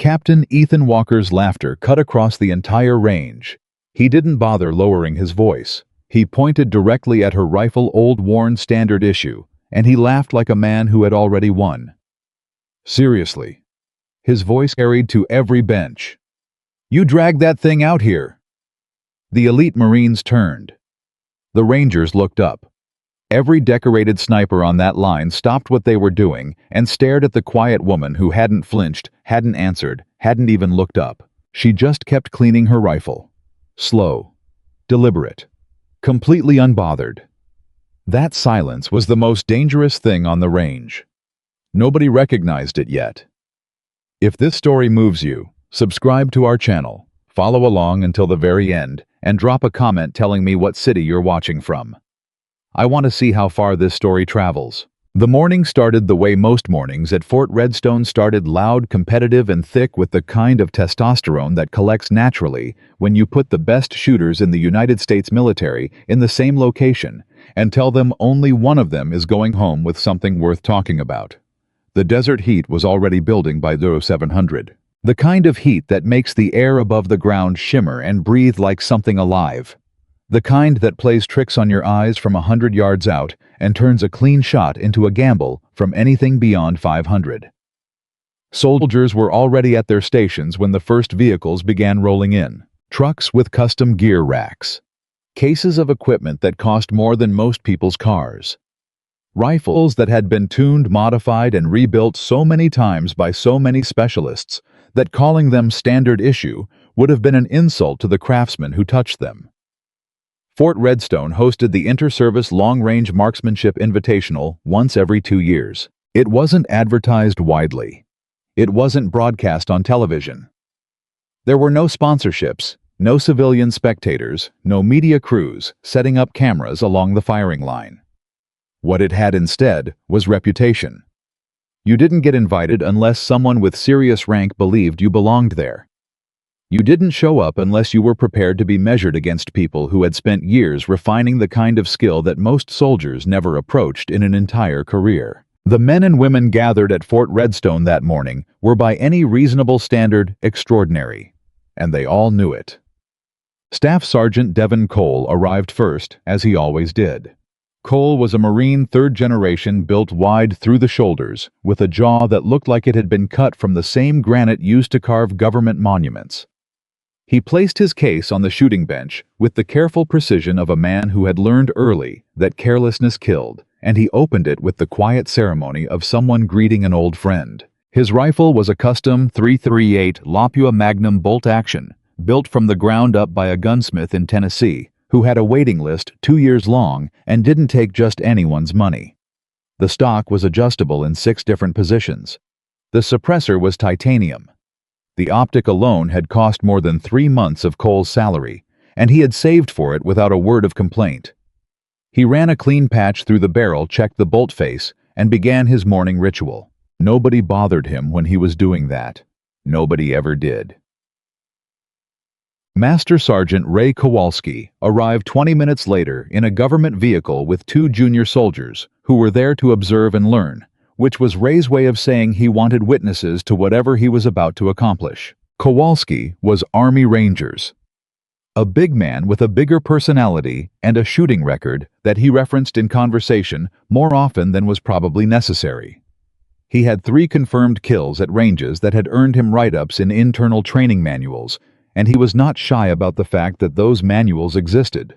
Captain Ethan Walker's laughter cut across the entire range. He didn't bother lowering his voice. He pointed directly at her rifle, old worn standard issue, and he laughed like a man who had already won. Seriously. His voice carried to every bench. You dragged that thing out here. The elite Marines turned. The Rangers looked up. Every decorated sniper on that line stopped what they were doing and stared at the quiet woman who hadn't flinched, hadn't answered, hadn't even looked up. She just kept cleaning her rifle. Slow, deliberate, completely unbothered. That silence was the most dangerous thing on the range. Nobody recognized it yet. If this story moves you, subscribe to our channel, follow along until the very end, and drop a comment telling me what city you're watching from. I want to see how far this story travels. The morning started the way most mornings at Fort Redstone started: loud, competitive, and thick with the kind of testosterone that collects naturally when you put the best shooters in the United States military in the same location and tell them only one of them is going home with something worth talking about. The desert heat was already building by 0700. The kind of heat that makes the air above the ground shimmer and breathe like something alive. The kind that plays tricks on your eyes from 100 yards out and turns a clean shot into a gamble from anything beyond 500. Soldiers were already at their stations when the first vehicles began rolling in. Trucks with custom gear racks. Cases of equipment that cost more than most people's cars. Rifles that had been tuned, modified, and rebuilt so many times by so many specialists that calling them standard issue would have been an insult to the craftsmen who touched them. Fort Redstone hosted the Inter-Service Long-Range Marksmanship Invitational once every 2 years. It wasn't advertised widely. It wasn't broadcast on television. There were no sponsorships, no civilian spectators, no media crews setting up cameras along the firing line. What it had instead was reputation. You didn't get invited unless someone with serious rank believed you belonged there. You didn't show up unless you were prepared to be measured against people who had spent years refining the kind of skill that most soldiers never approached in an entire career. The men and women gathered at Fort Redstone that morning were by any reasonable standard extraordinary, and they all knew it. Staff Sergeant Devin Cole arrived first, as he always did. Cole was a Marine third generation, built wide through the shoulders, with a jaw that looked like it had been cut from the same granite used to carve government monuments. He placed his case on the shooting bench with the careful precision of a man who had learned early that carelessness killed, and he opened it with the quiet ceremony of someone greeting an old friend. His rifle was a custom .338 Lapua Magnum bolt-action, built from the ground up by a gunsmith in Tennessee, who had a waiting list 2 years long and didn't take just anyone's money. The stock was adjustable in 6 different positions. The suppressor was titanium. The optic alone had cost more than 3 months of Cole's salary, and he had saved for it without a word of complaint. He ran a clean patch through the barrel, checked the bolt face, and began his morning ritual. Nobody bothered him when he was doing that. Nobody ever did. Master Sergeant Ray Kowalski arrived 20 minutes later in a government vehicle with 2 junior soldiers who were there to observe and learn, which was Ray's way of saying he wanted witnesses to whatever he was about to accomplish. Kowalski was Army Rangers. A big man with a bigger personality and a shooting record that he referenced in conversation more often than was probably necessary. He had 3 confirmed kills at ranges that had earned him write-ups in internal training manuals, and he was not shy about the fact that those manuals existed.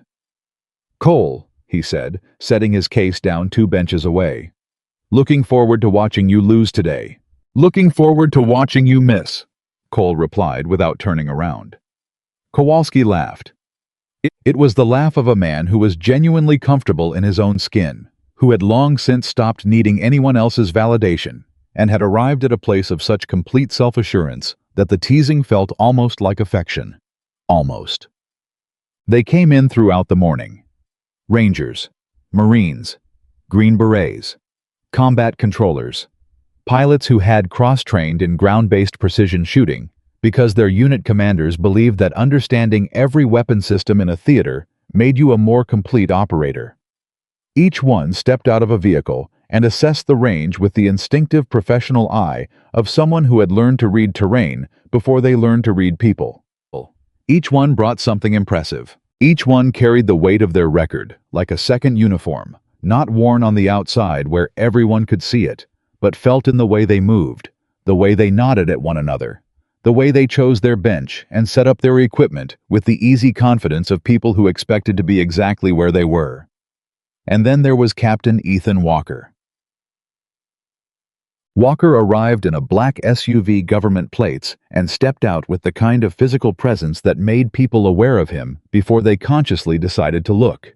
"Cole," he said, setting his case down 2 benches away. "Looking forward to watching you lose today." "Looking forward to watching you miss," Cole replied without turning around. Kowalski laughed. It was the laugh of a man who was genuinely comfortable in his own skin, who had long since stopped needing anyone else's validation, and had arrived at a place of such complete self-assurance that the teasing felt almost like affection. Almost. They came in throughout the morning. Rangers, Marines, Green Berets, combat controllers, pilots who had cross-trained in ground-based precision shooting because their unit commanders believed that understanding every weapon system in a theater made you a more complete operator. Each one stepped out of a vehicle and assessed the range with the instinctive professional eye of someone who had learned to read terrain before they learned to read people. Each one brought something impressive. Each one carried the weight of their record, like a second uniform, not worn on the outside where everyone could see it, but felt in the way they moved, the way they nodded at one another, the way they chose their bench and set up their equipment with the easy confidence of people who expected to be exactly where they were. And then there was Captain Ethan Walker. Walker arrived in a black SUV government plates and stepped out with the kind of physical presence that made people aware of him before they consciously decided to look.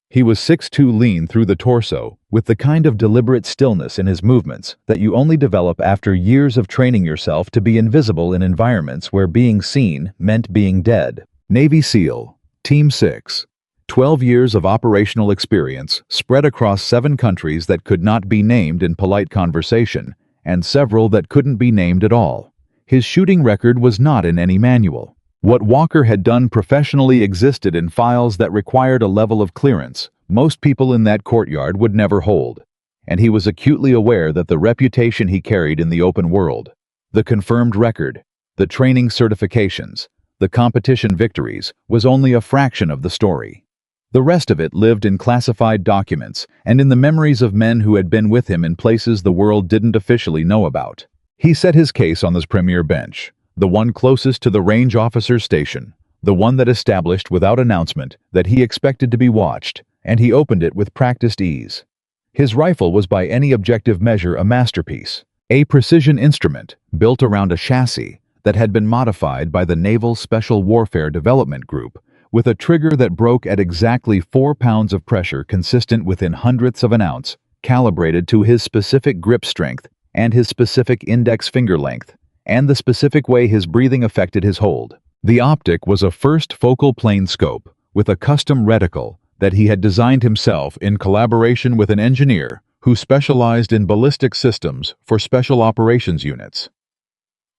He was 6'2", lean through the torso, with the kind of deliberate stillness in his movements that you only develop after years of training yourself to be invisible in environments where being seen meant being dead. Navy SEAL, Team 6. 12 years of operational experience spread across 7 countries that could not be named in polite conversation, and several that couldn't be named at all. His shooting record was not in any manual. What Walker had done professionally existed in files that required a level of clearance most people in that courtyard would never hold, and he was acutely aware that the reputation he carried in the open world, the confirmed record, the training certifications, the competition victories, was only a fraction of the story. The rest of it lived in classified documents and in the memories of men who had been with him in places the world didn't officially know about. He set his case on this premier bench, the one closest to the range officer's station, the one that established without announcement that he expected to be watched, and he opened it with practiced ease. His rifle was by any objective measure a masterpiece, a precision instrument built around a chassis that had been modified by the Naval Special Warfare Development Group with a trigger that broke at exactly 4 pounds of pressure consistent within hundredths of an ounce, calibrated to his specific grip strength and his specific index finger length, and the specific way his breathing affected his hold. The optic was a first focal plane scope with a custom reticle that he had designed himself in collaboration with an engineer who specialized in ballistic systems for special operations units.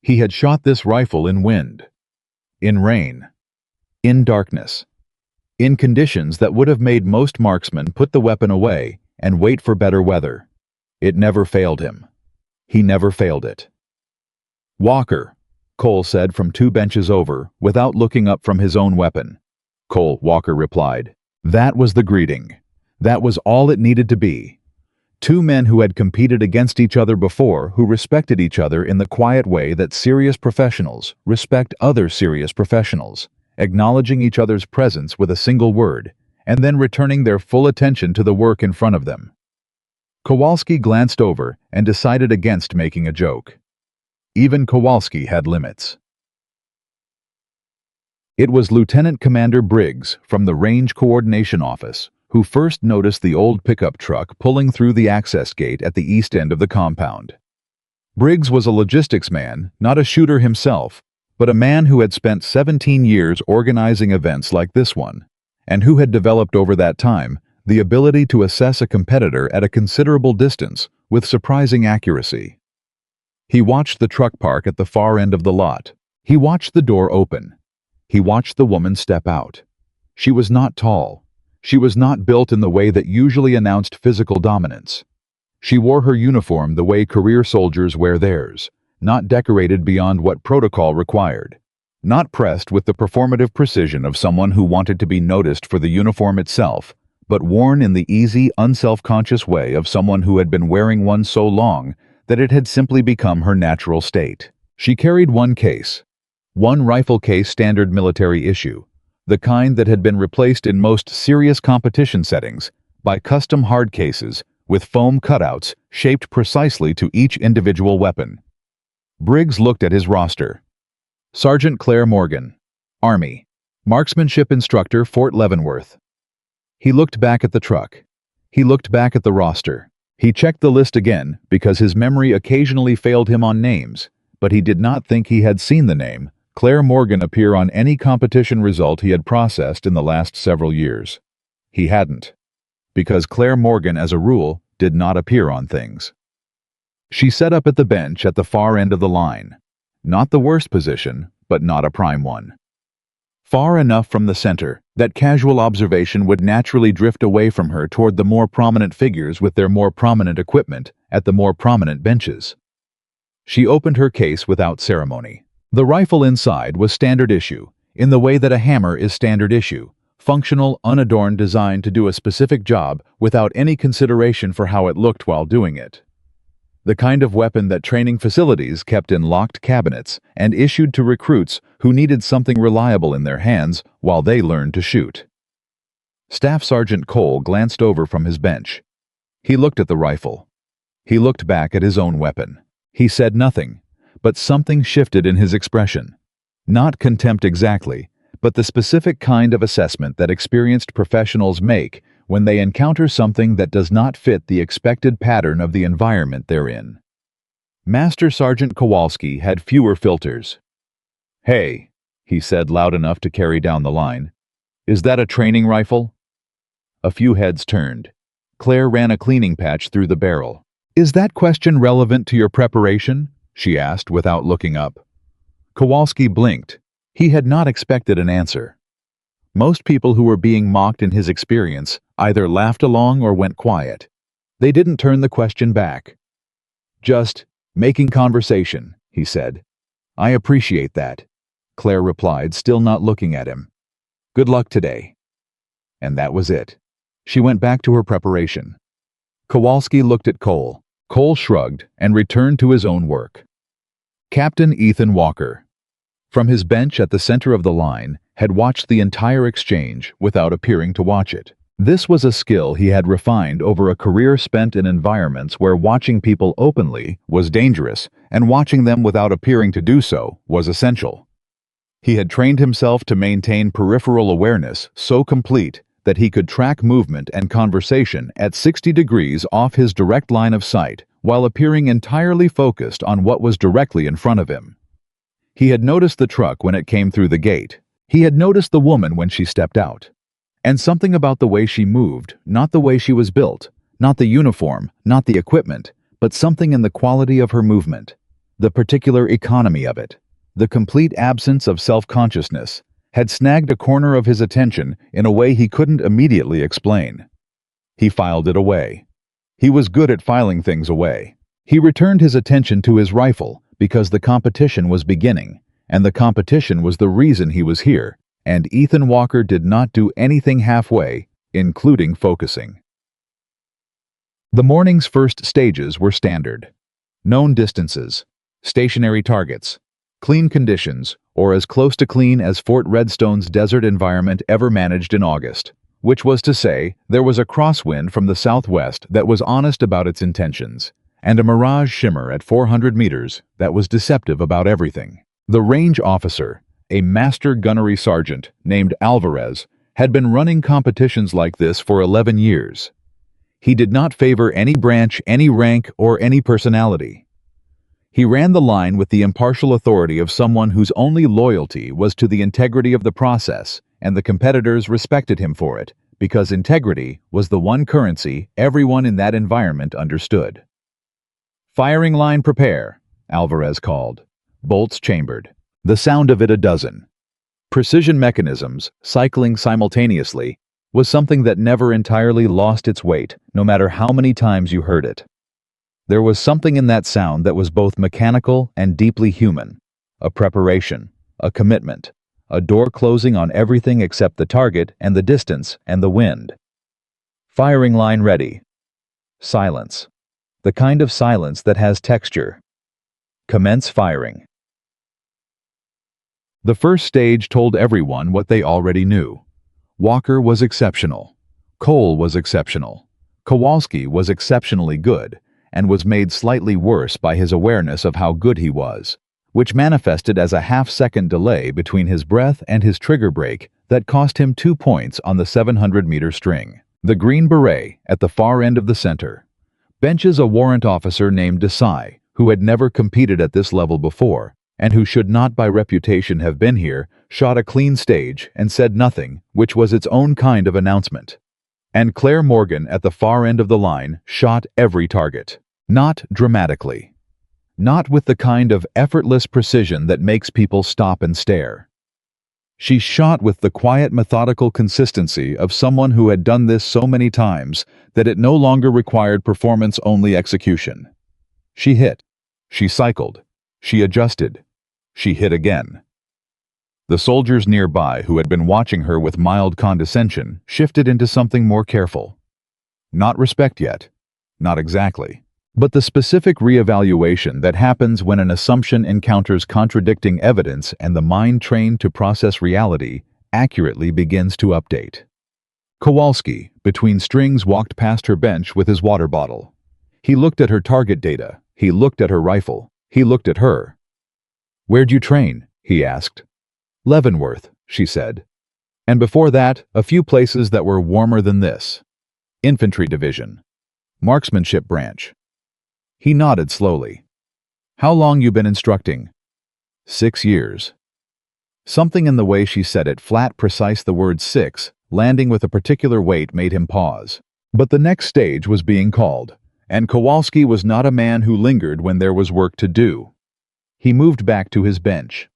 He had shot this rifle in wind, in rain, in darkness, in conditions that would have made most marksmen put the weapon away and wait for better weather. It never failed him. He never failed it. "Walker," Cole said from 2 benches over, without looking up from his own weapon. "Cole," Walker replied. That was the greeting. That was all it needed to be. 2 men who had competed against each other before, who respected each other in the quiet way that serious professionals respect other serious professionals, acknowledging each other's presence with a single word, and then returning their full attention to the work in front of them. Kowalski glanced over and decided against making a joke. Even Kowalski had limits. It was Lieutenant Commander Briggs from the Range Coordination Office who first noticed the old pickup truck pulling through the access gate at the east end of the compound. Briggs was a logistics man, not a shooter himself, but a man who had spent 17 years organizing events like this one, and who had developed over that time the ability to assess a competitor at a considerable distance with surprising accuracy. He watched the truck park at the far end of the lot. He watched the door open. He watched the woman step out. She was not tall. She was not built in the way that usually announced physical dominance. She wore her uniform the way career soldiers wear theirs, not decorated beyond what protocol required, not pressed with the performative precision of someone who wanted to be noticed for the uniform itself, but worn in the easy, unself-conscious way of someone who had been wearing one so long that it had simply become her natural state. She carried one case, one rifle case standard military issue, the kind that had been replaced in most serious competition settings by custom hard cases with foam cutouts shaped precisely to each individual weapon. Briggs looked at his roster. Sergeant Claire Morgan, Army, marksmanship instructor, Fort Leavenworth. He looked back at the truck. He looked back at the roster. He checked the list again because his memory occasionally failed him on names, but he did not think he had seen the name Claire Morgan appear on any competition result he had processed in the last several years. He hadn't, because Claire Morgan, as a rule, did not appear on things. She sat up at the bench at the far end of the line. Not the worst position, but not a prime one. Far enough from the center that casual observation would naturally drift away from her toward the more prominent figures with their more prominent equipment at the more prominent benches. She opened her case without ceremony. The rifle inside was standard issue, in the way that a hammer is standard issue, functional, unadorned, designed to do a specific job without any consideration for how it looked while doing it. The kind of weapon that training facilities kept in locked cabinets and issued to recruits who needed something reliable in their hands while they learned to shoot. Staff Sergeant Cole glanced over from his bench. He looked at the rifle. He looked back at his own weapon. He said nothing, but something shifted in his expression. Not contempt exactly, but the specific kind of assessment that experienced professionals make when they encounter something that does not fit the expected pattern of the environment they're in. Master Sergeant Kowalski had fewer filters. "Hey," he said loud enough to carry down the line. "Is that a training rifle?" A few heads turned. Claire ran a cleaning patch through the barrel. "Is that question relevant to your preparation?" she asked without looking up. Kowalski blinked. He had not expected an answer. Most people who were being mocked in his experience either laughed along or went quiet. They didn't turn the question back. "Just making conversation," he said. "I appreciate that," Claire replied, still not looking at him. "Good luck today." And that was it. She went back to her preparation. Kowalski looked at Cole. Cole shrugged and returned to his own work. Captain Ethan Walker, from his bench at the center of the line, had watched the entire exchange without appearing to watch it. This was a skill he had refined over a career spent in environments where watching people openly was dangerous and watching them without appearing to do so was essential. He had trained himself to maintain peripheral awareness so complete that he could track movement and conversation at 60 degrees off his direct line of sight while appearing entirely focused on what was directly in front of him. He had noticed the truck when it came through the gate. He had noticed the woman when she stepped out. And something about the way she moved, not the way she was built, not the uniform, not the equipment, but something in the quality of her movement, the particular economy of it, the complete absence of self-consciousness, had snagged a corner of his attention in a way he couldn't immediately explain. He filed it away. He was good at filing things away. He returned his attention to his rifle because the competition was beginning, and the competition was the reason he was here, and Ethan Walker did not do anything halfway, including focusing. The morning's first stages were standard. Known distances, stationary targets, clean conditions, or as close to clean as Fort Redstone's desert environment ever managed in August, which was to say, there was a crosswind from the southwest that was honest about its intentions, and a mirage shimmer at 400 meters that was deceptive about everything. The range officer, a master gunnery sergeant named Alvarez, had been running competitions like this for 11 years. He did not favor any branch, any rank, or any personality. He ran the line with the impartial authority of someone whose only loyalty was to the integrity of the process, and the competitors respected him for it, because integrity was the one currency everyone in that environment understood. "Firing line prepare," Alvarez called. Bolts chambered. The sound of it a dozen. Precision mechanisms, cycling simultaneously, was something that never entirely lost its weight, no matter how many times you heard it. There was something in that sound that was both mechanical and deeply human. A preparation, a commitment, a door closing on everything except the target and the distance and the wind. Firing line ready. Silence. The kind of silence that has texture. Commence firing. The first stage told everyone what they already knew. Walker was exceptional. Cole was exceptional. Kowalski was exceptionally good, and was made slightly worse by his awareness of how good he was, which manifested as a half-second delay between his breath and his trigger brake that cost him 2 points on the 700-meter string. The Green Beret, at the far end of the center, benches a warrant officer named Desai, who had never competed at this level before, and who should not by reputation have been here, shot a clean stage and said nothing, which was its own kind of announcement. And Claire Morgan at the far end of the line shot every target. Not dramatically. Not with the kind of effortless precision that makes people stop and stare. She shot with the quiet, methodical consistency of someone who had done this so many times that it no longer required performance-only execution. She hit. She cycled. She adjusted. She hit again. The soldiers nearby, who had been watching her with mild condescension, shifted into something more careful. Not respect yet. Not exactly. But the specific reevaluation that happens when an assumption encounters contradicting evidence and the mind trained to process reality accurately begins to update. Kowalski, between strings, walked past her bench with his water bottle. He looked at her target data. He looked at her rifle. He looked at her. "Where'd you train?" he asked. "Leavenworth," she said. "And before that, a few places that were warmer than this. Infantry Division. Marksmanship branch." He nodded slowly. "How long you been instructing?" 6 years. Something in the way she said it, flat, precise, the word 6, landing with a particular weight, made him pause. But the next stage was being called, and Kowalski was not a man who lingered when there was work to do. He moved back to his bench.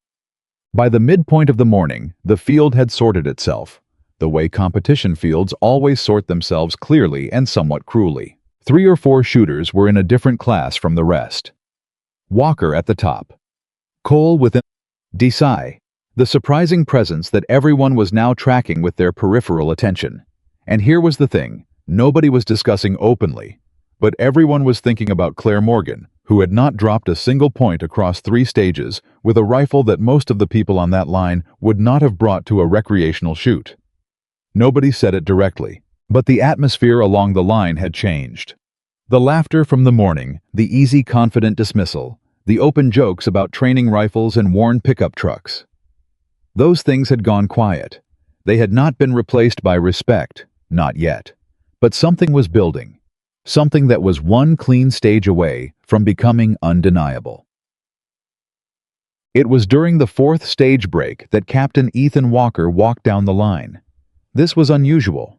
By the midpoint of the morning, the field had sorted itself, the way competition fields always sort themselves, clearly and somewhat cruelly. 3 or 4 shooters were in a different class from the rest. Walker at the top. Cole within. Desai. The surprising presence that everyone was now tracking with their peripheral attention. And here was the thing, nobody was discussing openly, but everyone was thinking about Claire Morgan, who had not dropped a single point across 3 stages with a rifle that most of the people on that line would not have brought to a recreational shoot. Nobody said it directly, but the atmosphere along the line had changed. The laughter from the morning, the easy, confident dismissal, the open jokes about training rifles and worn pickup trucks. Those things had gone quiet. They had not been replaced by respect, not yet. But something was building. Something that was one clean stage away from becoming undeniable. It was during the 4th stage break that Captain Ethan Walker walked down the line. This was unusual.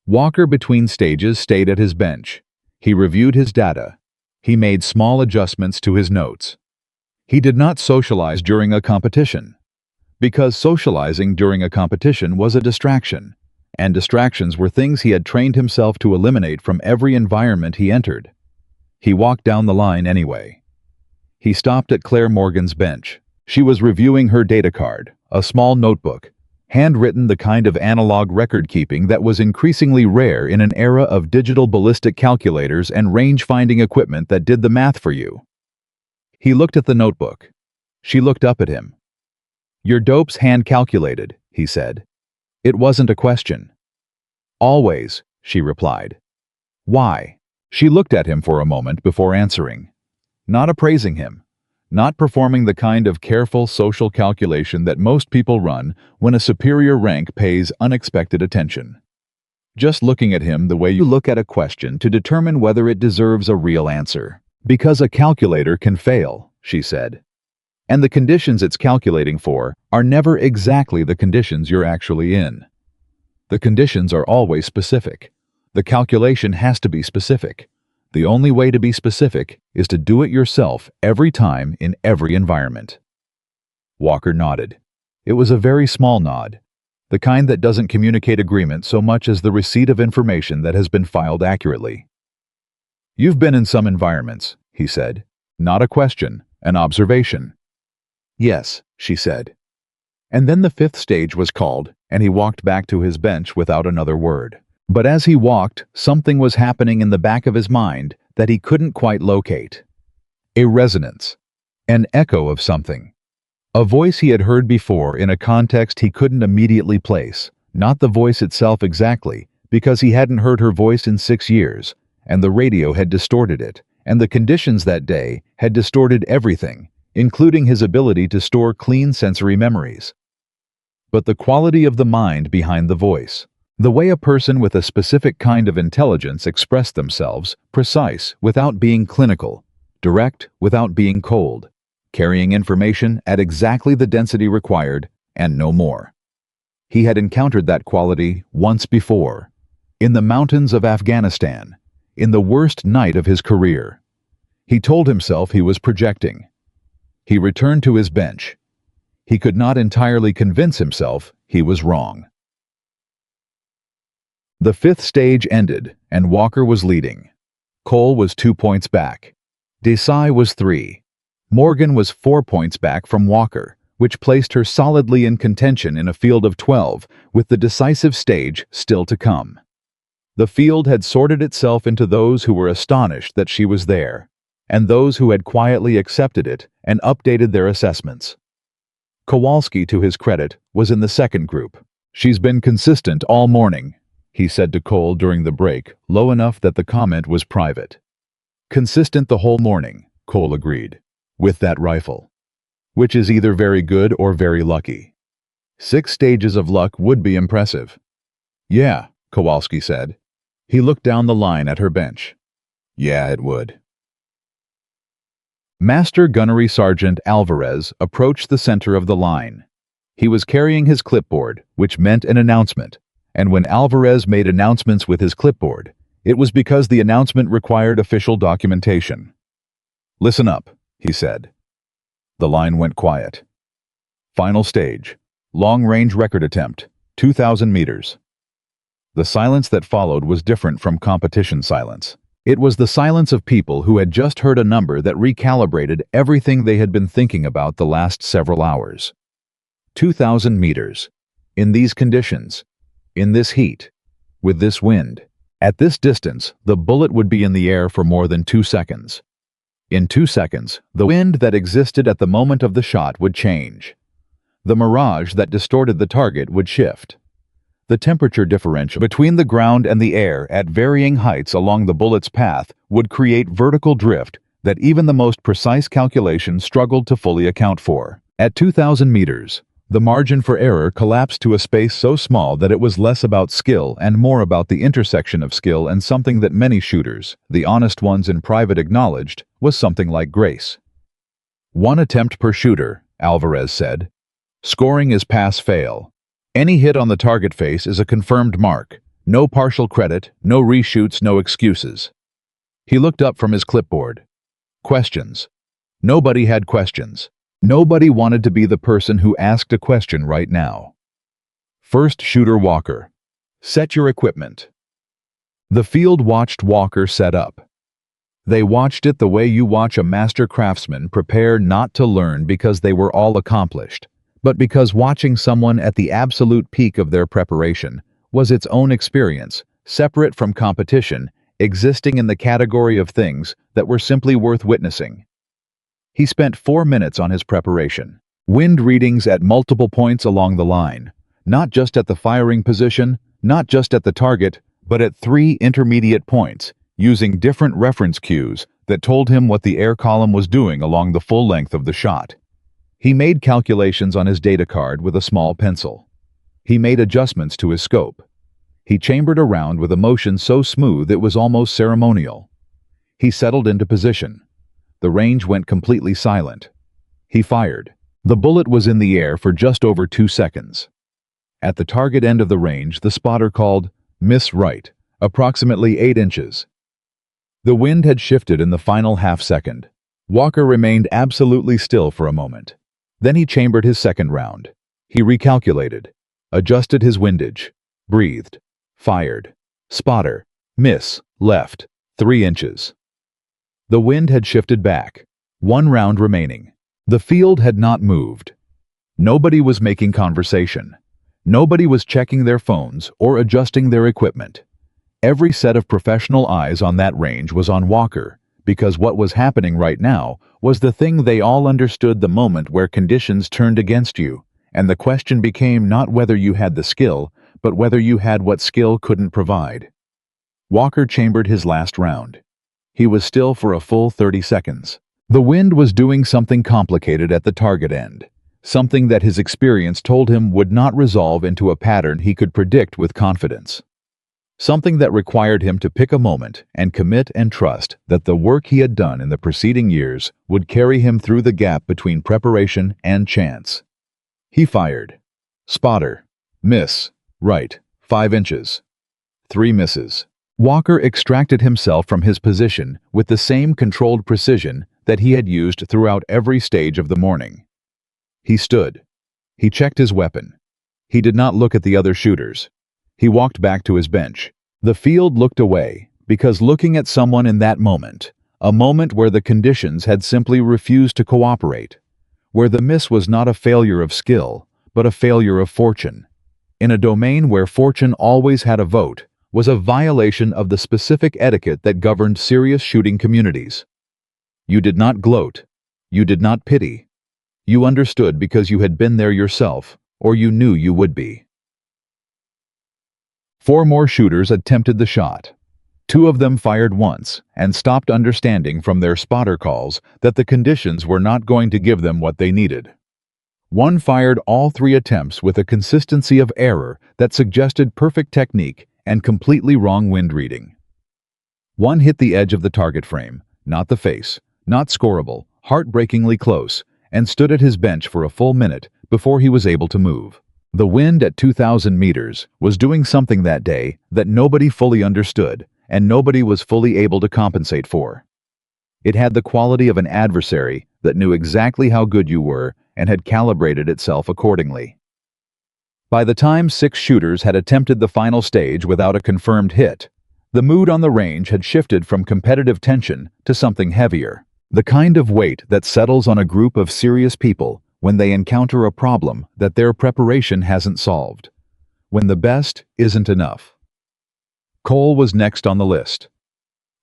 Walker, between stages, stayed at his bench. He reviewed his data. He made small adjustments to his notes. He did not socialize during a competition, because socializing during a competition was a distraction, and distractions were things he had trained himself to eliminate from every environment he entered. He walked down the line anyway. He stopped at Claire Morgan's bench. She was reviewing her data card, a small notebook, handwritten, the kind of analog record-keeping that was increasingly rare in an era of digital ballistic calculators and range-finding equipment that did the math for you. He looked at the notebook. She looked up at him. "Your dope's hand-calculated," he said. It wasn't a question. "Always," she replied. "Why?" She looked at him for a moment before answering. Not appraising him. Not performing the kind of careful social calculation that most people run when a superior rank pays unexpected attention. Just looking at him the way you look at a question to determine whether it deserves a real answer. "Because a calculator can fail," she said. "And the conditions it's calculating for are never exactly the conditions you're actually in. The conditions are always specific. The calculation has to be specific. The only way to be specific is to do it yourself every time in every environment." Walker nodded. It was a very small nod, the kind that doesn't communicate agreement so much as the receipt of information that has been filed accurately. "You've been in some environments," he said. Not a question, an observation. "Yes," she said. And then the 5th stage was called, and he walked back to his bench without another word. But as he walked, something was happening in the back of his mind that he couldn't quite locate. A resonance. An echo of something. A voice he had heard before in a context he couldn't immediately place. Not the voice itself exactly, because he hadn't heard her voice in 6 years, and the radio had distorted it, and the conditions that day had distorted everything, including his ability to store clean sensory memories. But the quality of the mind behind the voice. The way a person with a specific kind of intelligence expressed themselves, precise without being clinical, direct without being cold, carrying information at exactly the density required, and no more. He had encountered that quality once before, in the mountains of Afghanistan, in the worst night of his career. He told himself he was projecting. He returned to his bench. He could not entirely convince himself he was wrong. The fifth stage ended, and Walker was leading. Cole was 2 points back. Desai was 3. Morgan was 4 points back from Walker, which placed her solidly in contention in a field of 12, with the decisive stage still to come. The field had sorted itself into those who were astonished that she was there, and those who had quietly accepted it and updated their assessments. Kowalski, to his credit, was in the second group. "She's been consistent all morning," he said to Cole during the break, low enough that the comment was private. "Consistent the whole morning," Cole agreed, "with that rifle. Which is either very good or very lucky. 6 stages of luck would be impressive." "Yeah," Kowalski said. He looked down the line at her bench. "Yeah, it would." Master Gunnery Sergeant Alvarez approached the center of the line. He was carrying his clipboard, which meant an announcement, and when Alvarez made announcements with his clipboard, it was because the announcement required official documentation. "Listen up," he said. The line went quiet. "Final stage. Long-range record attempt. 2,000 meters." The silence that followed was different from competition silence. It was the silence of people who had just heard a number that recalibrated everything they had been thinking about the last several hours. 2,000 meters. In these conditions. In this heat. With this wind. At this distance, the bullet would be in the air for more than 2 seconds. In 2 seconds, the wind that existed at the moment of the shot would change. The mirage that distorted the target would shift. The temperature differential between the ground and the air at varying heights along the bullet's path would create vertical drift that even the most precise calculation struggled to fully account for. At 2,000 meters, the margin for error collapsed to a space so small that it was less about skill and more about the intersection of skill and something that many shooters, the honest ones in private, acknowledged was something like grace. 1 attempt per shooter, Alvarez said. Scoring is pass-fail. Any hit on the target face is a confirmed mark. No partial credit, no reshoots, no excuses. He looked up from his clipboard. Questions. Nobody had questions. Nobody wanted to be the person who asked a question right now. First shooter Walker. Set your equipment. The field watched Walker set up. They watched it the way you watch a master craftsman prepare, not to learn because they were all accomplished, but because watching someone at the absolute peak of their preparation was its own experience, separate from competition, existing in the category of things that were simply worth witnessing. He spent 4 minutes on his preparation. Wind readings at multiple points along the line, not just at the firing position, not just at the target, but at 3 intermediate points, using different reference cues that told him what the air column was doing along the full length of the shot. He made calculations on his data card with a small pencil. He made adjustments to his scope. He chambered around with a motion so smooth it was almost ceremonial. He settled into position. The range went completely silent. He fired. The bullet was in the air for just over 2 seconds. At the target end of the range, the spotter called, "Miss right," approximately 8 inches. The wind had shifted in the final half-second. Walker remained absolutely still for a moment. Then he chambered his second round. He recalculated, adjusted his windage, breathed, fired. Spotter, miss, left, 3 inches. The wind had shifted back. 1 round remaining. The field had not moved. Nobody was making conversation. Nobody was checking their phones or adjusting their equipment. Every set of professional eyes on that range was on Walker, because what was happening right now was the thing they all understood, the moment where conditions turned against you, and the question became not whether you had the skill, but whether you had what skill couldn't provide. Walker chambered his last round. He was still for a full 30 seconds. The wind was doing something complicated at the target end, something that his experience told him would not resolve into a pattern he could predict with confidence. Something that required him to pick a moment and commit and trust that the work he had done in the preceding years would carry him through the gap between preparation and chance. He fired. Spotter. Miss. Right. 5 inches. 3 misses. Walker extracted himself from his position with the same controlled precision that he had used throughout every stage of the morning. He stood, He checked his weapon. He did not look at the other shooters. He walked back to his bench. The field looked away, because looking at someone in that moment, a moment where the conditions had simply refused to cooperate, where the miss was not a failure of skill, but a failure of fortune, in a domain where fortune always had a vote, was a violation of the specific etiquette that governed serious shooting communities. You did not gloat. You did not pity. You understood because you had been there yourself, or you knew you would be. 4 more shooters attempted the shot. 2 of them fired once and stopped, understanding from their spotter calls that the conditions were not going to give them what they needed. 1 fired all 3 attempts with a consistency of error that suggested perfect technique and completely wrong wind reading. 1 hit the edge of the target frame, not the face, not scoreable, heartbreakingly close, and stood at his bench for a full minute before he was able to move. The wind at 2,000 meters was doing something that day that nobody fully understood and nobody was fully able to compensate for. It had the quality of an adversary that knew exactly how good you were and had calibrated itself accordingly. By the time 6 shooters had attempted the final stage without a confirmed hit, the mood on the range had shifted from competitive tension to something heavier. The kind of weight that settles on a group of serious people when they encounter a problem that their preparation hasn't solved. When the best isn't enough. Cole was next on the list.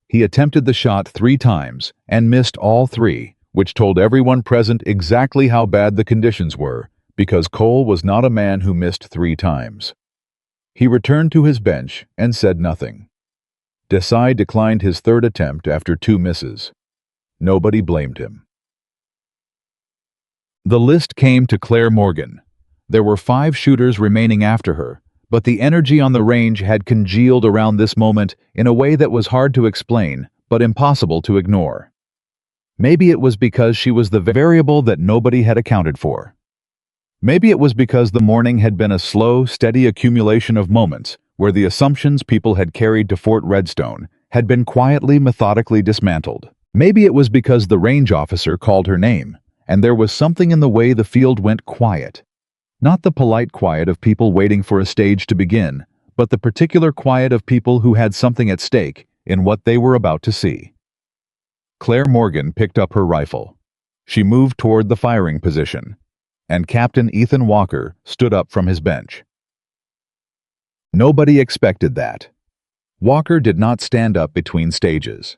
He attempted the shot 3 times and missed all 3, which told everyone present exactly how bad the conditions were, because Cole was not a man who missed 3 times. He returned to his bench and said nothing. Desai declined his 3rd attempt after 2 misses. Nobody blamed him. The list came to Claire Morgan. There were 5 shooters remaining after her, but the energy on the range had congealed around this moment in a way that was hard to explain, but impossible to ignore. Maybe it was because she was the variable that nobody had accounted for. Maybe it was because the morning had been a slow, steady accumulation of moments where the assumptions people had carried to Fort Redstone had been quietly, methodically dismantled. Maybe it was because the range officer called her name, and there was something in the way the field went quiet. Not the polite quiet of people waiting for a stage to begin, but the particular quiet of people who had something at stake in what they were about to see. Claire Morgan picked up her rifle. She moved toward the firing position, and Captain Ethan Walker stood up from his bench. Nobody expected that. Walker did not stand up between stages.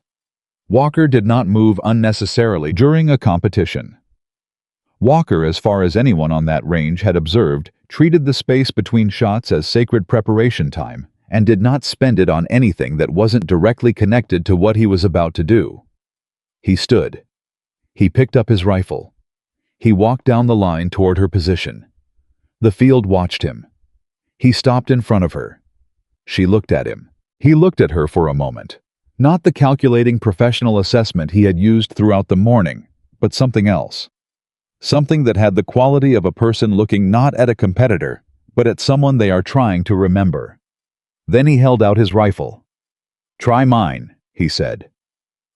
Walker did not move unnecessarily during a competition. Walker, as far as anyone on that range had observed, treated the space between shots as sacred preparation time and did not spend it on anything that wasn't directly connected to what he was about to do. He stood. He picked up his rifle. He walked down the line toward her position. The field watched him. He stopped in front of her. She looked at him. He looked at her for a moment. Not the calculating professional assessment he had used throughout the morning, but something else. Something that had the quality of a person looking not at a competitor, but at someone they are trying to remember. Then he held out his rifle. "Try mine," he said.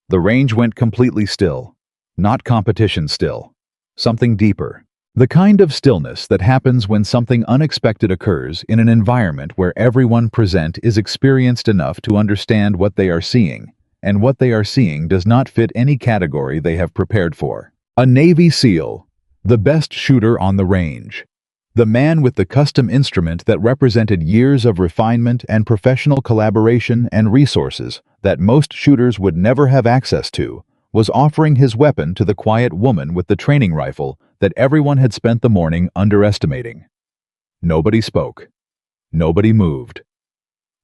The range went completely still. Not competition still. Something deeper. The kind of stillness that happens when something unexpected occurs in an environment where everyone present is experienced enough to understand what they are seeing, and what they are seeing does not fit any category they have prepared for. A Navy SEAL, the best shooter on the range. The man with the custom instrument that represented years of refinement and professional collaboration and resources that most shooters would never have access to, was offering his weapon to the quiet woman with the training rifle that everyone had spent the morning underestimating. Nobody spoke. Nobody moved.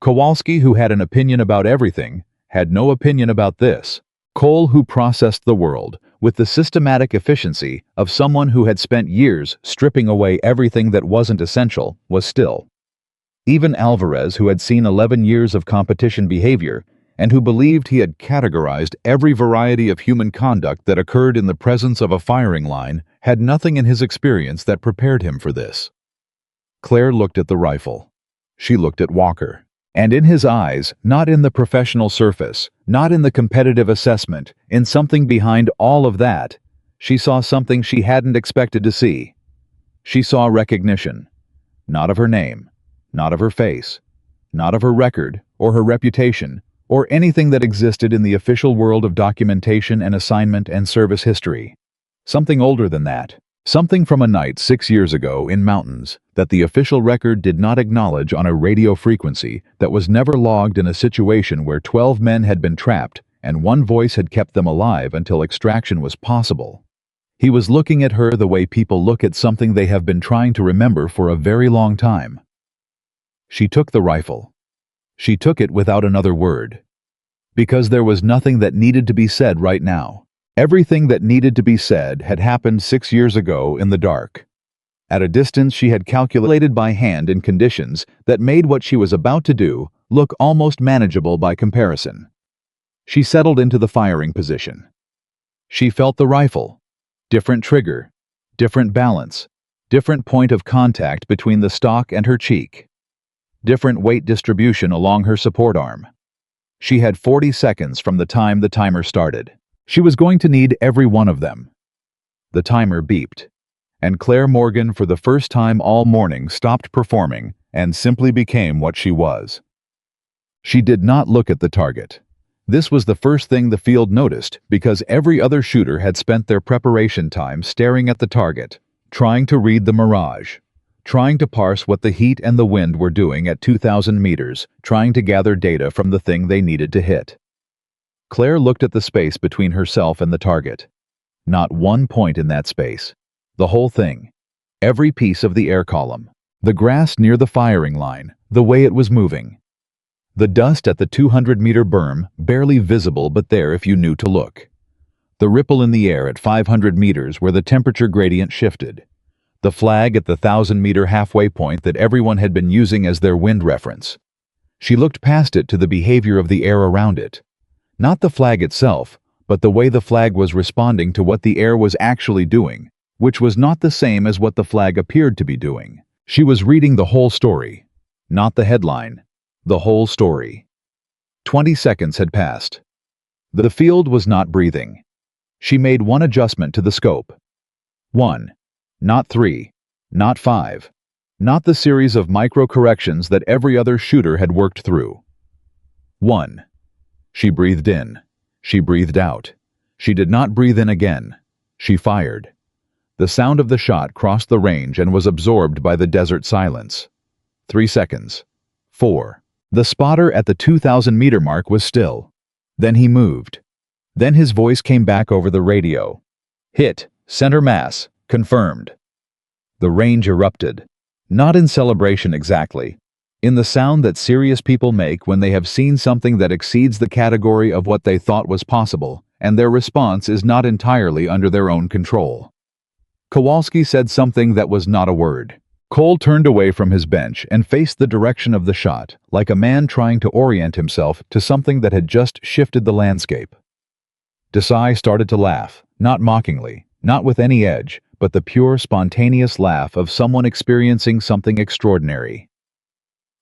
Kowalski, who had an opinion about everything, had no opinion about this. Cole, who processed the world with the systematic efficiency of someone who had spent years stripping away everything that wasn't essential, was still. Even Alvarez, who had seen 11 years of competition behavior and who believed he had categorized every variety of human conduct that occurred in the presence of a firing line, had nothing in his experience that prepared him for this. Claire looked at the rifle. She looked at Walker. And in his eyes, not in the professional surface, not in the competitive assessment, in something behind all of that, she saw something she hadn't expected to see. She saw recognition, not of her name, not of her face, not of her record or her reputation, or anything that existed in the official world of documentation and assignment and service history. Something older than that. Something from a night 6 years ago in mountains that the official record did not acknowledge on a radio frequency that was never logged in a situation where 12 men had been trapped and one voice had kept them alive until extraction was possible. He was looking at her the way people look at something they have been trying to remember for a very long time. She took the rifle. She took it without another word. Because there was nothing that needed to be said right now. Everything that needed to be said had happened 6 years ago in the dark. At a distance she had calculated by hand in conditions that made what she was about to do look almost manageable by comparison. She settled into the firing position. She felt the rifle. Different trigger, different balance, different point of contact between the stock and her cheek. Different weight distribution along her support arm. She had 40 seconds from the time the timer started. She was going to need every one of them. The timer beeped, and Claire Morgan for the first time all morning stopped performing and simply became what she was. She did not look at the target. This was the first thing the field noticed because every other shooter had spent their preparation time staring at the target, trying to read the mirage, trying to parse what the heat and the wind were doing at 2,000 meters, trying to gather data from the thing they needed to hit. Claire looked at the space between herself and the target. Not one point in that space. The whole thing. Every piece of the air column. The grass near the firing line, the way it was moving. The dust at the 200-meter berm, barely visible but there if you knew to look. The ripple in the air at 500 meters where the temperature gradient shifted. The flag at the 1,000-meter halfway point that everyone had been using as their wind reference. She looked past it to the behavior of the air around it. Not the flag itself, but the way the flag was responding to what the air was actually doing, which was not the same as what the flag appeared to be doing. She was reading the whole story, not the headline, the whole story. 20 seconds had passed. The field was not breathing. She made one adjustment to the scope. 1, not 3, not 5, not the series of micro-corrections that every other shooter had worked through. 1. She breathed in. She breathed out. She did not breathe in again. She fired. The sound of the shot crossed the range and was absorbed by the desert silence. 3 seconds. 4. The spotter at the 2,000-meter mark was still. Then he moved. Then his voice came back over the radio. Hit, center mass, confirmed. The range erupted. Not in celebration exactly. In the sound that serious people make when they have seen something that exceeds the category of what they thought was possible, and their response is not entirely under their own control. Kowalski said something that was not a word. Cole turned away from his bench and faced the direction of the shot, like a man trying to orient himself to something that had just shifted the landscape. Desai started to laugh, not mockingly, not with any edge, but the pure, spontaneous laugh of someone experiencing something extraordinary.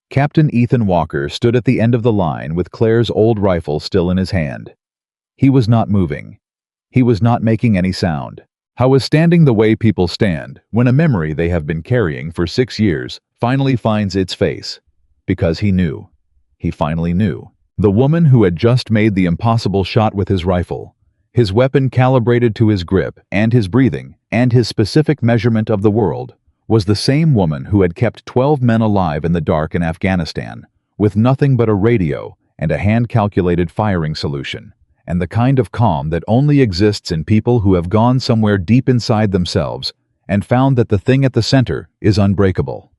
Captain Ethan Walker stood at the end of the line with Claire's old rifle still in his hand. He was not moving. He was not making any sound. He was standing the way people stand when a memory they have been carrying for 6 years finally finds its face. Because he knew. He finally knew. The woman who had just made the impossible shot with his rifle, his weapon calibrated to his grip and his breathing and his specific measurement of the world, was the same woman who had kept 12 men alive in the dark in Afghanistan, with nothing but a radio and a hand-calculated firing solution, and the kind of calm that only exists in people who have gone somewhere deep inside themselves and found that the thing at the center is unbreakable.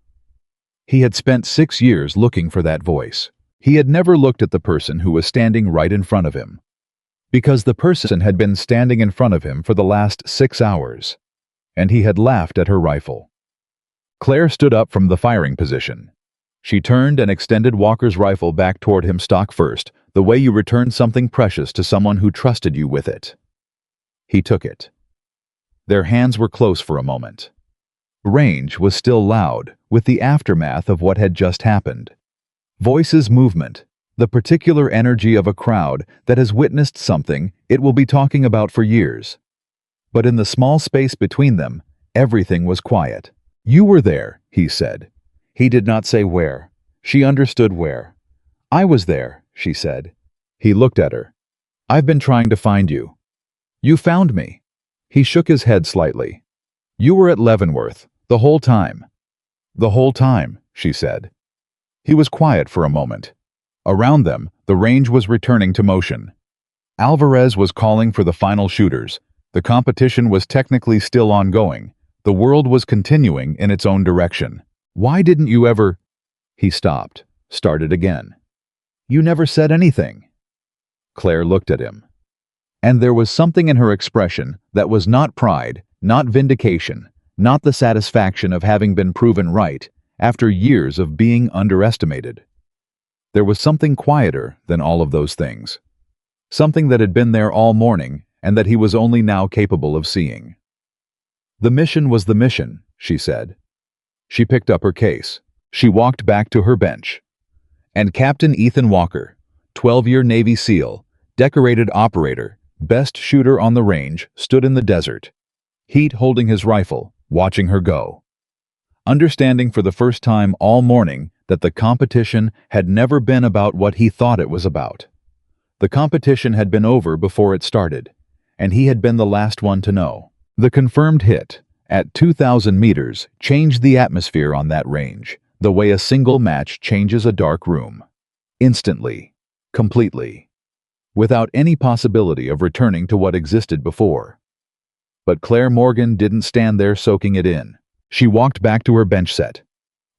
He had spent 6 years looking for that voice. He had never looked at the person who was standing right in front of him. Because the person had been standing in front of him for the last 6 hours, and he had laughed at her rifle. Claire stood up from the firing position. She turned and extended Walker's rifle back toward him stock first, the way you return something precious to someone who trusted you with it. He took it. Their hands were close for a moment. Range was still loud, with the aftermath of what had just happened. Voices, movement, the particular energy of a crowd that has witnessed something it will be talking about for years. But in the small space between them, everything was quiet. "You were there," he said. He did not say where. She understood where. "I was there," she said. He looked at her. "I've been trying to find you." "You found me." He shook his head slightly. "You were at Leavenworth, the whole time." "The whole time," she said. He was quiet for a moment. Around them, the range was returning to motion. Alvarez was calling for the final shooters. The competition was technically still ongoing. The world was continuing in its own direction. "Why didn't you ever—" He stopped, started again. "You never said anything." Claire looked at him. And there was something in her expression that was not pride, not vindication, not the satisfaction of having been proven right after years of being underestimated. There was something quieter than all of those things. Something that had been there all morning and that he was only now capable of seeing. "The mission was the mission," she said. She picked up her case. She walked back to her bench. And Captain Ethan Walker, 12-year Navy SEAL, decorated operator, best shooter on the range, stood in the desert, heat holding his rifle, watching her go. Understanding for the first time all morning that the competition had never been about what he thought it was about. The competition had been over before it started, and he had been the last one to know. The confirmed hit, at 2,000 meters, changed the atmosphere on that range, the way a single match changes a dark room. Instantly, completely, without any possibility of returning to what existed before. But Claire Morgan didn't stand there soaking it in. She walked back to her bench set,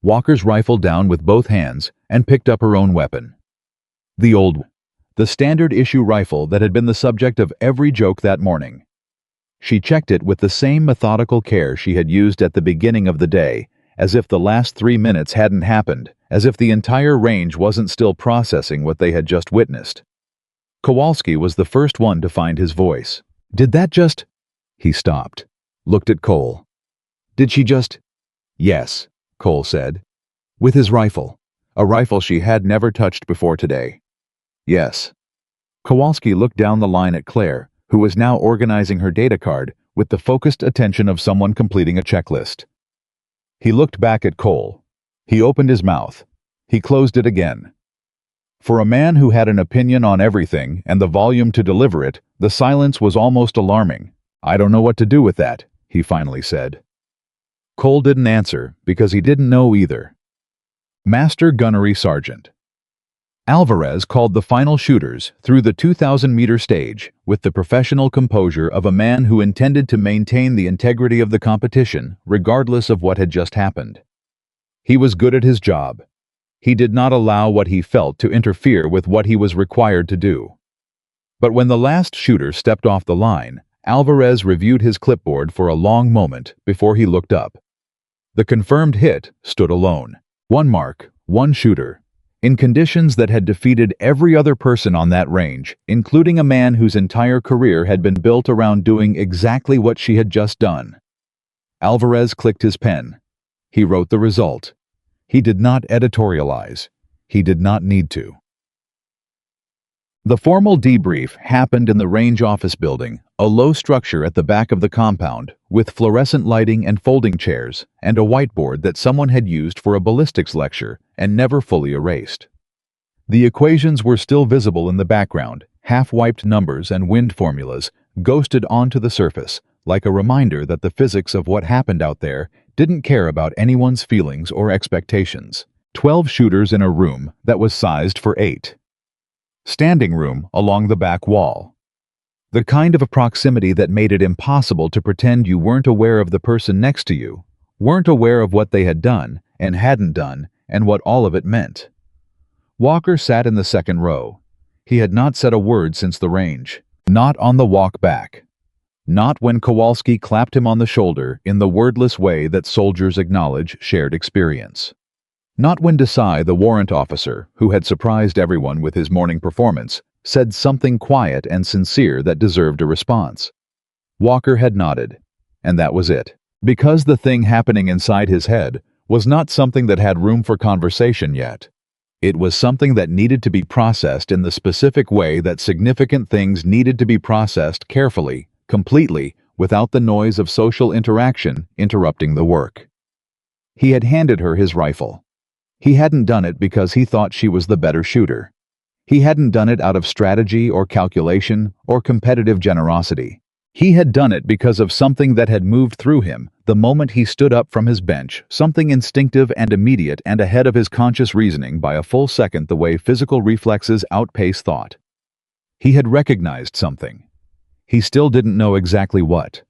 Walker's rifle down with both hands, and picked up her own weapon. The old one. The standard issue rifle that had been the subject of every joke that morning. She checked it with the same methodical care she had used at the beginning of the day, as if the last 3 minutes hadn't happened, as if the entire range wasn't still processing what they had just witnessed. Kowalski was the first one to find his voice. "Did that just—" He stopped, looked at Cole. "Did she just—" "Yes," Cole said. "With his rifle. A rifle she had never touched before today." "Yes." Kowalski looked down the line at Claire, who was now organizing her data card with the focused attention of someone completing a checklist. He looked back at Cole. He opened his mouth. He closed it again. For a man who had an opinion on everything and the volume to deliver it, the silence was almost alarming. "I don't know what to do with that," he finally said. Cole didn't answer because he didn't know either. Master Gunnery Sergeant. Alvarez called the final shooters through the 2,000-meter stage with the professional composure of a man who intended to maintain the integrity of the competition regardless of what had just happened. He was good at his job. He did not allow what he felt to interfere with what he was required to do. But when the last shooter stepped off the line, Alvarez reviewed his clipboard for a long moment before he looked up. The confirmed hit stood alone. One mark, one shooter. In conditions that had defeated every other person on that range, including a man whose entire career had been built around doing exactly what she had just done. Alvarez clicked his pen. He wrote the result. He did not editorialize. He did not need to. The formal debrief happened in the range office building, a low structure at the back of the compound, with fluorescent lighting and folding chairs, and a whiteboard that someone had used for a ballistics lecture and never fully erased. The equations were still visible in the background, half-wiped numbers and wind formulas ghosted onto the surface, like a reminder that the physics of what happened out there didn't care about anyone's feelings or expectations. 12 shooters in a room that was sized for 8. Standing room along the back wall. The kind of a proximity that made it impossible to pretend you weren't aware of the person next to you, weren't aware of what they had done and hadn't done, and what all of it meant. Walker sat in the second row. He had not said a word since the range. Not on the walk back. Not when Kowalski clapped him on the shoulder in the wordless way that soldiers acknowledge shared experience. Not when Desai, the warrant officer, who had surprised everyone with his morning performance, said something quiet and sincere that deserved a response. Walker had nodded, and that was it. Because the thing happening inside his head was not something that had room for conversation yet. It was something that needed to be processed in the specific way that significant things needed to be processed carefully, completely, without the noise of social interaction interrupting the work. He had handed her his rifle. He hadn't done it because he thought she was the better shooter. He hadn't done it out of strategy or calculation or competitive generosity. He had done it because of something that had moved through him the moment he stood up from his bench, something instinctive and immediate and ahead of his conscious reasoning by a full second, the way physical reflexes outpace thought. He had recognized something. He still didn't know exactly what,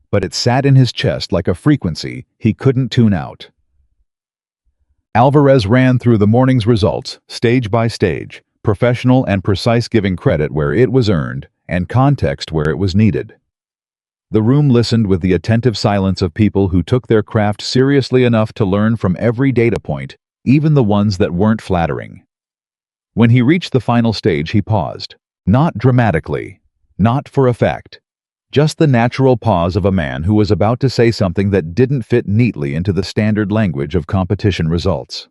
but it sat in his chest like a frequency he couldn't tune out. Alvarez ran through the morning's results, stage by stage, professional and precise, giving credit where it was earned and context where it was needed. The room listened with the attentive silence of people who took their craft seriously enough to learn from every data point, even the ones that weren't flattering. When he reached the final stage, he paused. Not dramatically, not for effect. Just the natural pause of a man who was about to say something that didn't fit neatly into the standard language of competition results.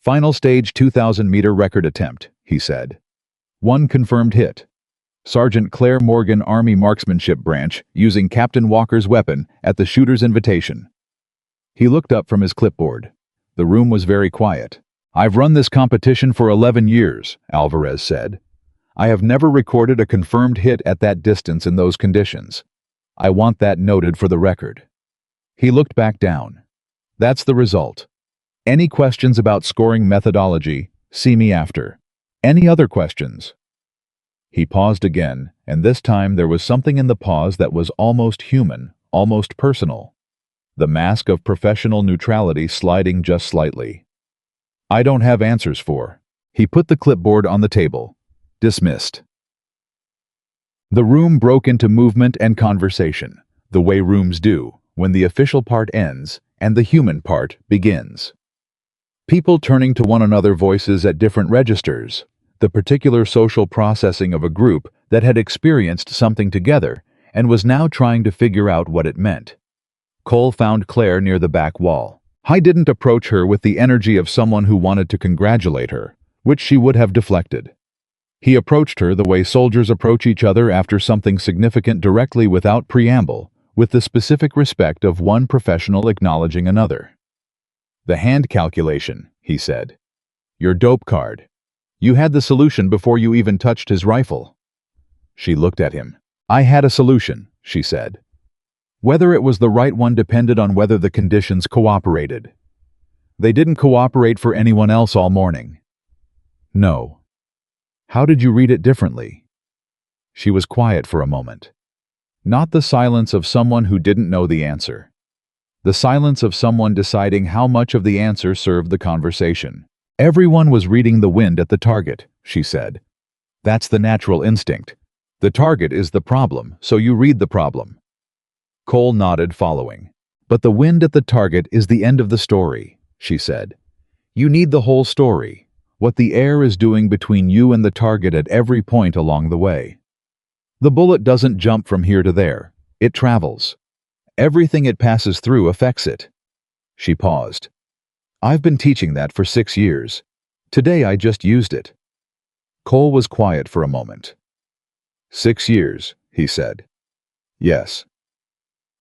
Final stage 2,000-meter record attempt, he said. 1 confirmed hit. Sergeant Claire Morgan, Army Marksmanship Branch, using Captain Walker's weapon at the shooter's invitation. He looked up from his clipboard. The room was very quiet. I've run this competition for 11 years, Alvarez said. I have never recorded a confirmed hit at that distance in those conditions. I want that noted for the record. He looked back down. That's the result. Any questions about scoring methodology? See me after. Any other questions? He paused again, and this time there was something in the pause that was almost human, almost personal. The mask of professional neutrality sliding just slightly. I don't have answers for. He put the clipboard on the table. Dismissed. The room broke into movement and conversation, the way rooms do when the official part ends and the human part begins. People turning to one another, voices at different registers, the particular social processing of a group that had experienced something together and was now trying to figure out what it meant. Cole found Claire near the back wall. I didn't approach her with the energy of someone who wanted to congratulate her, which she would have deflected. He approached her the way soldiers approach each other after something significant, directly, without preamble, with the specific respect of one professional acknowledging another. The hand calculation, he said. Your dope card. You had the solution before you even touched his rifle. She looked at him. I had a solution, she said. Whether it was the right one depended on whether the conditions cooperated. They didn't cooperate for anyone else all morning. No. How did you read it differently? She was quiet for a moment. Not the silence of someone who didn't know the answer. The silence of someone deciding how much of the answer served the conversation. Everyone was reading the wind at the target, she said. That's the natural instinct. The target is the problem, so you read the problem. Cole nodded, following. But the wind at the target is the end of the story, she said. You need the whole story, what the air is doing between you and the target at every point along the way. The bullet doesn't jump from here to there. It travels. Everything it passes through affects it. She paused. I've been teaching that for 6 years. Today I just used it. Cole was quiet for a moment. 6 years, he said. Yes.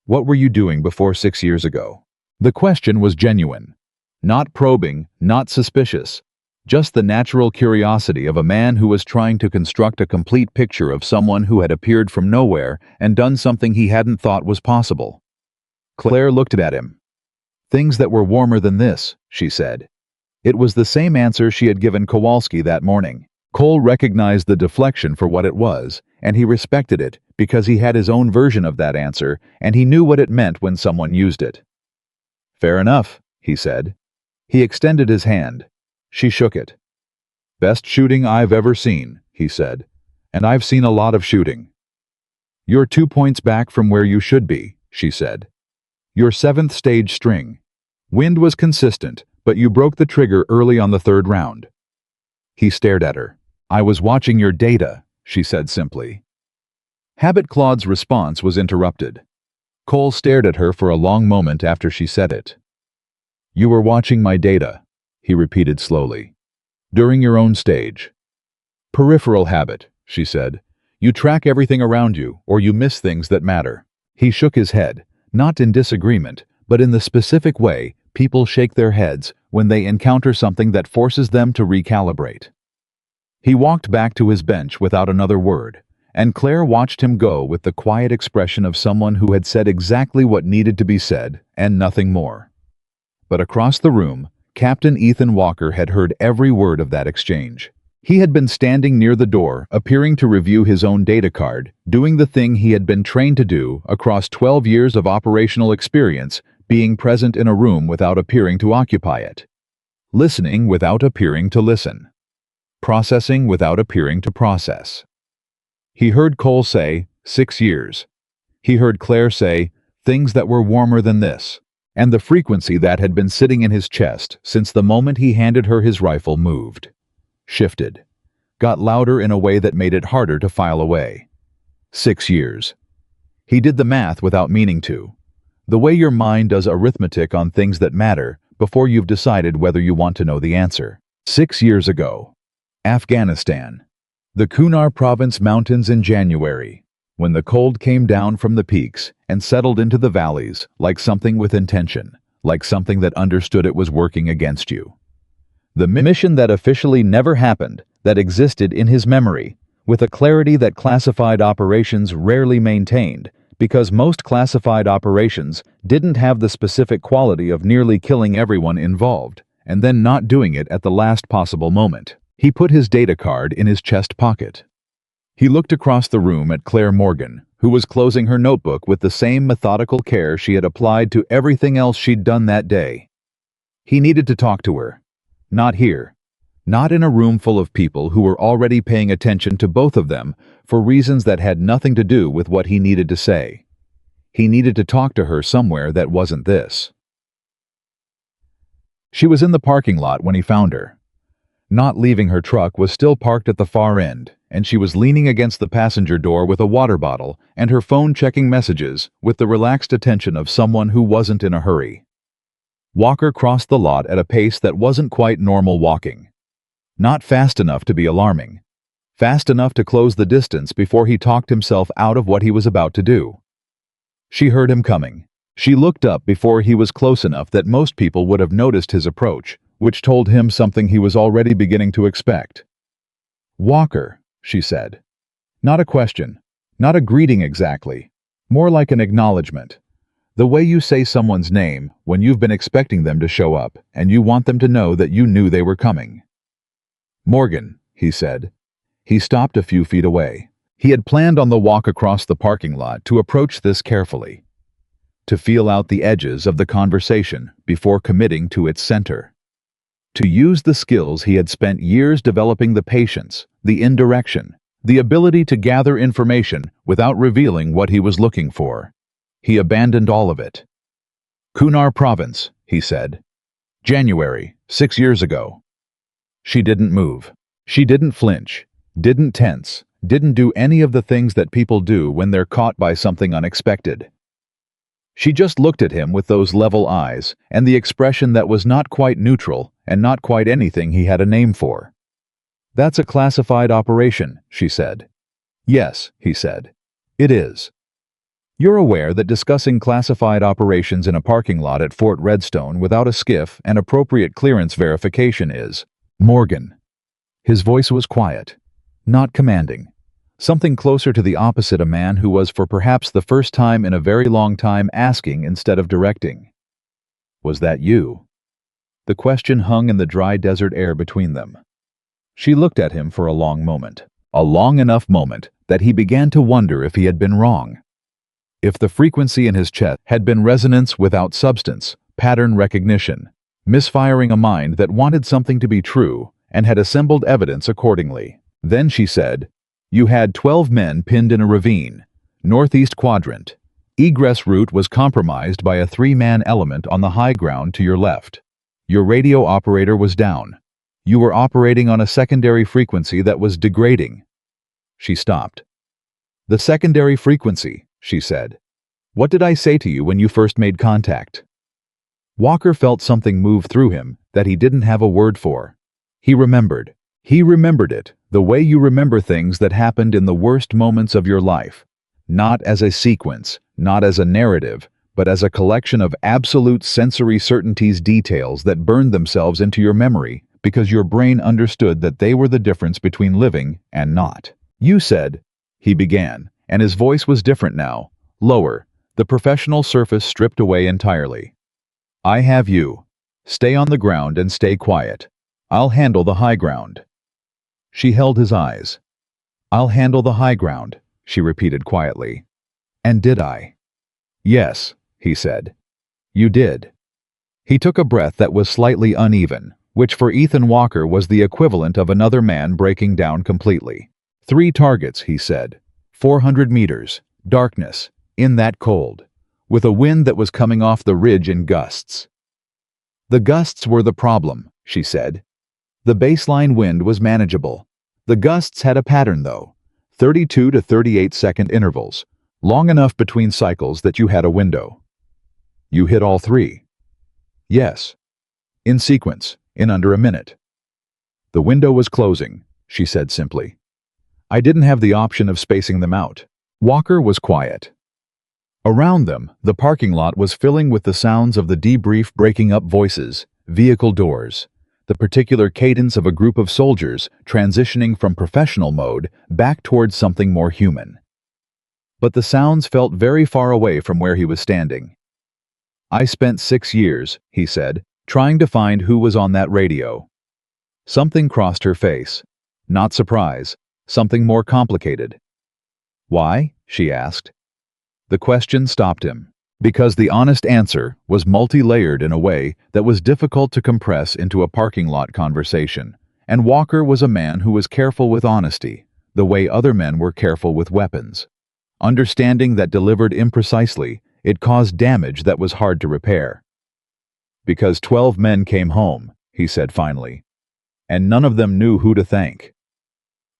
What were you doing before 6 years ago? The question was genuine. Not probing, not suspicious. Just the natural curiosity of a man who was trying to construct a complete picture of someone who had appeared from nowhere and done something he hadn't thought was possible. Claire looked at him. Things that were warmer than this, she said. It was the same answer she had given Kowalski that morning. Cole recognized the deflection for what it was, and he respected it because he had his own version of that answer, and he knew what it meant when someone used it. Fair enough, he said. He extended his hand. She shook it. Best shooting I've ever seen, he said, and I've seen a lot of shooting. You're 2 points back from where you should be, she said. Your 7th stage string. Wind was consistent, but you broke the trigger early on the 3rd round. He stared at her. I was watching your data, she said simply. Habit Claude's response was interrupted. Cole stared at her for a long moment after she said it. You were watching my data, he repeated slowly. During your own stage. Peripheral habit, she said. You track everything around you, or you miss things that matter. He shook his head. Not in disagreement, but in the specific way people shake their heads when they encounter something that forces them to recalibrate. He walked back to his bench without another word, and Claire watched him go with the quiet expression of someone who had said exactly what needed to be said and nothing more. But across the room, Captain Ethan Walker had heard every word of that exchange. He had been standing near the door, appearing to review his own data card, doing the thing he had been trained to do across 12 years of operational experience, being present in a room without appearing to occupy it. Listening without appearing to listen. Processing without appearing to process. He heard Cole say, 6 years. He heard Claire say, things that were warmer than this. And the frequency that had been sitting in his chest since the moment he handed her his rifle moved. Shifted. Got louder in a way that made it harder to file away. 6 years. He did the math without meaning to. The way your mind does arithmetic on things that matter before you've decided whether you want to know the answer. 6 years ago. Afghanistan. The Kunar Province mountains in January, when the cold came down from the peaks and settled into the valleys like something with intention, like something that understood it was working against you. The mission that officially never happened, that existed in his memory, with a clarity that classified operations rarely maintained, because most classified operations didn't have the specific quality of nearly killing everyone involved, and then not doing it at the last possible moment. He put his data card in his chest pocket. He looked across the room at Claire Morgan, who was closing her notebook with the same methodical care she had applied to everything else she'd done that day. He needed to talk to her. Not here. Not in a room full of people who were already paying attention to both of them for reasons that had nothing to do with what he needed to say. He needed to talk to her somewhere that wasn't this. She was in the parking lot when he found her. Not leaving her truck was still parked at the far end, and she was leaning against the passenger door with a water bottle and her phone checking messages with the relaxed attention of someone who wasn't in a hurry. Walker crossed the lot at a pace that wasn't quite normal walking. Not fast enough to be alarming. Fast enough to close the distance before he talked himself out of what he was about to do. She heard him coming. She looked up before he was close enough that most people would have noticed his approach, which told him something he was already beginning to expect. "Walker," she said. Not a question, not a greeting exactly, more like an acknowledgement. The way you say someone's name when you've been expecting them to show up and you want them to know that you knew they were coming. "Morgan," he said. He stopped a few feet away. He had planned on the walk across the parking lot to approach this carefully, to feel out the edges of the conversation before committing to its center. To use the skills he had spent years developing: the patience, the indirection, the ability to gather information without revealing what he was looking for. He abandoned all of it. "Kunar Province," he said. "January, 6 years ago." She didn't move. She didn't flinch, didn't tense, didn't do any of the things that people do when they're caught by something unexpected. She just looked at him with those level eyes and the expression that was not quite neutral and not quite anything he had a name for. "That's a classified operation," she said. "Yes," he said. "It is." "You're aware that discussing classified operations in a parking lot at Fort Redstone without a skiff and appropriate clearance verification is..." "Morgan." His voice was quiet, not commanding. Something closer to the opposite: a man who was for perhaps the first time in a very long time asking instead of directing. "Was that you?" The question hung in the dry desert air between them. She looked at him for a long moment, a long enough moment that he began to wonder if he had been wrong. If the frequency in his chest had been resonance without substance, pattern recognition, misfiring a mind that wanted something to be true and had assembled evidence accordingly. Then she said, "You had 12 men pinned in a ravine, northeast quadrant. Egress route was compromised by a 3-man element on the high ground to your left. Your radio operator was down. You were operating on a secondary frequency that was degrading." She stopped. "The secondary frequency," she said. "What did I say to you when you first made contact?" Walker felt something move through him that he didn't have a word for. He remembered. He remembered it, the way you remember things that happened in the worst moments of your life. Not as a sequence, not as a narrative, but as a collection of absolute sensory certainties details that burned themselves into your memory because your brain understood that they were the difference between living and not. You said, he began, and his voice was different now, lower, the professional surface stripped away entirely. I have you. Stay on the ground and stay quiet. I'll handle the high ground. She held his eyes. I'll handle the high ground, she repeated quietly. And did I? Yes, he said. You did. He took a breath that was slightly uneven, which for Ethan Walker was the equivalent of another man breaking down completely. 3 targets, he said. 400 meters, darkness, in that cold, with a wind that was coming off the ridge in gusts. The gusts were the problem, she said. The baseline wind was manageable. The gusts had a pattern though, 32 to 38 second intervals, long enough between cycles that you had a window. You hit all 3. Yes. In sequence, in under a minute. The window was closing, she said simply. I didn't have the option of spacing them out. Walker was quiet. Around them, the parking lot was filling with the sounds of the debrief breaking up voices, vehicle doors, the particular cadence of a group of soldiers transitioning from professional mode back towards something more human. But the sounds felt very far away from where he was standing. I spent 6 years, he said, trying to find who was on that radio. Something crossed her face. Not surprise, something more complicated. Why? She asked. The question stopped him, because the honest answer was multi-layered in a way that was difficult to compress into a parking lot conversation, and Walker was a man who was careful with honesty, the way other men were careful with weapons. Understanding that delivered imprecisely, it caused damage that was hard to repair. Because 12 men came home, he said finally, and none of them knew who to thank.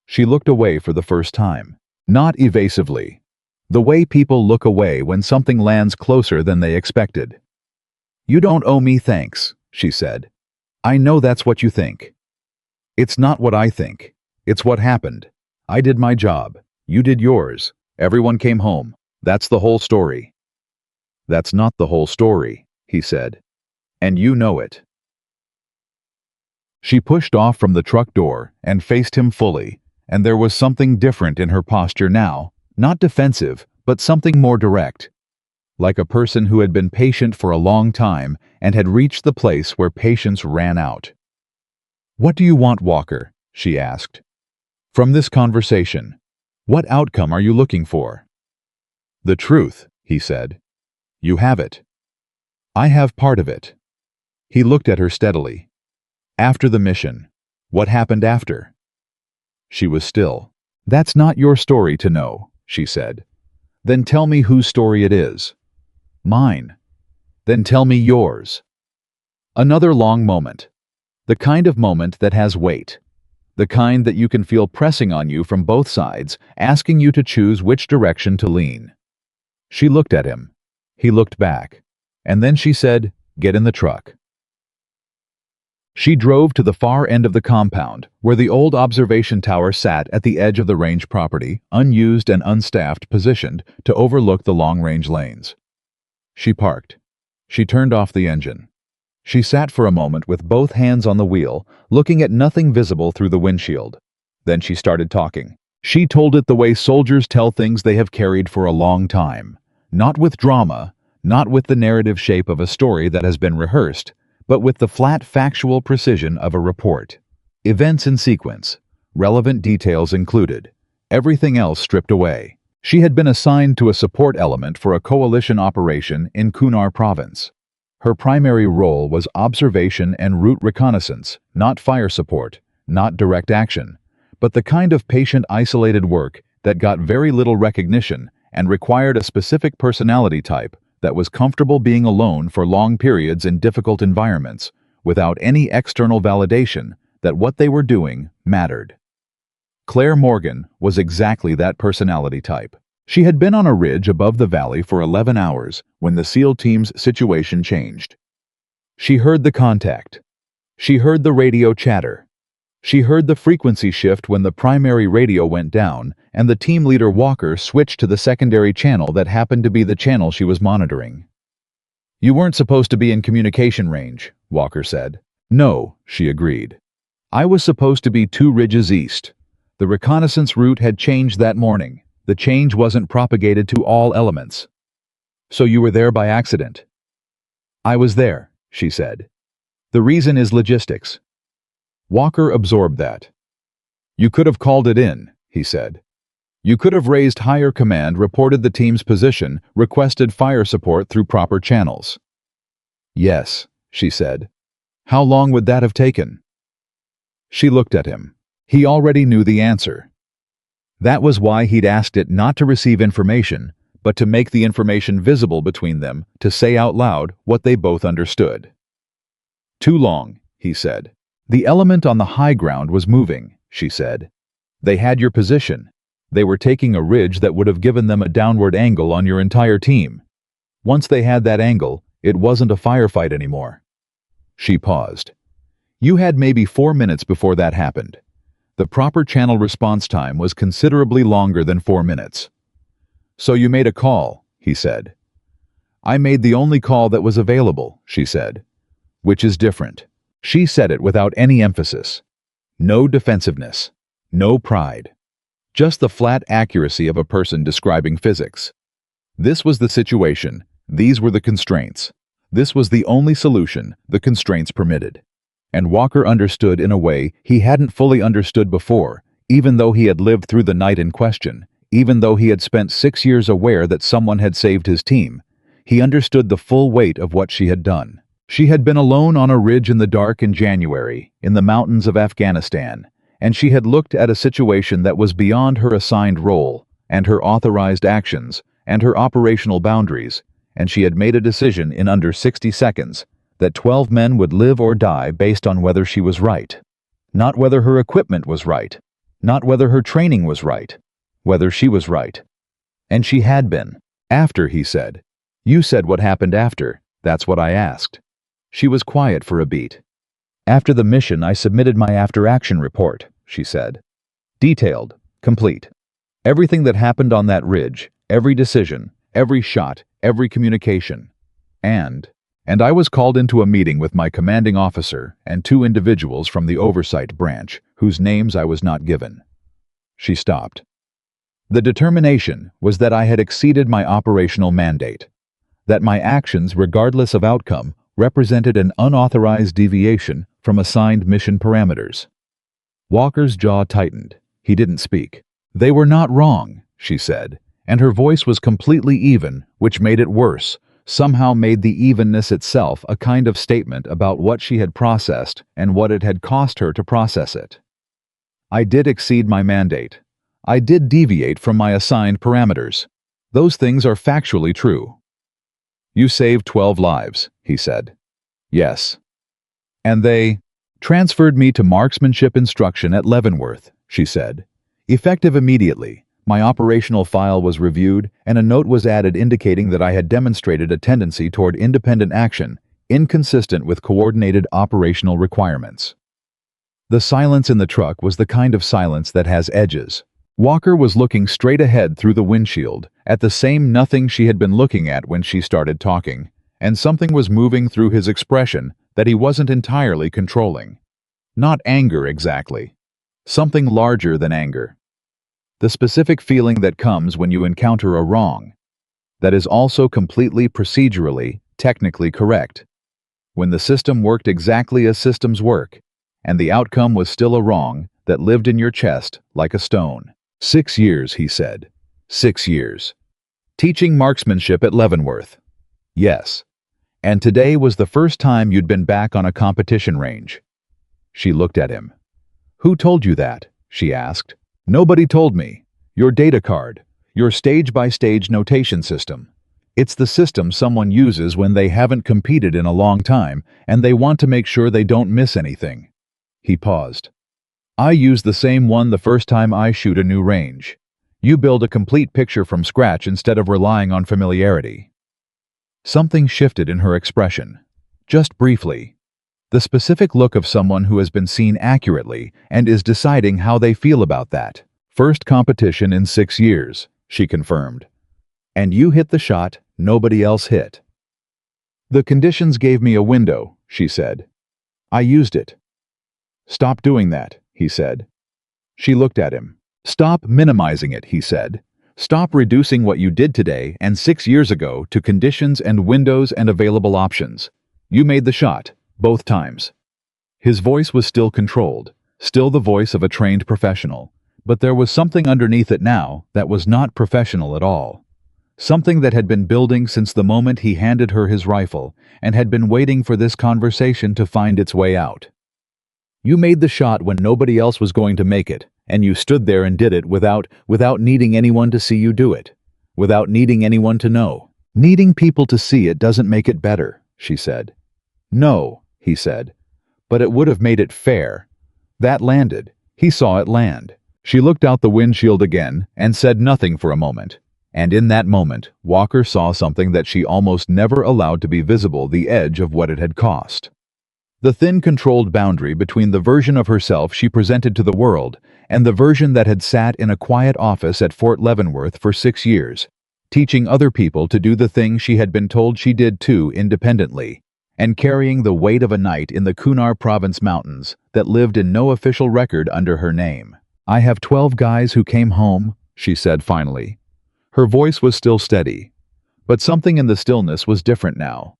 She looked away for the first time, not evasively, the way people look away when something lands closer than they expected. You don't owe me thanks, she said. I know that's what you think. It's not what I think. It's what happened. I did my job. You did yours. Everyone came home. That's the whole story. That's not the whole story, he said. And you know it. She pushed off from the truck door and faced him fully, and there was something different in her posture now. Not defensive, but something more direct. Like a person who had been patient for a long time and had reached the place where patience ran out. What do you want, Walker? She asked. From this conversation, what outcome are you looking for? The truth, he said. You have it. I have part of it. He looked at her steadily. After the mission, what happened after? She was still. That's not your story to know, she said. Then tell me whose story it is. Mine. Then tell me yours. Another long moment. The kind of moment that has weight. The kind that you can feel pressing on you from both sides, asking you to choose which direction to lean. She looked at him. He looked back. And then she said, "Get in the truck." She drove to the far end of the compound, where the old observation tower sat at the edge of the range property, unused and unstaffed, positioned to overlook the long-range lanes. She parked. She turned off the engine. She sat for a moment with both hands on the wheel, looking at nothing visible through the windshield. Then she started talking. She told it the way soldiers tell things they have carried for a long time. Not with drama, not with the narrative shape of a story that has been rehearsed, but with the flat factual precision of a report. Events in sequence, relevant details included, everything else stripped away. She had been assigned to a support element for a coalition operation in Kunar province. Her primary role was observation and route reconnaissance, not fire support, not direct action, but the kind of patient isolated work that got very little recognition and required a specific personality type that was comfortable being alone for long periods in difficult environments, without any external validation that what they were doing mattered. Claire Morgan was exactly that personality type. She had been on a ridge above the valley for 11 hours when the SEAL team's situation changed. She heard the contact. She heard the radio chatter. She heard the frequency shift when the primary radio went down and the team leader Walker switched to the secondary channel that happened to be the channel she was monitoring. You weren't supposed to be in communication range, Walker said. No, she agreed. I was supposed to be 2 ridges east. The reconnaissance route had changed that morning. The change wasn't propagated to all elements. So you were there by accident? I was there, she said. The reason is logistics. Walker absorbed that. You could have called it in, he said. You could have raised higher command, reported the team's position, requested fire support through proper channels. Yes, she said. How long would that have taken? She looked at him. He already knew the answer. That was why he'd asked it not to receive information, but to make the information visible between them, to say out loud what they both understood. Too long, he said. The element on the high ground was moving, she said. They had your position. They were taking a ridge that would have given them a downward angle on your entire team. Once they had that angle, it wasn't a firefight anymore. She paused. You had maybe 4 minutes before that happened. The proper channel response time was considerably longer than 4 minutes. So you made a call, he said. I made the only call that was available, she said. Which is different. She said it without any emphasis. No defensiveness. No pride. Just the flat accuracy of a person describing physics. This was the situation. These were the constraints. This was the only solution the constraints permitted. And Walker understood in a way he hadn't fully understood before, even though he had lived through the night in question, even though he had spent 6 years aware that someone had saved his team. He understood the full weight of what she had done. She had been alone on a ridge in the dark in January, in the mountains of Afghanistan, and she had looked at a situation that was beyond her assigned role, and her authorized actions, and her operational boundaries, and she had made a decision in under 60 seconds that 12 men would live or die based on whether she was right. Not whether her equipment was right, not whether her training was right, whether she was right. And she had been. After, he said. You said what happened after, that's what I asked. She was quiet for a beat. After the mission, I submitted my after-action report, she said. Detailed, complete. Everything that happened on that ridge, every decision, every shot, every communication. And I was called into a meeting with my commanding officer and 2 individuals from the oversight branch, whose names I was not given. She stopped. The determination was that I had exceeded my operational mandate, that my actions, regardless of outcome, represented an unauthorized deviation from assigned mission parameters. Walker's jaw tightened. He didn't speak. They were not wrong, she said, and her voice was completely even, which made it worse, somehow made the evenness itself a kind of statement about what she had processed and what it had cost her to process it. I did exceed my mandate. I did deviate from my assigned parameters. Those things are factually true. You saved 12 lives, he said. Yes. And they transferred me to marksmanship instruction at Leavenworth, she said. Effective immediately, my operational file was reviewed and a note was added indicating that I had demonstrated a tendency toward independent action, inconsistent with coordinated operational requirements. The silence in the truck was the kind of silence that has edges. Walker was looking straight ahead through the windshield, at the same nothing she had been looking at when she started talking, and something was moving through his expression that he wasn't entirely controlling. Not anger exactly. Something larger than anger. The specific feeling that comes when you encounter a wrong, that is also completely procedurally, technically correct. When the system worked exactly as systems work, and the outcome was still a wrong that lived in your chest like a stone. 6 years, he said. 6 years. Teaching marksmanship at Leavenworth. Yes. And today was the first time you'd been back on a competition range. She looked at him. Who told you that? She asked. Nobody told me. Your data card. Your stage-by-stage notation system. It's the system someone uses when they haven't competed in a long time and they want to make sure they don't miss anything. He paused. I use the same one the first time I shoot a new range. You build a complete picture from scratch instead of relying on familiarity. Something shifted in her expression. Just briefly. The specific look of someone who has been seen accurately and is deciding how they feel about that. First competition in 6 years, she confirmed. And you hit the shot nobody else hit. The conditions gave me a window, she said. I used it. Stop doing that, he said. She looked at him. Stop minimizing it, he said. Stop reducing what you did today and 6 years ago to conditions and windows and available options. You made the shot, both times. His voice was still controlled, still the voice of a trained professional, but there was something underneath it now that was not professional at all. Something that had been building since the moment he handed her his rifle and had been waiting for this conversation to find its way out. You made the shot when nobody else was going to make it, and you stood there and did it without needing anyone to see you do it, without needing anyone to know. Needing people to see it doesn't make it better, she said. No, he said, but it would have made it fair. That landed. He saw it land. She looked out the windshield again and said nothing for a moment. And in that moment, Walker saw something that she almost never allowed to be visible, the edge of what it had cost. The thin, controlled boundary between the version of herself she presented to the world and the version that had sat in a quiet office at Fort Leavenworth for 6 years, teaching other people to do the things she had been told she did too independently, and carrying the weight of a night in the Kunar Province mountains that lived in no official record under her name. I have 12 guys who came home, she said finally. Her voice was still steady, but something in the stillness was different now.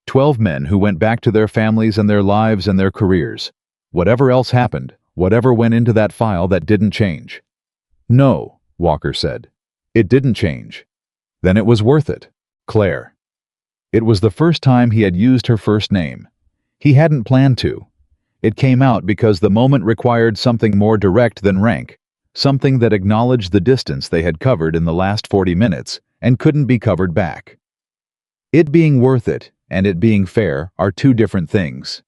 12 men who went back to their families and their lives and their careers. Whatever else happened, whatever went into that file, that didn't change. No, Walker said. It didn't change. Then it was worth it. Claire. It was the first time he had used her first name. He hadn't planned to. It came out because the moment required something more direct than rank, something that acknowledged the distance they had covered in the last 40 minutes and couldn't be covered back. It being worth it and it being fair are two different things.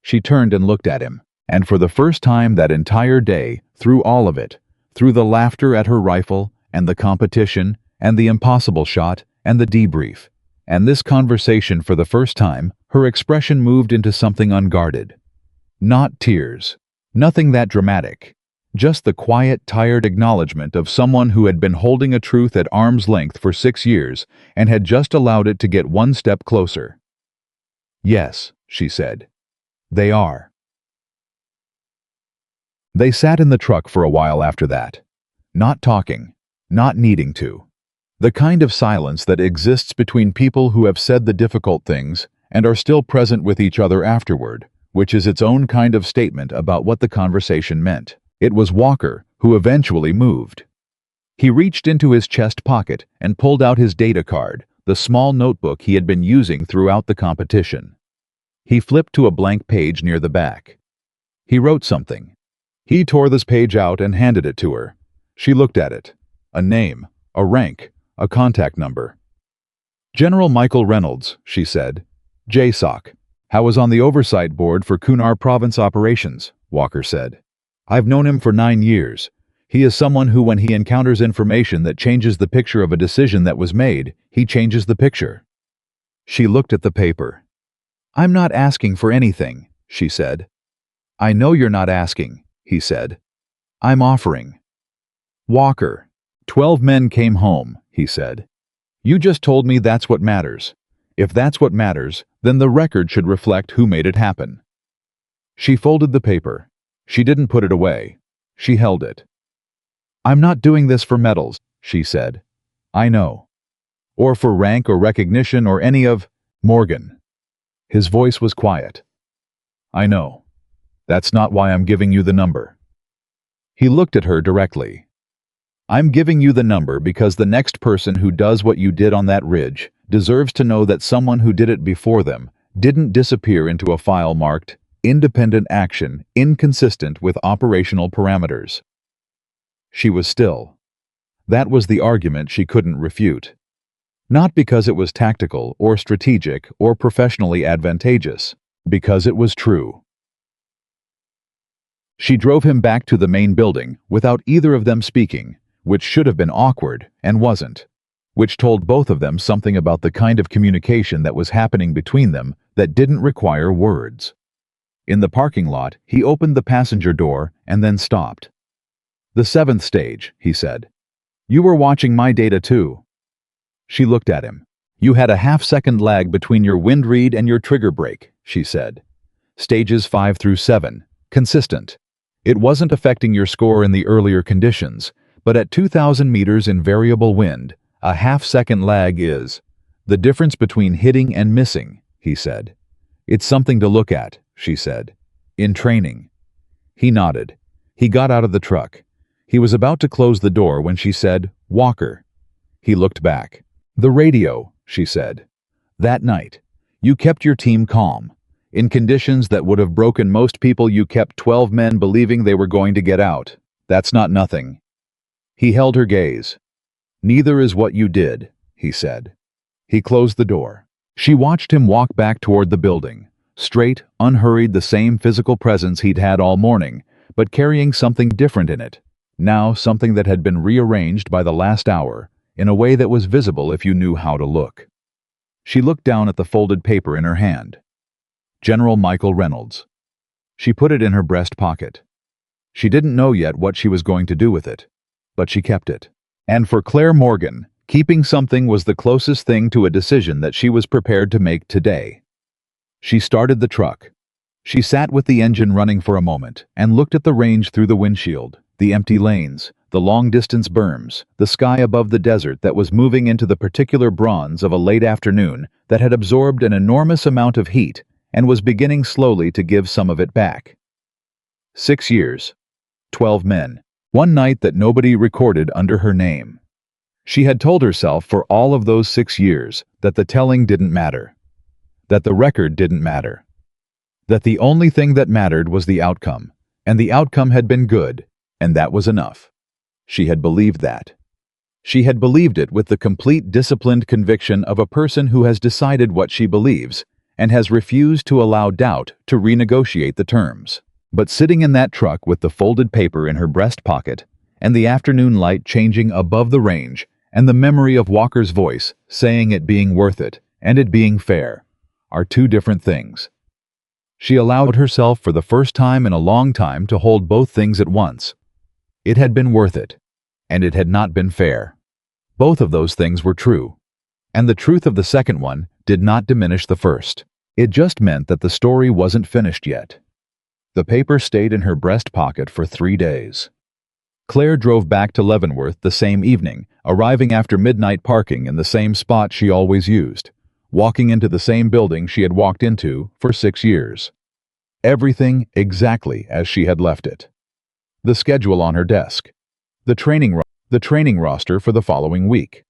She turned and looked at him, and for the first time that entire day, through all of it, through the laughter at her rifle and the competition and the impossible shot and the debrief, and this conversation, for the first time, her expression moved into something unguarded. Not tears, nothing that dramatic, just the quiet, tired acknowledgement of someone who had been holding a truth at arm's length for 6 years and had just allowed it to get one step closer. Yes, she said. They are. They sat in the truck for a while after that, not talking, not needing to. The kind of silence that exists between people who have said the difficult things and are still present with each other afterward, which is its own kind of statement about what the conversation meant. It was Walker who eventually moved. He reached into his chest pocket and pulled out his data card, the small notebook he had been using throughout the competition. He flipped to a blank page near the back. He wrote something. He tore this page out and handed it to her. She looked at it. A name, a rank, a contact number. General Michael Reynolds, she said. JSOC. I was on the oversight board for Kunar Province operations, Walker said. I've known him for 9 years. He is someone who, when he encounters information that changes the picture of a decision that was made, he changes the picture. She looked at the paper. I'm not asking for anything, she said. I know you're not asking, he said. I'm offering. Walker. 12 men came home, he said. You just told me that's what matters. If that's what matters, then the record should reflect who made it happen. She folded the paper. She didn't put it away. She held it. I'm not doing this for medals, she said. I know. Or for rank or recognition or any of... Morgan. His voice was quiet. I know. That's not why I'm giving you the number. He looked at her directly. I'm giving you the number because the next person who does what you did on that ridge deserves to know that someone who did it before them didn't disappear into a file marked independent action inconsistent with operational parameters. She was still. That was the argument she couldn't refute. Not because it was tactical or strategic or professionally advantageous, because it was true. She drove him back to the main building without either of them speaking, which should have been awkward and wasn't, which told both of them something about the kind of communication that was happening between them that didn't require words. In the parking lot, he opened the passenger door and then stopped. The 7th stage, he said. You were watching my data too. She looked at him. You had a half-second lag between your wind read and your trigger brake, she said. Stages 5 through 7. Consistent. It wasn't affecting your score in the earlier conditions, but at 2,000 meters in variable wind, a half-second lag is the difference between hitting and missing, he said. It's something to look at, she said. In training. He nodded. He got out of the truck. He was about to close the door when she said, "Walker." He looked back. "The radio," she said. "That night, you kept your team calm. In conditions that would have broken most people, you kept 12 men believing they were going to get out. That's not nothing." He held her gaze. "Neither is what you did," he said. He closed the door. She watched him walk back toward the building, straight, unhurried, the same physical presence he'd had all morning, but carrying something different in it. Now something that had been rearranged by the last hour, in a way that was visible if you knew how to look. She looked down at the folded paper in her hand. General Michael Reynolds. She put it in her breast pocket. She didn't know yet what she was going to do with it, but she kept it. And for Claire Morgan, keeping something was the closest thing to a decision that she was prepared to make today. She started the truck. She sat with the engine running for a moment and looked at the range through the windshield, the empty lanes, the long-distance berms, the sky above the desert that was moving into the particular bronze of a late afternoon that had absorbed an enormous amount of heat and was beginning slowly to give some of it back. 6 years. 12 men. One night that nobody recorded under her name. She had told herself for all of those 6 years that the telling didn't matter, that the record didn't matter, that the only thing that mattered was the outcome, and the outcome had been good, and that was enough. She had believed that. She had believed it with the complete disciplined conviction of a person who has decided what she believes and has refused to allow doubt to renegotiate the terms. But sitting in that truck with the folded paper in her breast pocket, and the afternoon light changing above the range, and the memory of Walker's voice saying it being worth it and it being fair, are two different things. She allowed herself for the first time in a long time to hold both things at once. It had been worth it, and it had not been fair. Both of those things were true, and the truth of the second one did not diminish the first. It just meant that the story wasn't finished yet. The paper stayed in her breast pocket for 3 days. Claire drove back to Leavenworth the same evening, arriving after midnight, parking in the same spot she always used, walking into the same building she had walked into for 6 years. Everything exactly as she had left it. The schedule on her desk. The training roster for the following week.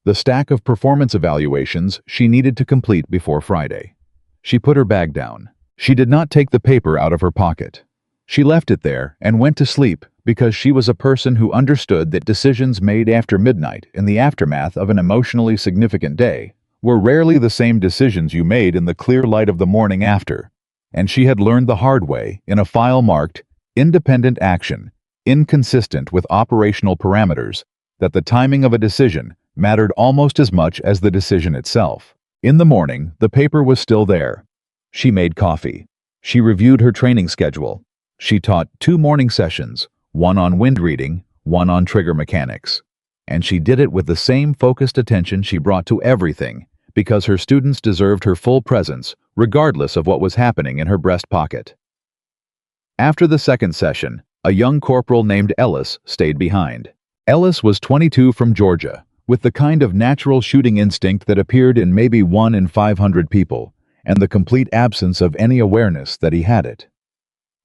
The stack of performance evaluations she needed to complete before Friday. She put her bag down. She did not take the paper out of her pocket. She left it there and went to sleep because she was a person who understood that decisions made after midnight in the aftermath of an emotionally significant day were rarely the same decisions you made in the clear light of the morning after, and she had learned the hard way in a file marked "Independent Action, Inconsistent with Operational Parameters," that the timing of a decision mattered almost as much as the decision itself. In the morning, the paper was still there. She made coffee. She reviewed her training schedule. She taught 2 morning sessions, one on wind reading, one on trigger mechanics. And she did it with the same focused attention she brought to everything, because her students deserved her full presence, regardless of what was happening in her breast pocket. After the second session, a young corporal named Ellis stayed behind. Ellis was 22 from Georgia, with the kind of natural shooting instinct that appeared in maybe 1 in 500 people, and the complete absence of any awareness that he had it.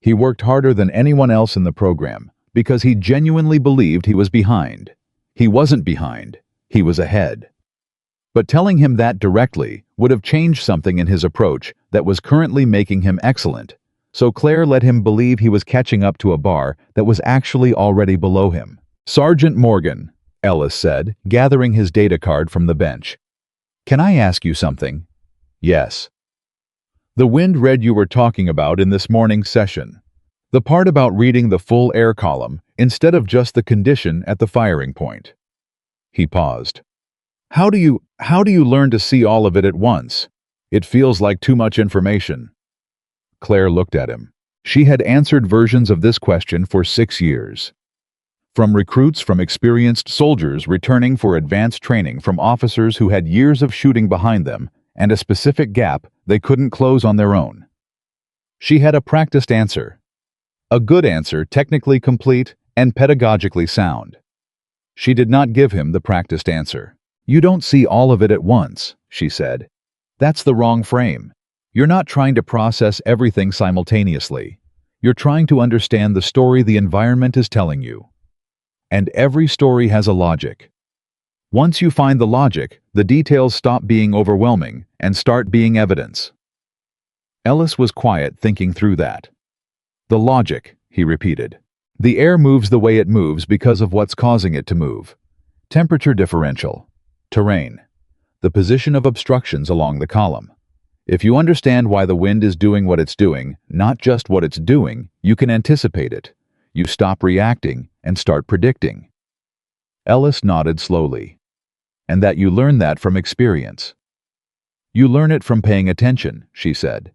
He worked harder than anyone else in the program because he genuinely believed he was behind. He wasn't behind, he was ahead. But telling him that directly would have changed something in his approach that was currently making him excellent, so Claire let him believe he was catching up to a bar that was actually already below him. "Sergeant Morgan," Ellis said, gathering his data card from the bench. "Can I ask you something?" "Yes." "The wind read you were talking about in this morning's session. The part about reading the full air column instead of just the condition at the firing point." He paused. How do you learn to see all of it at once? It feels like too much information." Claire looked at him. She had answered versions of this question for 6 years. From recruits, from experienced soldiers returning for advanced training, from officers who had years of shooting behind them and a specific gap they couldn't close on their own. She had a practiced answer. A good answer, technically complete and pedagogically sound. She did not give him the practiced answer. "You don't see all of it at once," she said. "That's the wrong frame. You're not trying to process everything simultaneously. You're trying to understand the story the environment is telling you. And every story has a logic. Once you find the logic, the details stop being overwhelming and start being evidence." Ellis was quiet, thinking through that. "The logic," he repeated. "The air moves the way it moves because of what's causing it to move. Temperature differential. Terrain. The position of obstructions along the column. If you understand why the wind is doing what it's doing, not just what it's doing, you can anticipate it. You stop reacting and start predicting." Ellis nodded slowly. "And that you learn that from experience." "You learn it from paying attention," she said.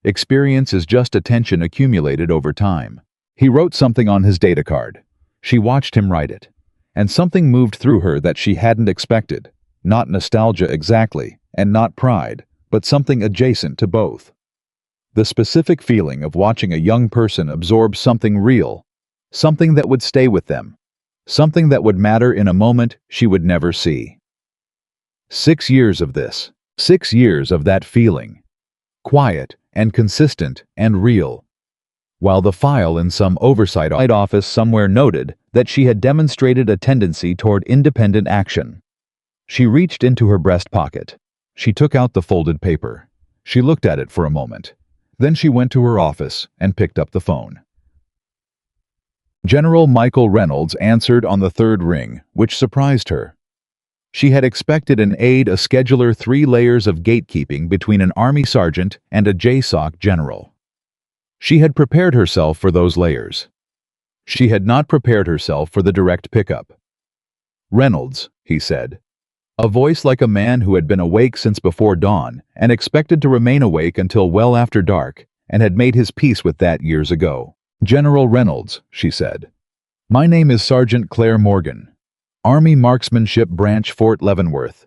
"Experience is just attention accumulated over time." He wrote something on his data card. She watched him write it. And something moved through her that she hadn't expected. Not nostalgia exactly, and not pride, but something adjacent to both. The specific feeling of watching a young person absorb something real, something that would stay with them, something that would matter in a moment she would never see. 6 years of this. 6 years of that feeling. Quiet and consistent and real. While the file in some oversight office somewhere noted that she had demonstrated a tendency toward independent action. She reached into her breast pocket. She took out the folded paper. She looked at it for a moment. Then she went to her office and picked up the phone. General Michael Reynolds answered on the third ring, which surprised her. She had expected an aide, a scheduler, 3 layers of gatekeeping between an Army sergeant and a JSOC general. She had prepared herself for those layers. She had not prepared herself for the direct pickup. "Reynolds," he said. A voice like a man who had been awake since before dawn and expected to remain awake until well after dark and had made his peace with that years ago. "General Reynolds," she said. "My name is Sergeant Claire Morgan. Army Marksmanship Branch, Fort Leavenworth.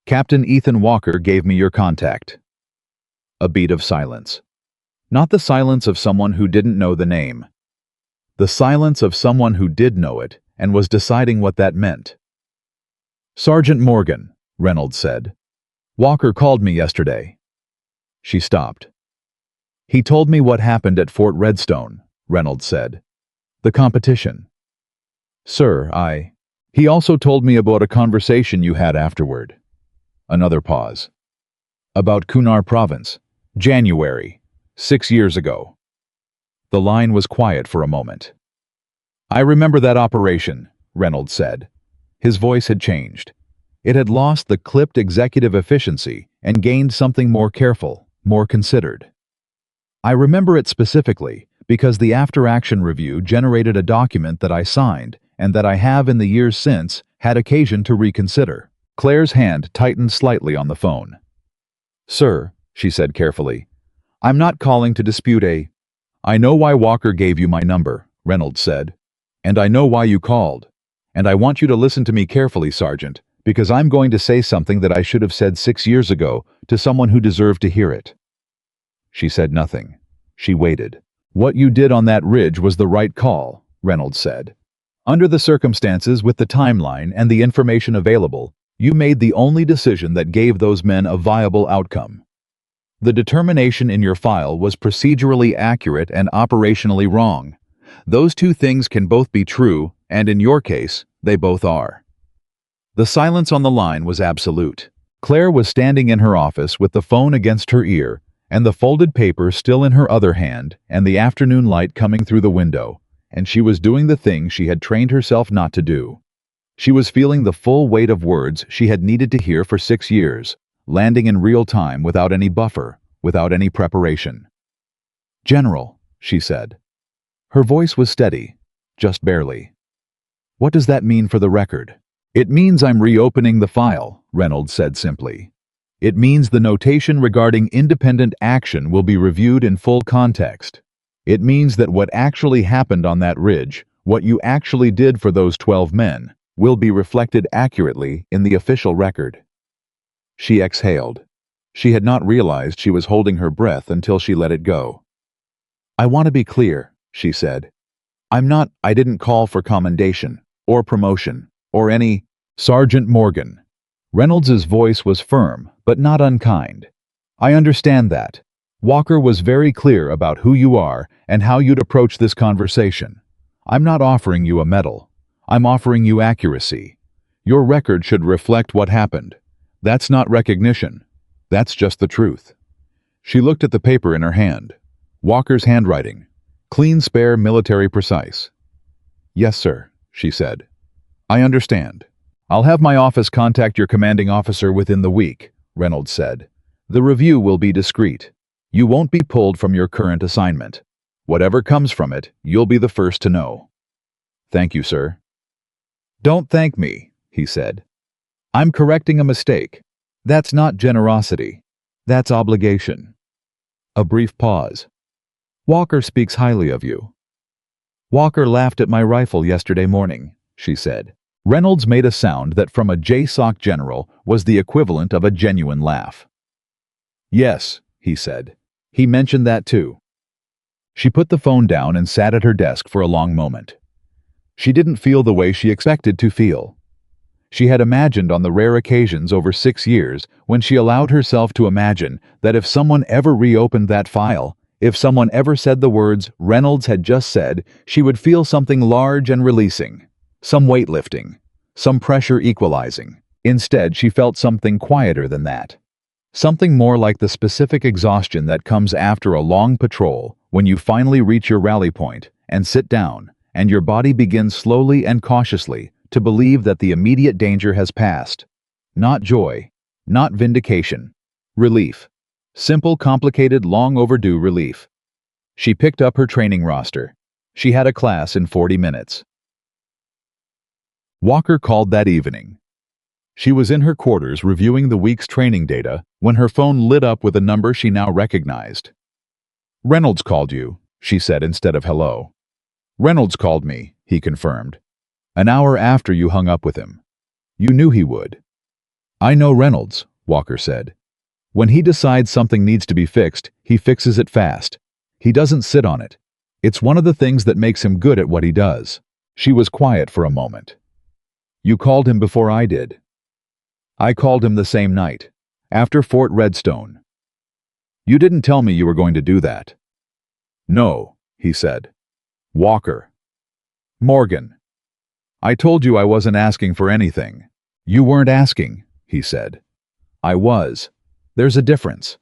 Captain Ethan Walker gave me your contact." A beat of silence. Not the silence of someone who didn't know the name. The silence of someone who did know it and was deciding what that meant. "Sergeant Morgan," Reynolds said. "Walker called me yesterday." She stopped. "He told me what happened at Fort Redstone," Reynolds said. "The competition." "Sir, He also told me about a conversation you had afterward." Another pause. "About Kunar Province. January. 6 years ago." The line was quiet for a moment. "I remember that operation," Reynolds said. His voice had changed. It had lost the clipped executive efficiency and gained something more careful, more considered. "I remember it specifically because the after-action review generated a document that I signed and that I have in the years since had occasion to reconsider." Claire's hand tightened slightly on the phone. "Sir," she said carefully, "I'm not calling to dispute I know why Walker gave you my number," Reynolds said. "And I know why you called. And I want you to listen to me carefully, Sergeant, because I'm going to say something that I should have said 6 years ago to someone who deserved to hear it." She said nothing. She waited. "What you did on that ridge was the right call," Reynolds said. "Under the circumstances, with the timeline and the information available, you made the only decision that gave those men a viable outcome. The determination in your file was procedurally accurate and operationally wrong. Those two things can both be true, and in your case, they both are." The silence on the line was absolute. Claire was standing in her office with the phone against her ear, and the folded paper still in her other hand, and the afternoon light coming through the window, and she was doing the thing she had trained herself not to do. She was feeling the full weight of words she had needed to hear for 6 years, landing in real time without any buffer, without any preparation. "General," she said. Her voice was steady, just barely. "What does that mean for the record?" "It means I'm reopening the file," Reynolds said simply. "It means the notation regarding independent action will be reviewed in full context. It means that what actually happened on that ridge, What you actually did for those 12 men will be reflected accurately in the official record. She exhaled. She had not realized she was holding her breath until she let it go. I want to be clear, she said. I didn't call for commendation, or promotion, or any Sergeant Morgan. Reynolds's voice was firm, but not unkind. I understand that. Walker was very clear about who you are and how you'd approach this conversation. I'm not offering you a medal. I'm offering you accuracy. Your record should reflect what happened. That's not recognition. That's just the truth. She looked at the paper in her hand. Walker's handwriting. Clean, spare, military precise. Yes, sir, she said. I understand. I'll have my office contact your commanding officer within the week, Reynolds said. The review will be discreet. You won't be pulled from your current assignment. Whatever comes from it, you'll be the first to know. Thank you, sir. Don't thank me, he said. I'm correcting a mistake. That's not generosity. That's obligation. A brief pause. Walker speaks highly of you. Walker laughed at my rifle yesterday morning, she said. Reynolds made a sound that from a JSOC general was the equivalent of a genuine laugh. Yes, he said. He mentioned that too. She put the phone down and sat at her desk for a long moment. She didn't feel the way she expected to feel. She had imagined on the rare occasions over 6 years when she allowed herself to imagine that if someone ever reopened that file, if someone ever said the words Reynolds had just said, she would feel something large and releasing, some weightlifting, some pressure equalizing. Instead, she felt something quieter than that. Something more like the specific exhaustion that comes after a long patrol when you finally reach your rally point and sit down, and your body begins slowly and cautiously to believe that the immediate danger has passed. Not joy, not vindication. Relief. Simple, complicated, long overdue relief. She picked up her training roster. She had a class in 40 minutes. Walker called that evening. She was in her quarters reviewing the week's training data when her phone lit up with a number she now recognized. Reynolds called you, she said instead of hello. Reynolds called me, he confirmed. An hour after you hung up with him. You knew he would. I know Reynolds, Walker said. When he decides something needs to be fixed, he fixes it fast. He doesn't sit on it. It's one of the things that makes him good at what he does. She was quiet for a moment. You called him before I did. I called him the same night, after Fort Redstone. You didn't tell me you were going to do that. No, he said. Walker. Morgan. I told you I wasn't asking for anything. You weren't asking, he said. I was. There's a difference.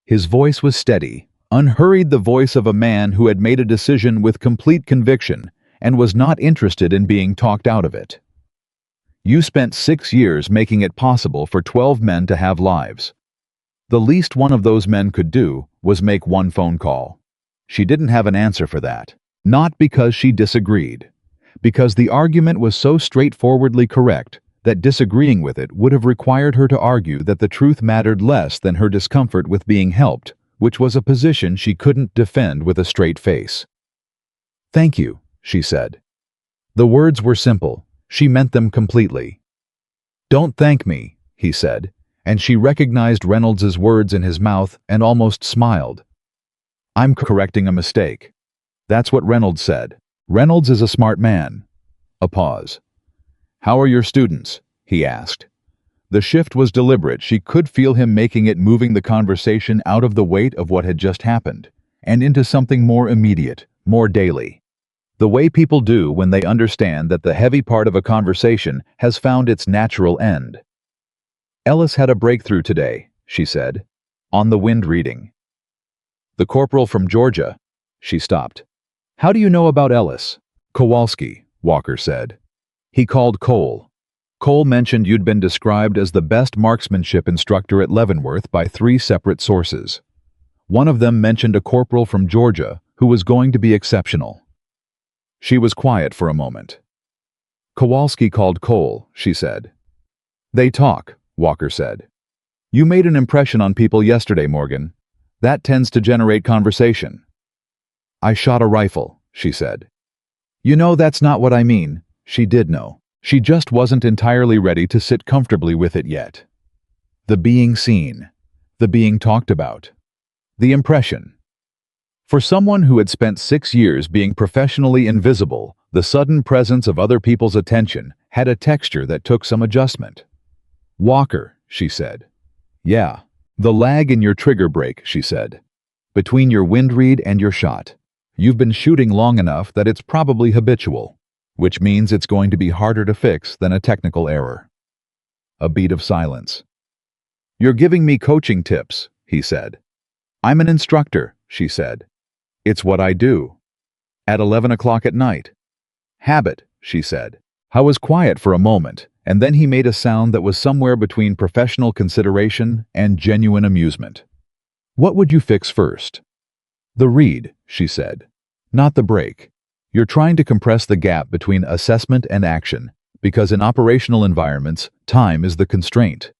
His voice was steady, unhurried, the voice of a man who had made a decision with complete conviction and was not interested in being talked out of it. You spent 6 years making it possible for 12 men to have lives. The least one of those men could do was make one phone call. She didn't have an answer for that. Not because she disagreed. Because the argument was so straightforwardly correct that disagreeing with it would have required her to argue that the truth mattered less than her discomfort with being helped, which was a position she couldn't defend with a straight face. Thank you, she said. The words were simple. She meant them completely. Don't thank me, he said, and she recognized Reynolds's words in his mouth and almost smiled. I'm correcting a mistake. That's what Reynolds said. Reynolds is a smart man. A pause. How are your students? He asked. The shift was deliberate. She could feel him making it, moving the conversation out of the weight of what had just happened and into something more immediate, more daily. The way people do when they understand that the heavy part of a conversation has found its natural end. Ellis had a breakthrough today, she said, on the wind reading. The corporal from Georgia. She stopped. How do you know about Ellis? Kowalski, Walker said. He called Cole. Cole mentioned you'd been described as the best marksmanship instructor at Leavenworth by 3 separate sources. One of them mentioned a corporal from Georgia who was going to be exceptional. She was quiet for a moment. Kowalski called Cole, she said. They talk, Walker said. You made an impression on people yesterday, Morgan. That tends to generate conversation. I shot a rifle, she said. You know, that's not what I mean. She did know. She just wasn't entirely ready to sit comfortably with it yet. The being seen. The being talked about. The impression. For someone who had spent 6 years being professionally invisible, the sudden presence of other people's attention had a texture that took some adjustment. Walker, she said. Yeah. The lag in your trigger brake, she said. Between your wind read and your shot. You've been shooting long enough that it's probably habitual, which means it's going to be harder to fix than a technical error. A beat of silence. You're giving me coaching tips, he said. I'm an instructor, she said. It's what I do. At 11 o'clock at night. Habit, she said. I was quiet for a moment, and then he made a sound that was somewhere between professional consideration and genuine amusement. What would you fix first? The read, she said. Not the break. You're trying to compress the gap between assessment and action, because in operational environments, time is the constraint.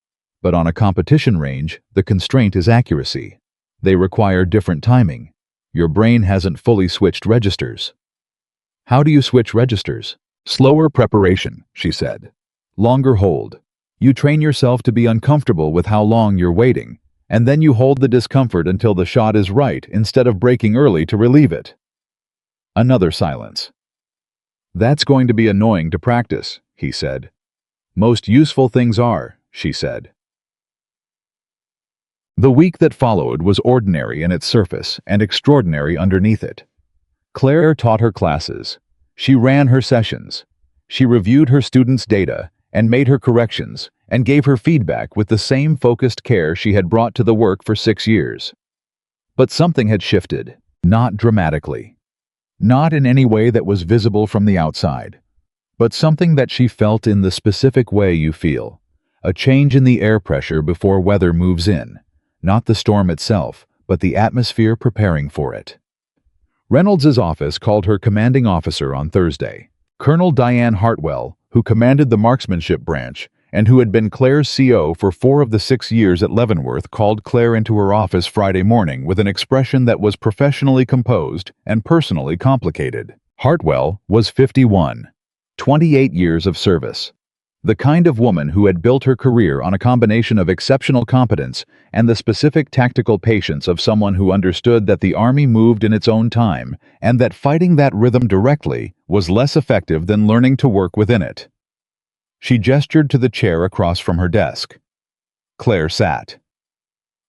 But on a competition range, the constraint is accuracy. They require different timing. Your brain hasn't fully switched registers. How do you switch registers? Slower preparation, she said. Longer hold. You train yourself to be uncomfortable with how long you're waiting, and then you hold the discomfort until the shot is right instead of breaking early to relieve it. Another silence. That's going to be annoying to practice, he said. Most useful things are, she said. The week that followed was ordinary in its surface and extraordinary underneath it. Claire taught her classes. She ran her sessions. She reviewed her students' data and made her corrections and gave her feedback with the same focused care she had brought to the work for 6 years. But something had shifted, not dramatically. Not in any way that was visible from the outside, but something that she felt in the specific way you feel, a change in the air pressure before weather moves in, not the storm itself, but the atmosphere preparing for it. Reynolds's office called her commanding officer on Thursday. Colonel Diane Hartwell, who commanded the marksmanship branch and who had been Claire's CO for 4 of the 6 years at Leavenworth, called Claire into her office Friday morning with an expression that was professionally composed and personally complicated. Hartwell was 51, 28 years of service. The kind of woman who had built her career on a combination of exceptional competence and the specific tactical patience of someone who understood that the Army moved in its own time and that fighting that rhythm directly was less effective than learning to work within it. She gestured to the chair across from her desk. Claire sat.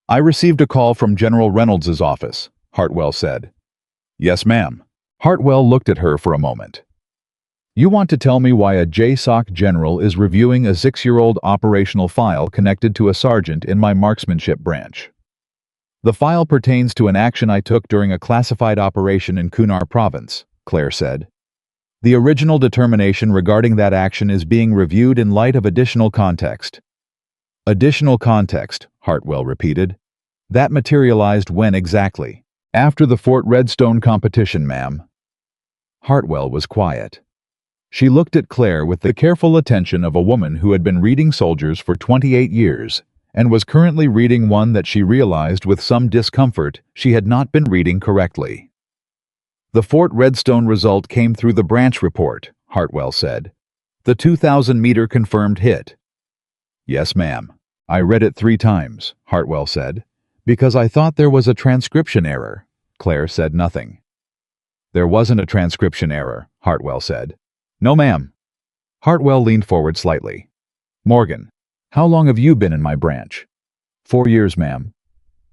I received a call from General Reynolds's office, Hartwell said. Yes, ma'am. Hartwell looked at her for a moment. You want to tell me why a JSOC general is reviewing a 6-year-old operational file connected to a sergeant in my marksmanship branch. The file pertains to an action I took during a classified operation in Kunar province, Claire said. The original determination regarding that action is being reviewed in light of additional context. Additional context, Hartwell repeated. That materialized when exactly? After the Fort Redstone competition, ma'am. Hartwell was quiet. She looked at Claire with the careful attention of a woman who had been reading soldiers for 28 years and was currently reading one that she realized with some discomfort she had not been reading correctly. The Fort Redstone result came through the branch report, Hartwell said. The 2,000-meter confirmed hit. Yes, ma'am. I read it 3 times, Hartwell said. Because I thought there was a transcription error. Claire said nothing. There wasn't a transcription error, Hartwell said. No, ma'am. Hartwell leaned forward slightly. Morgan, how long have you been in my branch? 4 years, ma'am.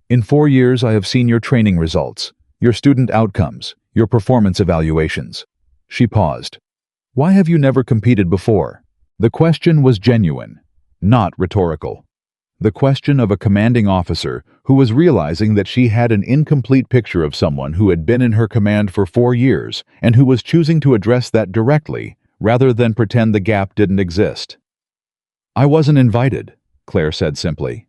In 4 years I have seen your training results, your student outcomes, your performance evaluations. She paused. Why have you never competed before? The question was genuine, not rhetorical. The question of a commanding officer who was realizing that she had an incomplete picture of someone who had been in her command for 4 years and who was choosing to address that directly rather than pretend the gap didn't exist. I wasn't invited, Claire said simply.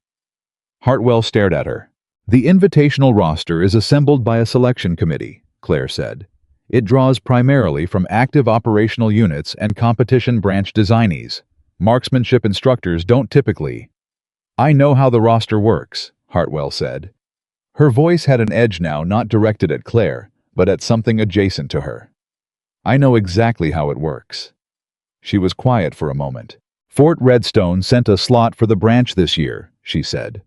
Hartwell stared at her. The invitational roster is assembled by a selection committee, Claire said. It draws primarily from active operational units and competition branch designees. Marksmanship instructors don't typically. I know how the roster works, Hartwell said. Her voice had an edge now not directed at Claire, but at something adjacent to her. I know exactly how it works. She was quiet for a moment. Fort Redstone sent a slot for the branch this year, she said.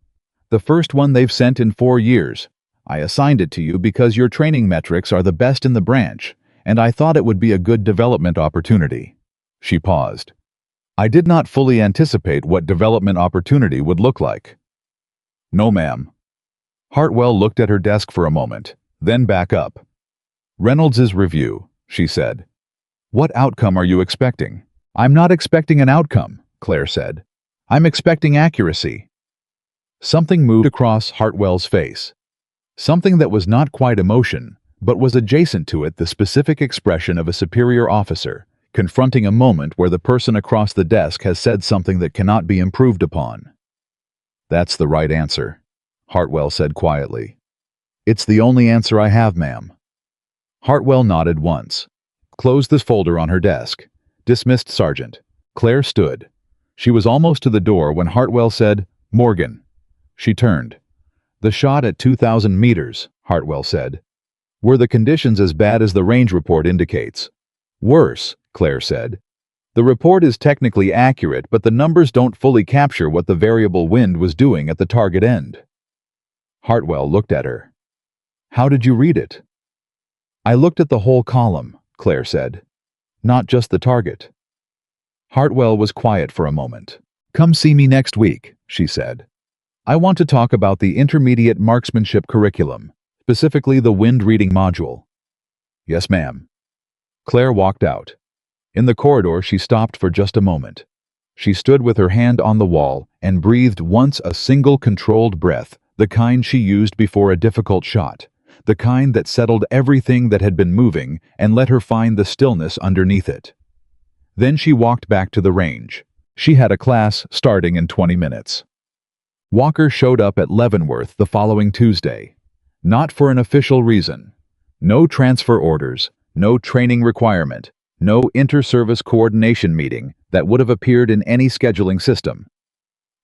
The first one they've sent in 4 years. I assigned it to you because your training metrics are the best in the branch, and I thought it would be a good development opportunity. She paused. I did not fully anticipate what development opportunity would look like. No, ma'am. Hartwell looked at her desk for a moment, then back up. Reynolds's review, she said. What outcome are you expecting? I'm not expecting an outcome, Claire said. I'm expecting accuracy. Something moved across Hartwell's face. Something that was not quite emotion, but was adjacent to it, the specific expression of a superior officer, confronting a moment where the person across the desk has said something that cannot be improved upon. That's the right answer, Hartwell said quietly. It's the only answer I have, ma'am. Hartwell nodded once, closed the folder on her desk. Dismissed Sergeant. Claire stood. She was almost to the door when Hartwell said, Morgan. She turned. The shot at 2,000 meters, Hartwell said. Were the conditions as bad as the range report indicates? Worse, Claire said. The report is technically accurate, but the numbers don't fully capture what the variable wind was doing at the target end. Hartwell looked at her. How did you read it? I looked at the whole column, Claire said. Not just the target. Hartwell was quiet for a moment. Come see me next week, she said. I want to talk about the intermediate marksmanship curriculum, specifically the wind reading module. Yes, ma'am. Claire walked out. In the corridor, she stopped for just a moment. She stood with her hand on the wall and breathed once a single controlled breath, the kind she used before a difficult shot, the kind that settled everything that had been moving and let her find the stillness underneath it. Then she walked back to the range. She had a class starting in 20 minutes. Walker showed up at Leavenworth the following Tuesday. Not for an official reason. No transfer orders, no training requirement, no inter-service coordination meeting that would have appeared in any scheduling system.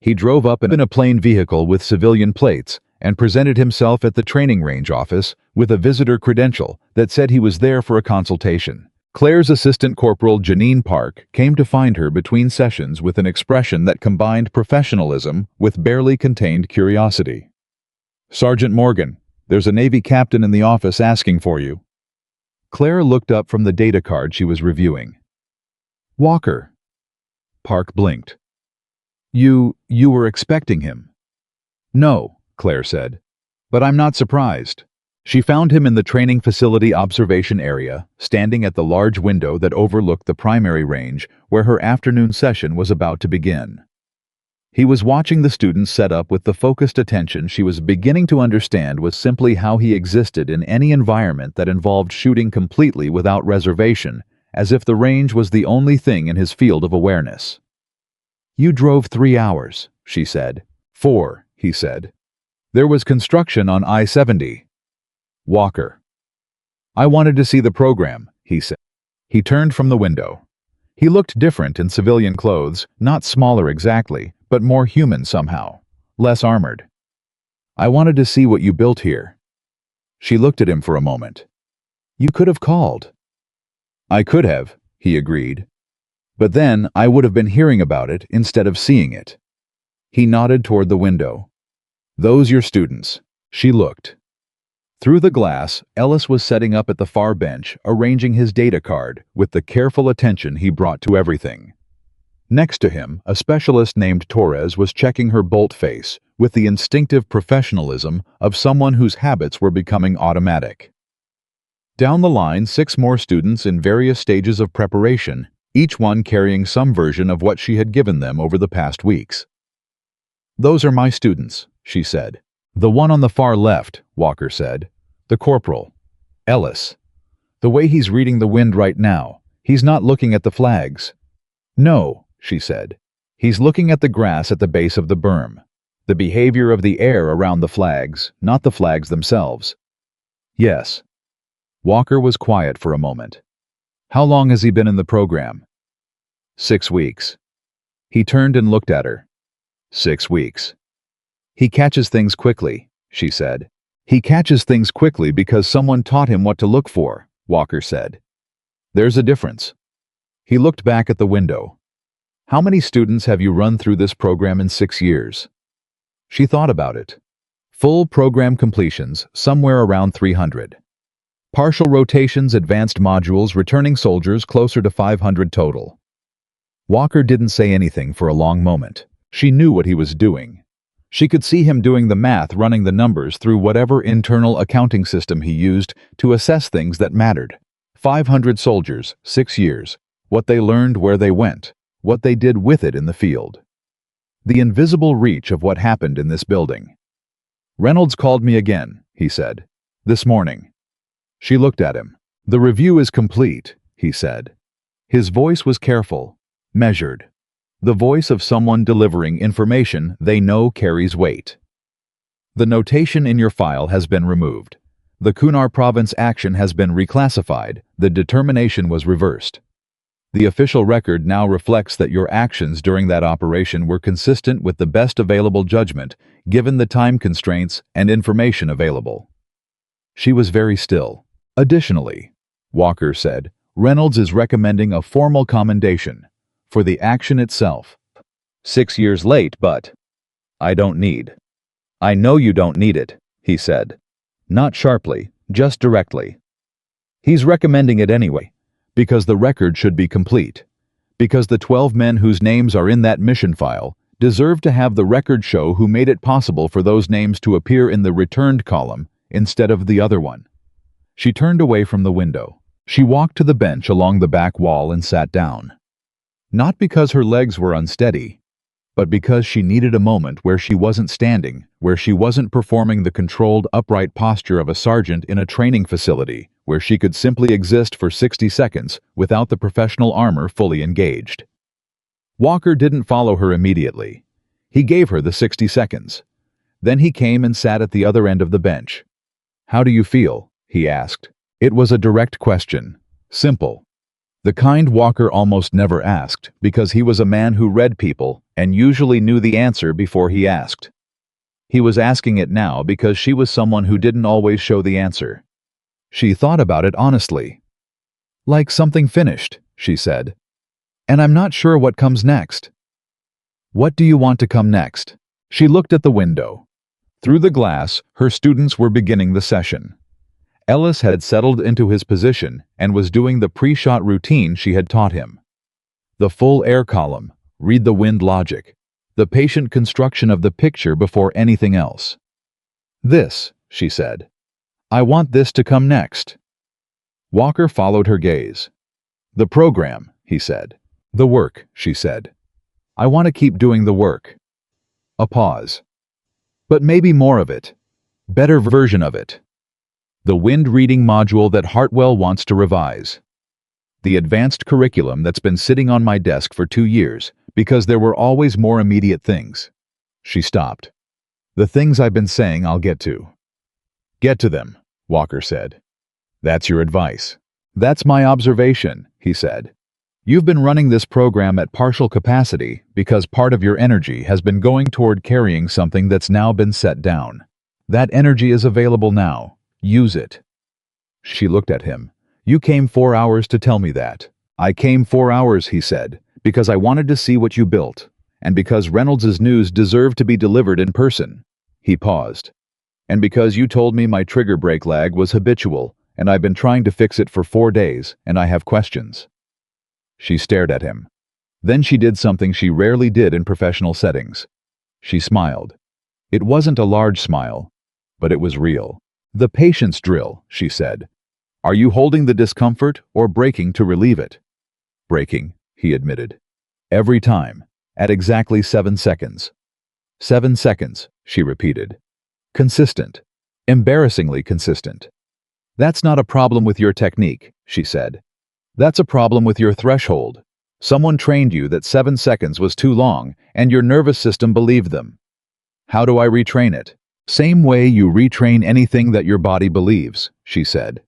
He drove up in a plain vehicle with civilian plates and presented himself at the training range office with a visitor credential that said he was there for a consultation. Claire's assistant corporal Janine Park came to find her between sessions with an expression that combined professionalism with barely contained curiosity. Sergeant Morgan, there's a Navy captain in the office asking for you. Claire looked up from the data card she was reviewing. Walker. Park blinked. You were expecting him? No, Claire said. But I'm not surprised. She found him in the training facility observation area, standing at the large window that overlooked the primary range where her afternoon session was about to begin. He was watching the students set up with the focused attention she was beginning to understand was simply how he existed in any environment that involved shooting completely without reservation, as if the range was the only thing in his field of awareness. You drove 3 hours, she said. 4, he said. There was construction on I-70. Walker. I wanted to see the program, he said. He turned from the window. He looked different in civilian clothes, not smaller exactly, but more human somehow, less armored. I wanted to see what you built here. She looked at him for a moment. You could have called. I could have, he agreed. But then I would have been hearing about it instead of seeing it. He nodded toward the window. Those your students. She looked. Through the glass, Ellis was setting up at the far bench, arranging his data card with the careful attention he brought to everything. Next to him, a specialist named Torres was checking her bolt face with the instinctive professionalism of someone whose habits were becoming automatic. Down the line, 6 more students in various stages of preparation, each one carrying some version of what she had given them over the past weeks. Those are my students, she said. The one on the far left, Walker said. The corporal. Ellis. The way he's reading the wind right now, he's not looking at the flags. No, she said. He's looking at the grass at the base of the berm. The behavior of the air around the flags, not the flags themselves. Yes. Walker was quiet for a moment. How long has he been in the program? 6 weeks. He turned and looked at her. 6 weeks. He catches things quickly, she said. He catches things quickly because someone taught him what to look for, Walker said. There's a difference. He looked back at the window. How many students have you run through this program in 6 years? She thought about it. Full program completions, somewhere around 300. Partial rotations, advanced modules, returning soldiers, closer to 500 total. Walker didn't say anything for a long moment. She knew what he was doing. She could see him doing the math, running the numbers through whatever internal accounting system he used to assess things that mattered. 500 soldiers, 6 years, what they learned, where they went, what they did with it in the field. The invisible reach of what happened in this building. Reynolds called me again, he said. This morning. She looked at him. The review is complete, he said. His voice was careful, measured. The voice of someone delivering information they know carries weight. The notation in your file has been removed. The Kunar province action has been reclassified. The determination was reversed. The official record now reflects that your actions during that operation were consistent with the best available judgment, given the time constraints and information available. She was very still. Additionally, Walker said, Reynolds is recommending a formal commendation for the action itself. 6 years late, but I don't need. I know you don't need it, he said. Not sharply, just directly. He's recommending it anyway, because the record should be complete. Because the 12 men whose names are in that mission file deserve to have the record show who made it possible for those names to appear in the returned column instead of the other one. She turned away from the window. She walked to the bench along the back wall and sat down. Not because her legs were unsteady, but because she needed a moment where she wasn't standing, where she wasn't performing the controlled, upright posture of a sergeant in a training facility, where she could simply exist for 60 seconds without the professional armor fully engaged. Walker didn't follow her immediately. He gave her the 60 seconds. Then he came and sat at the other end of the bench. How do you feel? He asked. It was a direct question. Simple. The kind Walker almost never asked, because he was a man who read people and usually knew the answer before he asked. He was asking it now because she was someone who didn't always show the answer. She thought about it honestly. Like something finished, she said. And I'm not sure what comes next. What do you want to come next? She looked at the window. Through the glass, her students were beginning the session. Ellis had settled into his position and was doing the pre-shot routine she had taught him. The full air column, read the wind logic, the patient construction of the picture before anything else. This, she said. I want this to come next. Walker followed her gaze. The program, he said. The work, she said. I want to keep doing the work. A pause. But maybe more of it. Better version of it. The wind reading module that Hartwell wants to revise. The advanced curriculum that's been sitting on my desk for 2 years because there were always more immediate things. She stopped. The things I've been saying I'll get to. Get to them, Walker said. That's your advice. That's my observation, he said. You've been running this program at partial capacity because part of your energy has been going toward carrying something that's now been set down. That energy is available now. Use it. She looked at him. You came 4 hours to tell me that. I came 4 hours, he said, because I wanted to see what you built, and because Reynolds's news deserved to be delivered in person. He paused. And because you told me my trigger brake lag was habitual, and I've been trying to fix it for 4 days, and I have questions. She stared at him. Then she did something she rarely did in professional settings. She smiled. It wasn't a large smile, but it was real. The patience drill, she said. Are you holding the discomfort or braking to relieve it? Braking, he admitted. Every time, at exactly 7 seconds. 7 seconds, she repeated. Consistent. Embarrassingly consistent. That's not a problem with your technique, she said. That's a problem with your threshold. Someone trained you that 7 seconds was too long, and your nervous system believed them. How do I retrain it? Same way you retrain anything that your body believes, she said.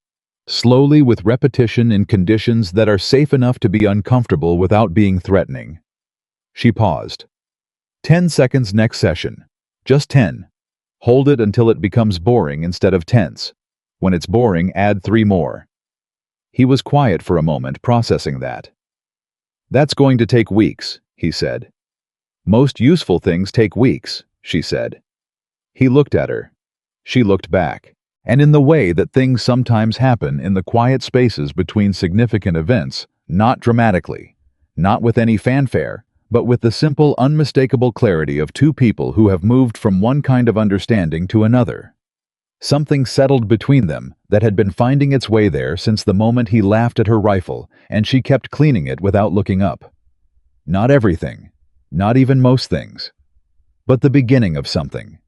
Slowly, with repetition in conditions that are safe enough to be uncomfortable without being threatening. She paused. 10 seconds next session. Just 10. Hold it until it becomes boring instead of tense. When it's boring, add 3 more. He was quiet for a moment, processing that. "That's going to take weeks," he said. "Most useful things take weeks," she said. He looked at her. She looked back. And in the way that things sometimes happen in the quiet spaces between significant events, not dramatically, not with any fanfare, but with the simple, unmistakable clarity of two people who have moved from one kind of understanding to another. Something settled between them that had been finding its way there since the moment he laughed at her rifle, and she kept cleaning it without looking up. Not everything, not even most things, but the beginning of something,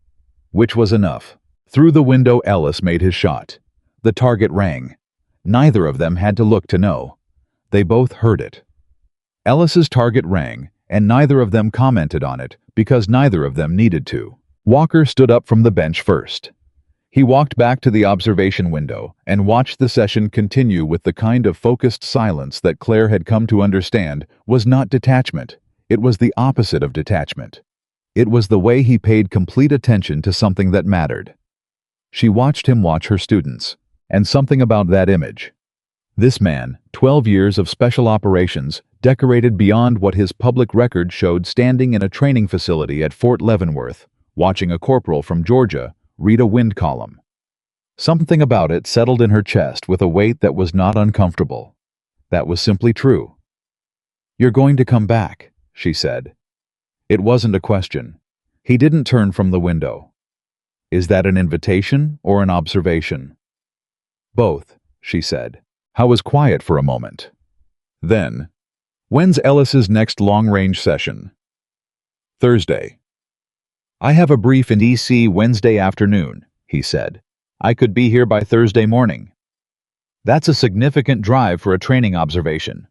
which was enough. Through the window, Ellis made his shot. The target rang. Neither of them had to look to know. They both heard it. Ellis's target rang, and neither of them commented on it because neither of them needed to. Walker stood up from the bench first. He walked back to the observation window and watched the session continue with the kind of focused silence that Claire had come to understand was not detachment. It was the opposite of detachment. It was the way he paid complete attention to something that mattered. She watched him watch her students, and something about that image. This man, 12 years of special operations, decorated beyond what his public record showed, standing in a training facility at Fort Leavenworth, watching a corporal from Georgia read a wind column. Something about it settled in her chest with a weight that was not uncomfortable. That was simply true. "You're going to come back," she said. It wasn't a question. He didn't turn from the window. "Is that an invitation or an observation?" "Both," she said. I was quiet for a moment. Then, "When's Ellis's next long-range session?" "Thursday." "I have a brief in DC Wednesday afternoon," he said. "I could be here by Thursday morning." "That's a significant drive for a training observation."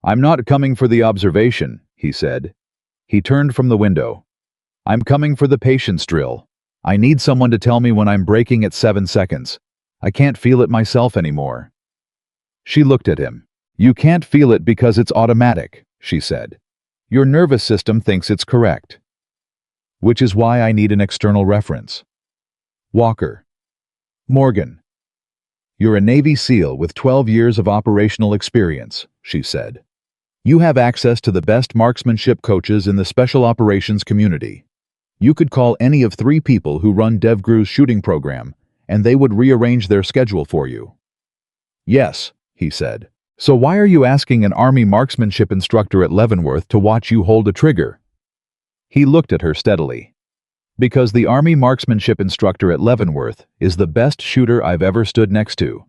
"I'm not coming for the observation," he said. He turned from the window. "I'm coming for the patience drill. I need someone to tell me when I'm breaking at 7 seconds. I can't feel it myself anymore." She looked at him. "You can't feel it because it's automatic," she said. "Your nervous system thinks it's correct. Which is why I need an external reference." Walker. "Morgan. You're a Navy SEAL with 12 years of operational experience," she said. "You have access to the best marksmanship coaches in the special operations community. You could call any of 3 people who run DevGru's shooting program, and they would rearrange their schedule for you." "Yes," he said. "So why are you asking an Army marksmanship instructor at Leavenworth to watch you hold a trigger?" He looked at her steadily. "Because the Army marksmanship instructor at Leavenworth is the best shooter I've ever stood next to.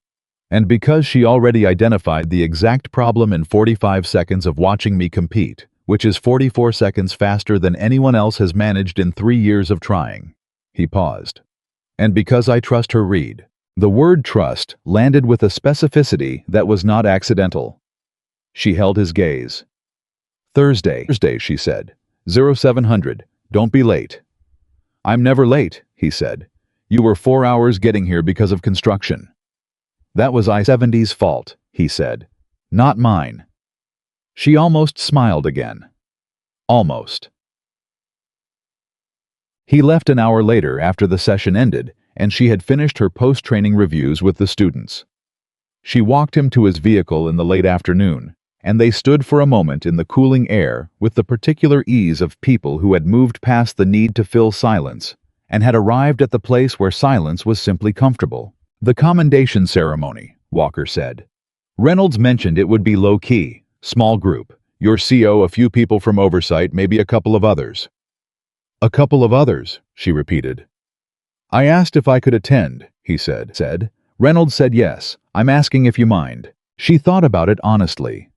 And because she already identified the exact problem in 45 seconds of watching me compete, which is 44 seconds faster than anyone else has managed in 3 years of trying." He paused. "And because I trust her read." The word trust landed with a specificity that was not accidental. She held his gaze. "Thursday," she said. 0700, don't be late." "I'm never late," he said. "You were 4 hours getting here because of construction." "That was I-70's fault," he said. "Not mine." She almost smiled again. Almost. He left an hour later after the session ended, and she had finished her post-training reviews with the students. She walked him to his vehicle in the late afternoon, and they stood for a moment in the cooling air with the particular ease of people who had moved past the need to fill silence and had arrived at the place where silence was simply comfortable. "The commendation ceremony," Walker said. "Reynolds mentioned it would be low-key, small group. Your CO, a few people from oversight, maybe a couple of others." "A couple of others," she repeated. "I asked if I could attend," he said. "Reynolds said yes. I'm asking if you mind." She thought about it honestly.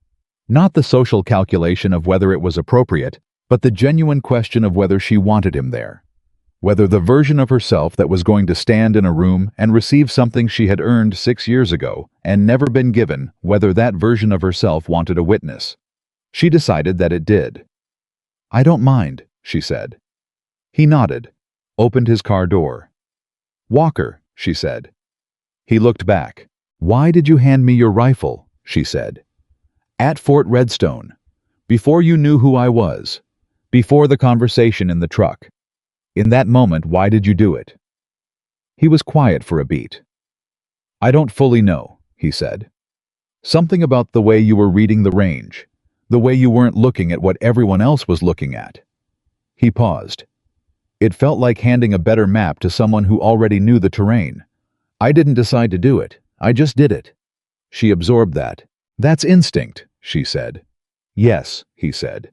Not the social calculation of whether it was appropriate, but the genuine question of whether she wanted him there. Whether the version of herself that was going to stand in a room and receive something she had earned 6 years ago and never been given, whether that version of herself wanted a witness. She decided that it did. "I don't mind," she said. He nodded, opened his car door. "Walker," she said. He looked back. "Why did you hand me your rifle?" she said. "At Fort Redstone. Before you knew who I was. Before the conversation in the truck. In that moment, why did you do it?" He was quiet for a beat. "I don't fully know," he said. Something about the way you were reading the range, the way you weren't looking at what everyone else was looking at. He paused. It felt like handing a better map to someone who already knew the terrain. I didn't decide to do it, I just did it. She absorbed that. That's instinct, she said. Yes, he said.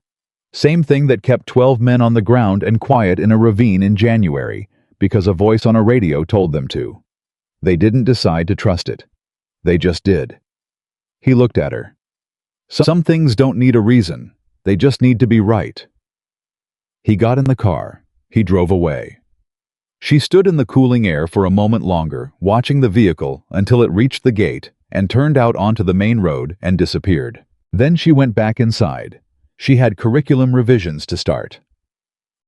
Same thing that kept 12 men on the ground and quiet in a ravine in January, because a voice on a radio told them to. They didn't decide to trust it. They just did. He looked at her. Some things don't need a reason, they just need to be right. He got in the car. He drove away. She stood in the cooling air for a moment longer, watching the vehicle until it reached the gate and turned out onto the main road and disappeared. Then she went back inside. She had curriculum revisions to start.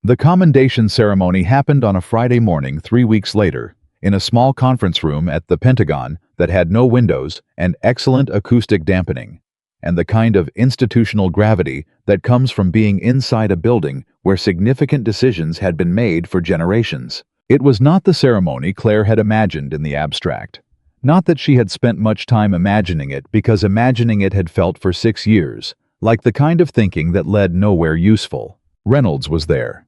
The commendation ceremony happened on a Friday morning 3 weeks later, in a small conference room at the Pentagon that had no windows and excellent acoustic dampening, and the kind of institutional gravity that comes from being inside a building where significant decisions had been made for generations. It was not the ceremony Claire had imagined in the abstract. Not that she had spent much time imagining it, because imagining it had felt for 6 years, like the kind of thinking that led nowhere useful. Reynolds was there.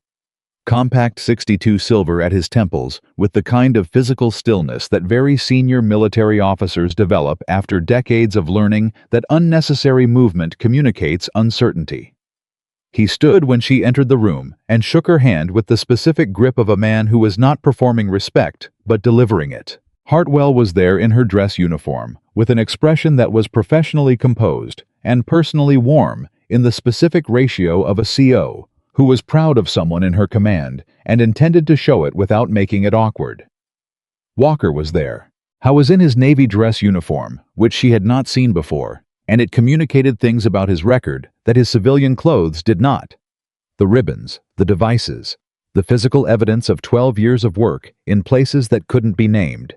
Compact 62 silver at his temples, with the kind of physical stillness that very senior military officers develop after decades of learning that unnecessary movement communicates uncertainty. He stood when she entered the room and shook her hand with the specific grip of a man who was not performing respect, but delivering it. Hartwell was there in her dress uniform, with an expression that was professionally composed and personally warm in the specific ratio of a CO, who was proud of someone in her command and intended to show it without making it awkward. Walker was there. He was in his Navy dress uniform, which she had not seen before, and it communicated things about his record that his civilian clothes did not. The ribbons, the devices, the physical evidence of 12 years of work in places that couldn't be named.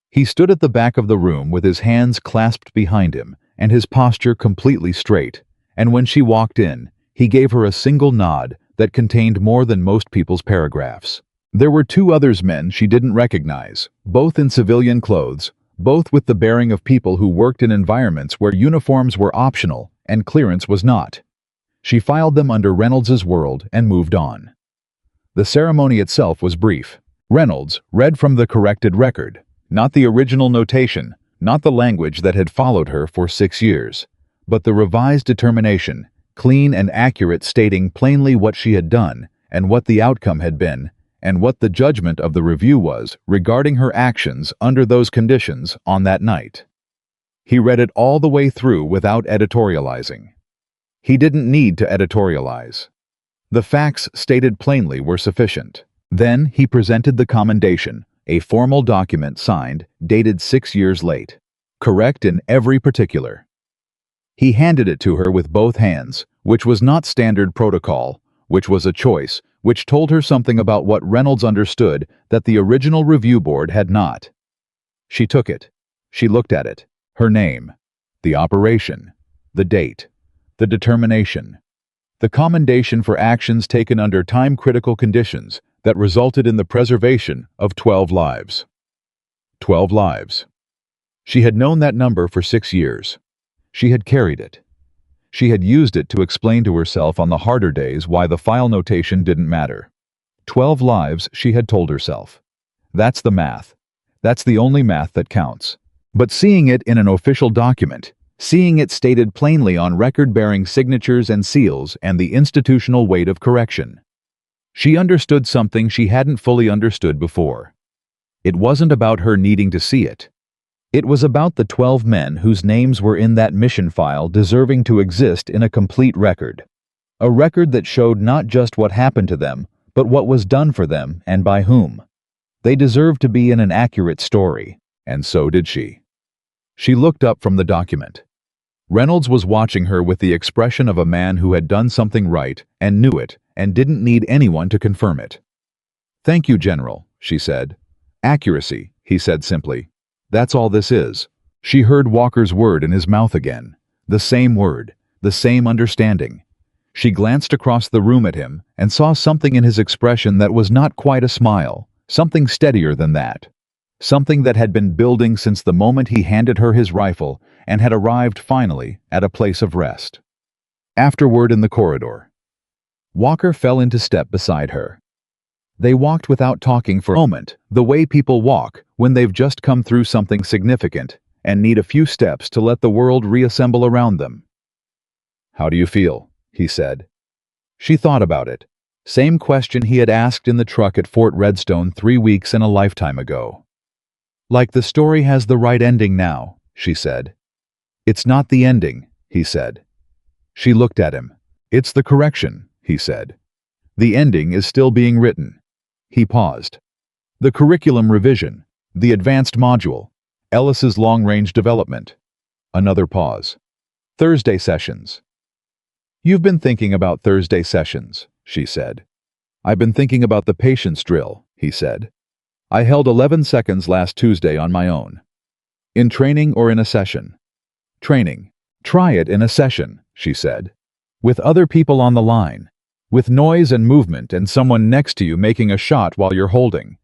He stood at the back of the room with his hands clasped behind him and his posture completely straight, and when she walked in, he gave her a single nod that contained more than most people's paragraphs. There were 2 others men she didn't recognize, both in civilian clothes, both with the bearing of people who worked in environments where uniforms were optional and clearance was not. She filed them under Reynolds's world and moved on. The ceremony itself was brief. Reynolds read from the corrected record, not the original notation, not the language that had followed her for 6 years, but the revised determination, clean and accurate, stating plainly what she had done and what the outcome had been, and what the judgment of the review was regarding her actions under those conditions on that night. He read it all the way through without editorializing. He didn't need to editorialize. The facts stated plainly were sufficient. Then he presented the commendation, a formal document signed, dated 6 years late, correct in every particular. He handed it to her with both hands, which was not standard protocol, which was a choice, which told her something about what Reynolds understood that the original review board had not. She took it. She looked at it. Her name, the operation, the date, the determination, the commendation for actions taken under time-critical conditions that resulted in the preservation of 12 lives. 12 lives. She had known that number for 6 years. She had carried it. She had used it to explain to herself on the harder days why the file notation didn't matter. 12 lives, she had told herself. That's the math. That's the only math that counts. But seeing it in an official document, seeing it stated plainly on record bearing signatures and seals and the institutional weight of correction, she understood something she hadn't fully understood before. It wasn't about her needing to see it. It was about the 12 men whose names were in that mission file deserving to exist in a complete record. A record that showed not just what happened to them, but what was done for them and by whom. They deserved to be in an accurate story, and so did she. She looked up from the document. Reynolds was watching her with the expression of a man who had done something right and knew it and didn't need anyone to confirm it. "Thank you, General," she said. "Accuracy," he said simply. "That's all this is." She heard Walker's word in his mouth again. The same word, the same understanding. She glanced across the room at him and saw something in his expression that was not quite a smile, something steadier than that. something that had been building since the moment he handed her his rifle and had arrived finally at a place of rest. Afterward in the corridor, Walker fell into step beside her. They walked without talking for a moment, the way people walk when they've just come through something significant and need a few steps to let the world reassemble around them. "How do you feel?" he said. She thought about it. Same question he had asked in the truck at Fort Redstone 3 weeks and a lifetime ago. "Like the story has the right ending now," she said. "It's not the ending," he said. She looked at him. "It's the correction," he said. "The ending is still being written." He paused. "The curriculum revision, the advanced module, Ellis's long-range development." Another pause. "Thursday sessions." "You've been thinking about Thursday sessions," she said. "I've been thinking about the patience drill," he said. "I held 11 seconds last Tuesday on my own." "In training or in a session?" "Training." "Try it in a session," she said. "With other people on the line. With noise and movement and someone next to you making a shot while you're holding.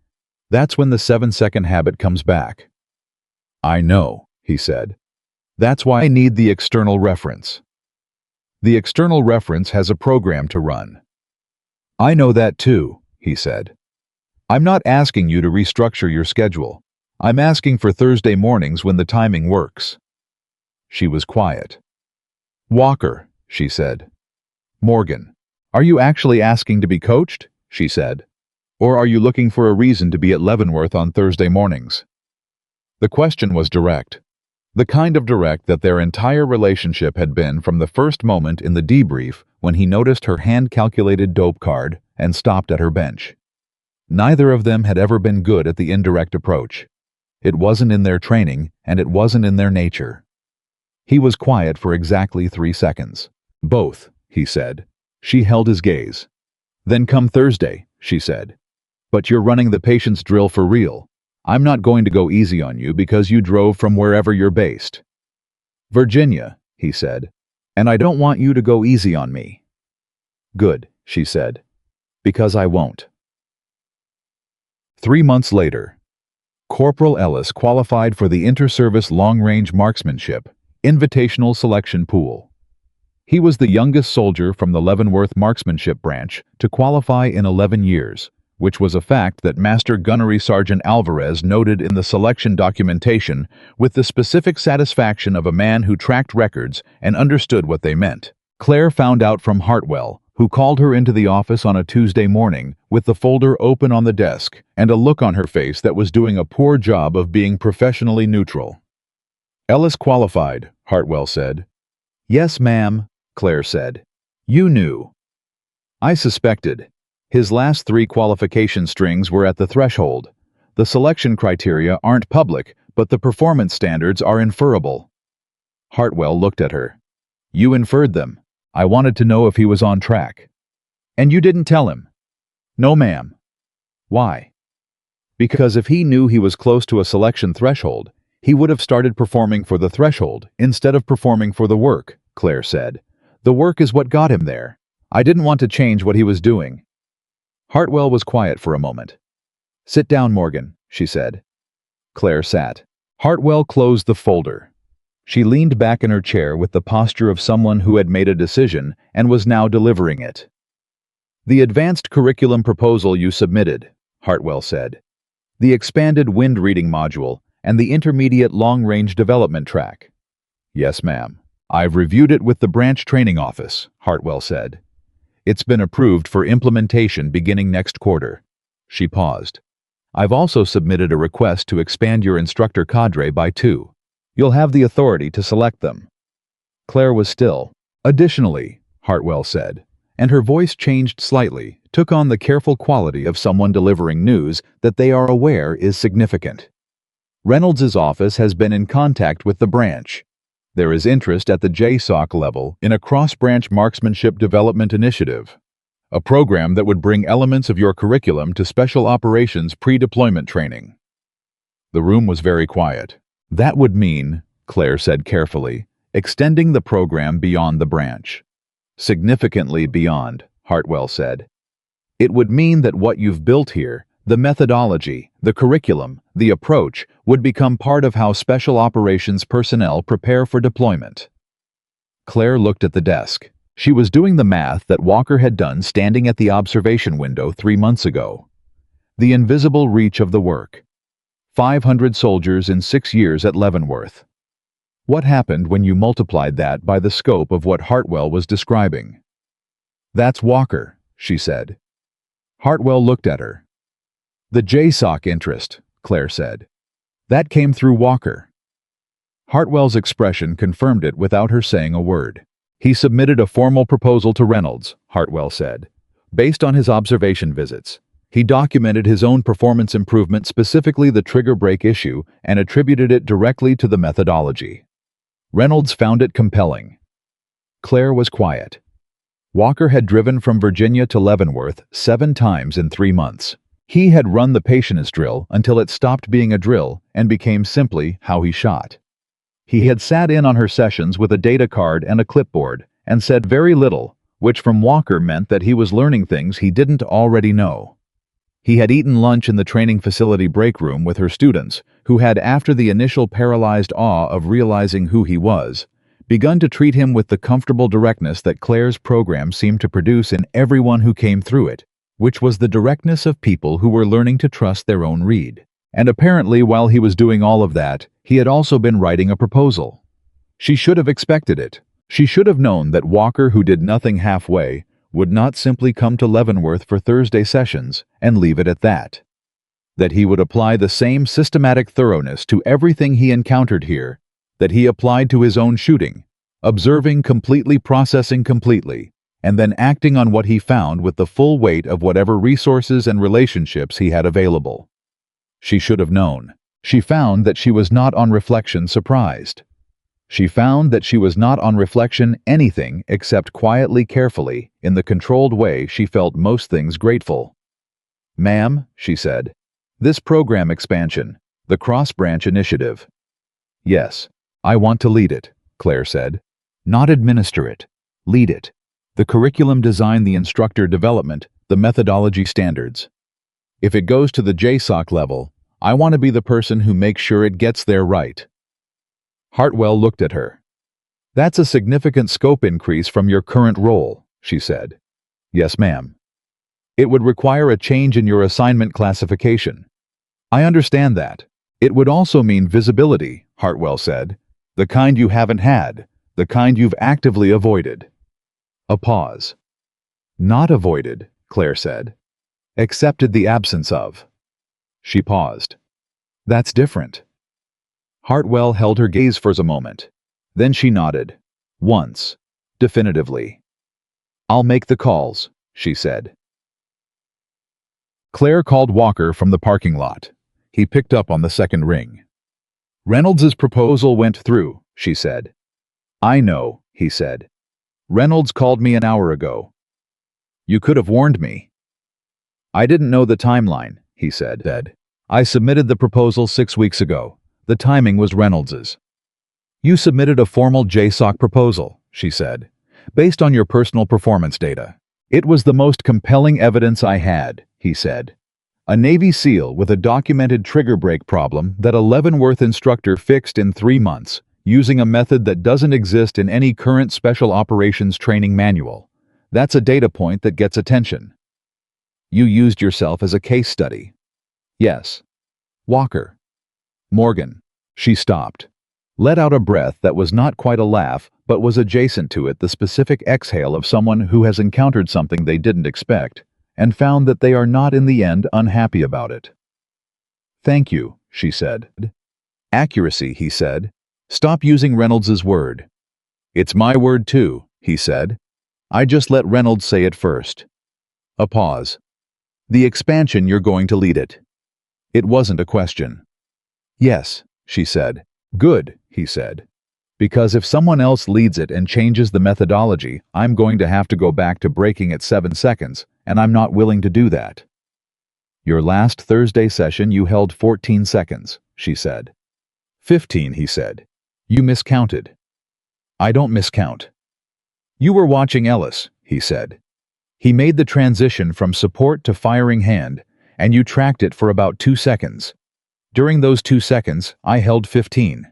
That's when the 7-second habit comes back." "I know," he said. "That's why I need the external reference. The external reference has a program to run." "I know that too," he said. "I'm not asking you to restructure your schedule. I'm asking for Thursday mornings when the timing works." She was quiet. "Walker," she said. "Morgan, are you actually asking to be coached?" she said. "Or are you looking for a reason to be at Leavenworth on Thursday mornings?" The question was direct. The kind of direct that their entire relationship had been from the first moment in the debrief when he noticed her hand-calculated dope card and stopped at her bench. Neither of them had ever been good at the indirect approach. It wasn't in their training, and it wasn't in their nature. He was quiet for exactly 3 seconds. "Both," he said. She held his gaze. "Then come Thursday," she said. "But you're running the patience drill for real. I'm not going to go easy on you because you drove from wherever you're based." "Virginia," he said. "And I don't want you to go easy on me." "Good," she said. "Because I won't." 3 months later, Corporal Ellis qualified for the Inter-Service Long-Range Marksmanship Invitational Selection Pool. He was the youngest soldier from the Leavenworth Marksmanship branch to qualify in 11 years, which was a fact that Master Gunnery Sergeant Alvarez noted in the selection documentation with the specific satisfaction of a man who tracked records and understood what they meant. Claire found out from Hartwell, who called her into the office on a Tuesday morning with the folder open on the desk and a look on her face that was doing a poor job of being professionally neutral. "Ellis qualified," Hartwell said. "Yes, ma'am," Claire said. "You knew." "I suspected. His last 3 qualification strings were at the threshold. The selection criteria aren't public, but the performance standards are inferable." Hartwell looked at her. "You inferred them. I wanted to know if he was on track." "And you didn't tell him?" "No, ma'am." "Why?" "Because if he knew he was close to a selection threshold, he would have started performing for the threshold instead of performing for the work," Claire said. "The work is what got him there. I didn't want to change what he was doing." Hartwell was quiet for a moment. "Sit down, Morgan," she said. Claire sat. Hartwell closed the folder. She leaned back in her chair with the posture of someone who had made a decision and was now delivering it. "The advanced curriculum proposal you submitted," Hartwell said. "The expanded wind reading module and the intermediate long-range development track." "Yes, ma'am. I've reviewed it with the branch training office," Hartwell said. "It's been approved for implementation beginning next quarter." She paused. "I've also submitted a request to expand your instructor cadre by 2. You'll have the authority to select them." Claire was still. "Additionally," Hartwell said, and her voice changed slightly, took on the careful quality of someone delivering news that they are aware is significant. "Reynolds's office has been in contact with the branch. There is interest at the JSOC level in a cross-branch marksmanship development initiative, a program that would bring elements of your curriculum to special operations pre-deployment training." The room was very quiet. "That would mean," Claire said carefully, "extending the program beyond the branch." "Significantly beyond," Hartwell said. "It would mean that what you've built here, The methodology, the curriculum, the approach would become part of how special operations personnel prepare for deployment. Claire looked at the desk. She was doing the math that Walker had done standing at the observation window 3 months ago. The invisible reach of the work. 500 soldiers in 6 years at Leavenworth. What happened when you multiplied that by the scope of what Hartwell was describing? "That's Walker," she said. Hartwell looked at her. "The JSOC interest," Claire said. "That came through Walker." Hartwell's expression confirmed it without her saying a word. "He submitted a formal proposal to Reynolds," Hartwell said, "based on his observation visits. He documented his own performance improvement, specifically the trigger brake issue, and attributed it directly to the methodology. Reynolds found it compelling." Claire was quiet. Walker had driven from Virginia to Leavenworth 7 times in 3 months. He had run the patience drill until it stopped being a drill and became simply how he shot. He had sat in on her sessions with a data card and a clipboard and said very little, which from Walker meant that he was learning things he didn't already know. He had eaten lunch in the training facility break room with her students, who had, after the initial paralyzed awe of realizing who he was, begun to treat him with the comfortable directness that Claire's program seemed to produce in everyone who came through it, which was the directness of people who were learning to trust their own read. And apparently, while he was doing all of that, he had also been writing a proposal. She should have expected it. She should have known that Walker, who did nothing halfway, would not simply come to Leavenworth for Thursday sessions and leave it at that. That he would apply the same systematic thoroughness to everything he encountered here that he applied to his own shooting, observing completely, processing completely, and then acting on what he found with the full weight of whatever resources and relationships he had available. She should have known. She found that she was not on reflection surprised. She found that she was not on reflection anything except quietly, carefully, in the controlled way she felt most things grateful. "Ma'am," she said, "this program expansion, the cross-branch initiative." "Yes, I want to lead it," Claire said. "Not administer it. Lead it. The curriculum design, the instructor development, the methodology standards. If it goes to the JSOC level, I want to be the person who makes sure it gets there right." Hartwell looked at her. "That's a significant scope increase from your current role," she said. "Yes, ma'am. It would require a change in your assignment classification." "I understand that. It would also mean visibility," Hartwell said. "The kind you haven't had, the kind you've actively avoided." A pause. "Not avoided," Claire said. "Accepted the absence of." She paused. "That's different." Hartwell held her gaze for a moment. Then she nodded. Once. Definitively. "I'll make the calls," she said. Claire called Walker from the parking lot. He picked up on the second ring. "Reynolds's proposal went through," she said. "I know," he said. "Reynolds called me an hour ago." "You could have warned me." "I didn't know the timeline," he said. "I submitted the proposal 6 weeks ago. The timing was Reynolds's." "You submitted a formal JSOC proposal," she said, "based on your personal performance data." "It was the most compelling evidence I had," he said. "A Navy SEAL with a documented trigger brake problem that a Leavenworth instructor fixed in 3 months, using a method that doesn't exist in any current special operations training manual. That's a data point that gets attention. You used yourself as a case study." "Yes." "Walker." "Morgan." She stopped. Let out a breath that was not quite a laugh, but was adjacent to it, the specific exhale of someone who has encountered something they didn't expect, and found that they are not in the end unhappy about it. "Thank you," she said. "Accuracy," he said. "Stop using Reynolds's word." "It's my word too," he said. "I just let Reynolds say it first." A pause. "The expansion, you're going to lead it." It wasn't a question. "Yes," she said. "Good," he said. "Because if someone else leads it and changes the methodology, I'm going to have to go back to breaking at 7 seconds, and I'm not willing to do that." "Your last Thursday session you held 14 seconds, she said. 15, he said. "You miscounted." "I don't miscount." "You were watching Ellis," he said. "He made the transition from support to firing hand, and you tracked it for about 2 seconds. During those 2 seconds, I held 15.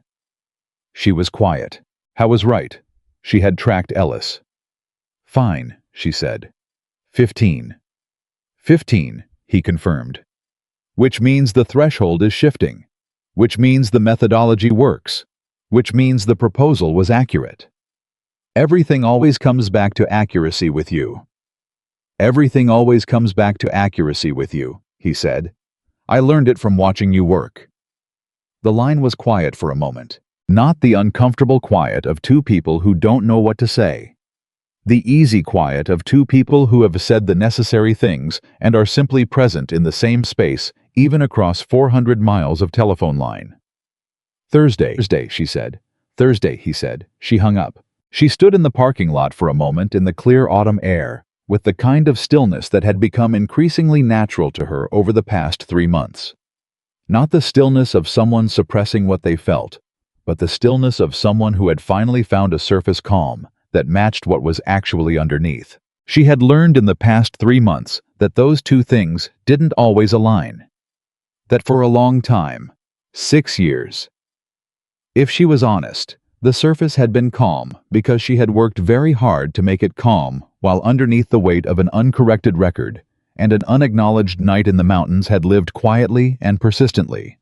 She was quiet. Howe was right. She had tracked Ellis. Fine, she said. 15. 15, he confirmed. Which means the threshold is shifting. Which means the methodology works. Which means the proposal was accurate. Everything always comes back to accuracy with you. Everything always comes back to accuracy with you, he said. I learned it from watching you work. The line was quiet for a moment. Not the uncomfortable quiet of two people who don't know what to say. The easy quiet of two people who have said the necessary things and are simply present in the same space, even across 400 miles of telephone line. Thursday, she said. Thursday, he said. She hung up. She stood in the parking lot for a moment in the clear autumn air, with the kind of stillness that had become increasingly natural to her over the past 3 months. Not the stillness of someone suppressing what they felt, but the stillness of someone who had finally found a surface calm that matched what was actually underneath. She had learned in the past 3 months that those two things didn't always align. That for a long time, 6 years. If she was honest, the surface had been calm because she had worked very hard to make it calm while underneath the weight of an uncorrected record, and an unacknowledged night in the mountains had lived quietly and persistently.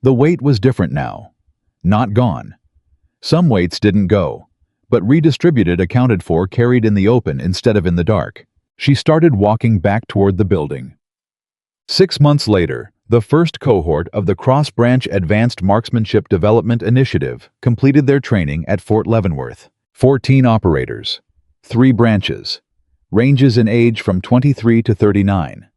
The weight was different now. Not gone. Some weights didn't go, but redistributed, accounted for, carried in the open instead of in the dark. She started walking back toward the building. 6 months later, the first cohort of the Cross Branch Advanced Marksmanship Development Initiative completed their training at Fort Leavenworth. 14 operators. 3 branches. Ranges in age from 23 to 39.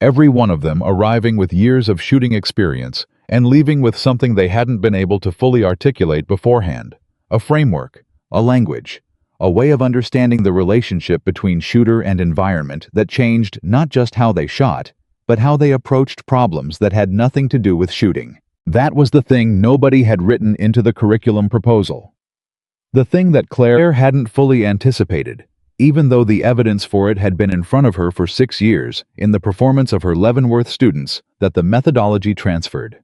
Every one of them arriving with years of shooting experience and leaving with something they hadn't been able to fully articulate beforehand. A framework, a language, a way of understanding the relationship between shooter and environment that changed not just how they shot, but how they approached problems that had nothing to do with shooting. That was the thing nobody had written into the curriculum proposal. The thing that Claire hadn't fully anticipated, even though the evidence for it had been in front of her for 6 years in the performance of her Leavenworth students, that the methodology transferred.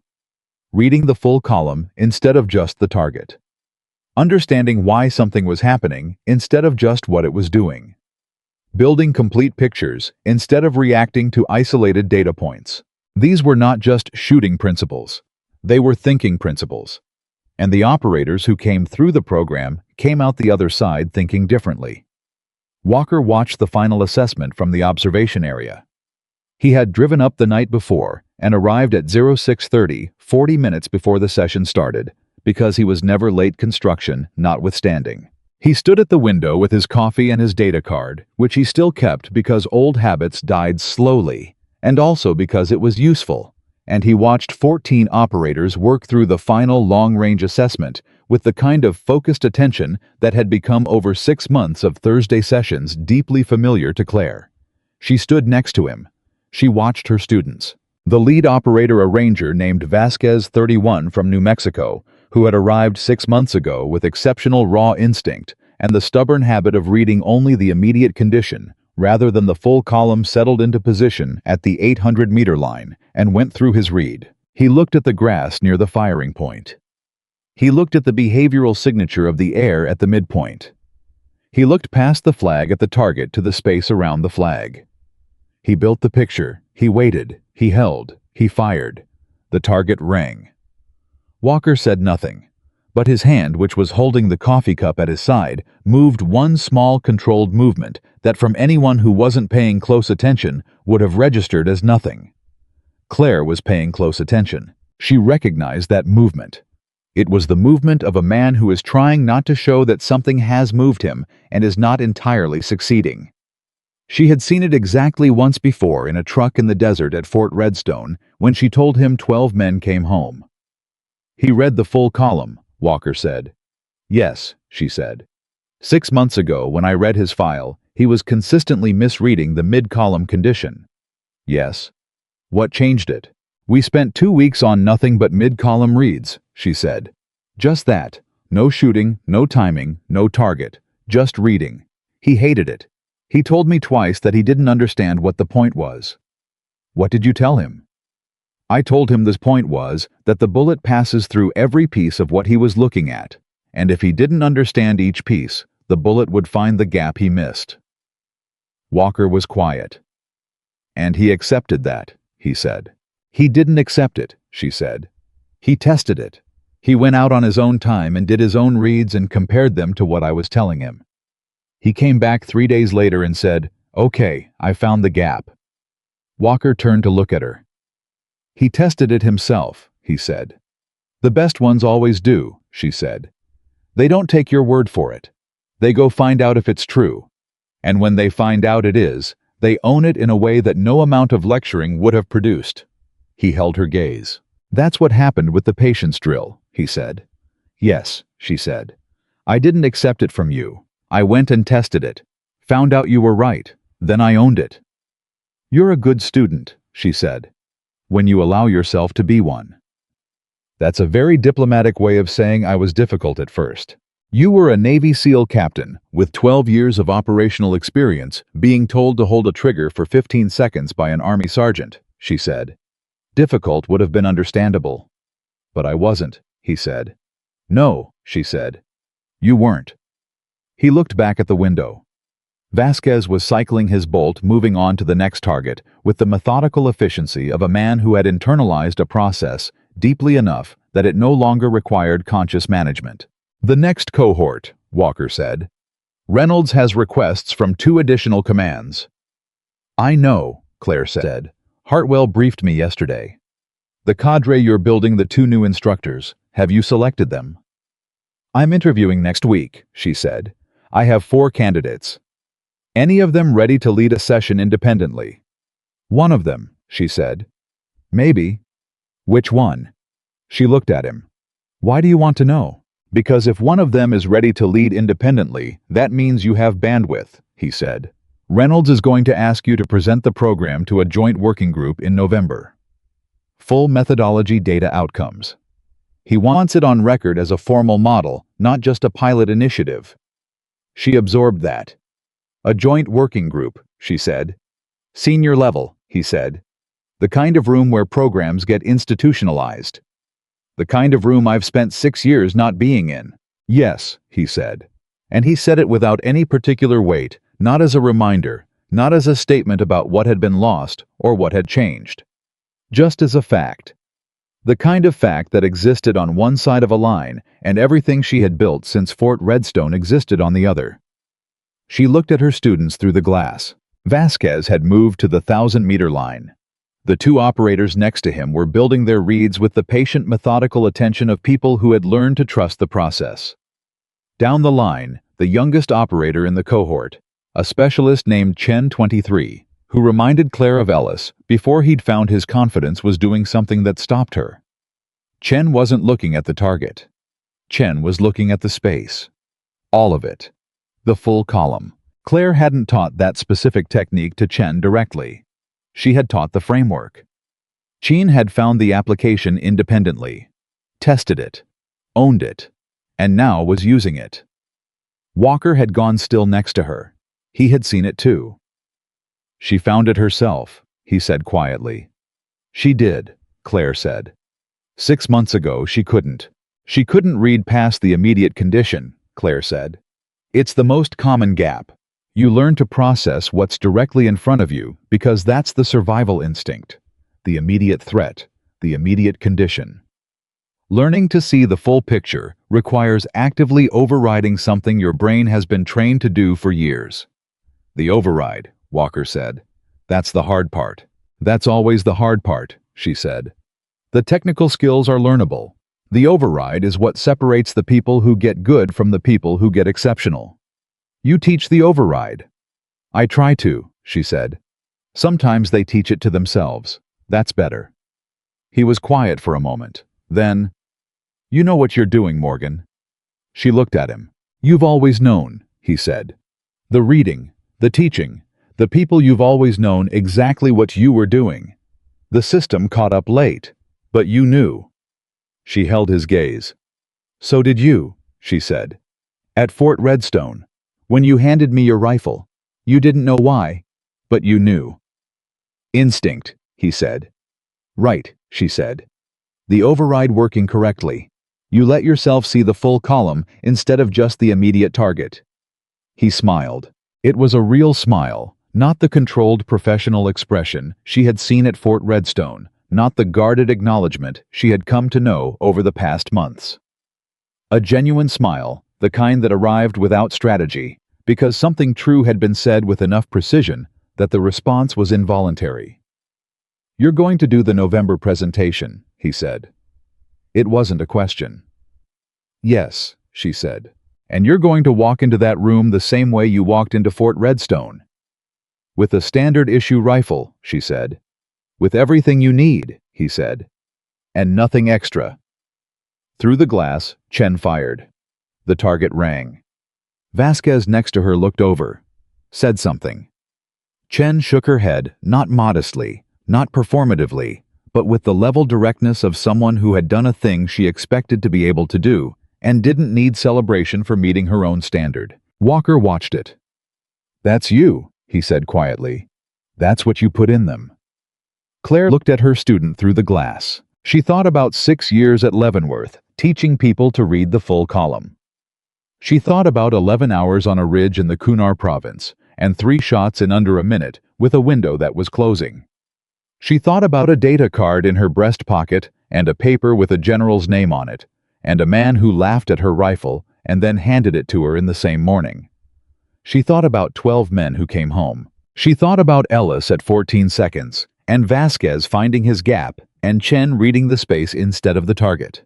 Reading the full column instead of just the target. Understanding why something was happening instead of just what it was doing. Building complete pictures instead of reacting to isolated data points. These were not just shooting principles. They were thinking principles. And the operators who came through the program came out the other side thinking differently. Walker watched the final assessment from the observation area. He had driven up the night before and arrived at 06:30, 40 minutes before the session started, because he was never late, construction notwithstanding. He stood at the window with his coffee and his data card, which he still kept because old habits died slowly, and also because it was useful, and he watched 14 operators work through the final long-range assessment with the kind of focused attention that had become over 6 months of Thursday sessions deeply familiar to Claire. She stood next to him. She watched her students. The lead operator, a ranger named Vasquez 31 from New Mexico, who had arrived 6 months ago with exceptional raw instinct and the stubborn habit of reading only the immediate condition rather than the full column, settled into position at the 800-meter line and went through his read. He looked at the grass near the firing point. He looked at the behavioral signature of the air at the midpoint. He looked past the flag at the target to the space around the flag. He built the picture. He waited. He held. He fired. The target rang. Walker said nothing, but his hand, which was holding the coffee cup at his side, moved one small controlled movement that from anyone who wasn't paying close attention would have registered as nothing. Claire was paying close attention. She recognized that movement. It was the movement of a man who is trying not to show that something has moved him and is not entirely succeeding. She had seen it exactly once before in a truck in the desert at Fort Redstone when she told him 12 men came home. He read the full column, Walker said. Yes, she said. 6 months ago, when I read his file, he was consistently misreading the mid-column condition. Yes. What changed it? We spent 2 weeks on nothing but mid-column reads, she said. Just that. No shooting, no timing, no target. Just reading. He hated it. He told me twice that he didn't understand what the point was. What did you tell him? I told him this point was that the bullet passes through every piece of what he was looking at, and if he didn't understand each piece, the bullet would find the gap he missed. Walker was quiet. And he accepted that, he said. He didn't accept it, she said. He tested it. He went out on his own time and did his own reads and compared them to what I was telling him. He came back 3 days later and said, "Okay, I found the gap." Walker turned to look at her. He tested it himself, he said. The best ones always do, she said. They don't take your word for it. They go find out if it's true. And when they find out it is, they own it in a way that no amount of lecturing would have produced. He held her gaze. That's what happened with the patience drill, he said. Yes, she said. I didn't accept it from you. I went and tested it. Found out you were right. Then I owned it. You're a good student, she said. When you allow yourself to be one. That's a very diplomatic way of saying I was difficult at first. You were a Navy SEAL captain with 12 years of operational experience being told to hold a trigger for 15 seconds by an Army sergeant, she said. Difficult would have been understandable. But I wasn't, he said. No, she said. You weren't. He looked back at the window. Vasquez was cycling his bolt, moving on to the next target with the methodical efficiency of a man who had internalized a process deeply enough that it no longer required conscious management. The next cohort, Walker said. Reynolds has requests from 2 additional commands. I know, Claire said. Hartwell briefed me yesterday. The cadre you're building the 2 new instructors, have you selected them? I'm interviewing next week, she said. I have 4 candidates. Any of them ready to lead a session independently? One of them, she said. Maybe. Which one? She looked at him. Why do you want to know? Because if one of them is ready to lead independently, that means you have bandwidth, he said. Reynolds is going to ask you to present the program to a joint working group in November. Full methodology data outcomes. He wants it on record as a formal model, not just a pilot initiative. She absorbed that. A joint working group, she said. Senior level, he said. The kind of room where programs get institutionalized. The kind of room I've spent 6 years not being in. Yes, he said. And he said it without any particular weight, not as a reminder, not as a statement about what had been lost or what had changed. Just as a fact. The kind of fact that existed on one side of a line and everything she had built since Fort Redstone existed on the other. She looked at her students through the glass. Vasquez had moved to the 1,000-meter line. The 2 operators next to him were building their reads with the patient, methodical attention of people who had learned to trust the process. Down the line, the youngest operator in the cohort, a specialist named Chen 23, who reminded Claire of Ellis before he'd found his confidence was doing something that stopped her. Chen wasn't looking at the target. Chen was looking at the space. All of it. The full column. Claire hadn't taught that specific technique to Chen directly. She had taught the framework. Chen had found the application independently, tested it, owned it, and now was using it. Walker had gone still next to her. He had seen it too. She found it herself, he said quietly. She did, Claire said. 6 months ago she couldn't. She couldn't read past the immediate condition, Claire said. It's the most common gap. You learn to process what's directly in front of you because that's the survival instinct, the immediate threat, the immediate condition. Learning to see the full picture requires actively overriding something your brain has been trained to do for years. The override, Walker said. That's the hard part. That's always the hard part, she said. The technical skills are learnable. The override is what separates the people who get good from the people who get exceptional. You teach the override. I try to, she said. Sometimes they teach it to themselves. That's better. He was quiet for a moment. Then, you know what you're doing, Morgan. She looked at him. You've always known, he said. The reading, the teaching, the people you've always known exactly what you were doing. The system caught up late, but you knew. She held his gaze. So did you, she said. At Fort Redstone, when you handed me your rifle, you didn't know why, but you knew. Instinct, he said. Right, she said. The override working correctly. You let yourself see the full column instead of just the immediate target. He smiled. It was a real smile, not the controlled professional expression she had seen at Fort Redstone, not the guarded acknowledgement she had come to know over the past months. A genuine smile, the kind that arrived without strategy, because something true had been said with enough precision that the response was involuntary. You're going to do the November presentation, he said. It wasn't a question. Yes, she said. And you're going to walk into that room the same way you walked into Fort Redstone. With a standard issue rifle, she said. With everything you need, he said. And nothing extra. Through the glass, Chen fired. The target rang. Vasquez next to her looked over, said something. Chen shook her head, not modestly, not performatively, but with the level directness of someone who had done a thing she expected to be able to do, and didn't need celebration for meeting her own standard. Walker watched it. That's you, he said quietly. That's what you put in them. Claire looked at her student through the glass. She thought about 6 years at Leavenworth, teaching people to read the full column. She thought about 11 hours on a ridge in the Kunar province, and 3 shots in under a minute, with a window that was closing. She thought about a data card in her breast pocket, and a paper with a general's name on it, and a man who laughed at her rifle and then handed it to her in the same morning. She thought about 12 men who came home. She thought about Ellis at 14 seconds, and Vasquez finding his gap, and Chen reading the space instead of the target.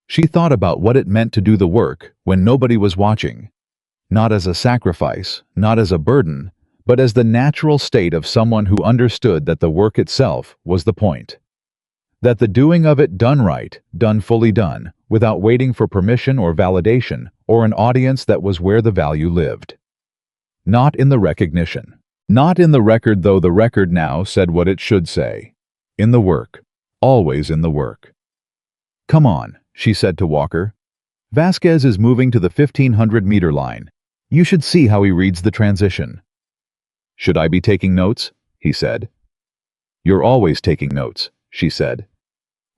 She thought about what it meant to do the work when nobody was watching, not as a sacrifice, not as a burden, but as the natural state of someone who understood that the work itself was the point. That the doing of it done right, done fully done, without waiting for permission or validation, or an audience that was where the value lived. Not in the recognition. Not in the record, though the record now said what it should say. In the work. Always in the work. Come on, she said to Walker. Vasquez is moving to the 1500-meter line. You should see how he reads the transition. Should I be taking notes? He said. You're always taking notes, she said.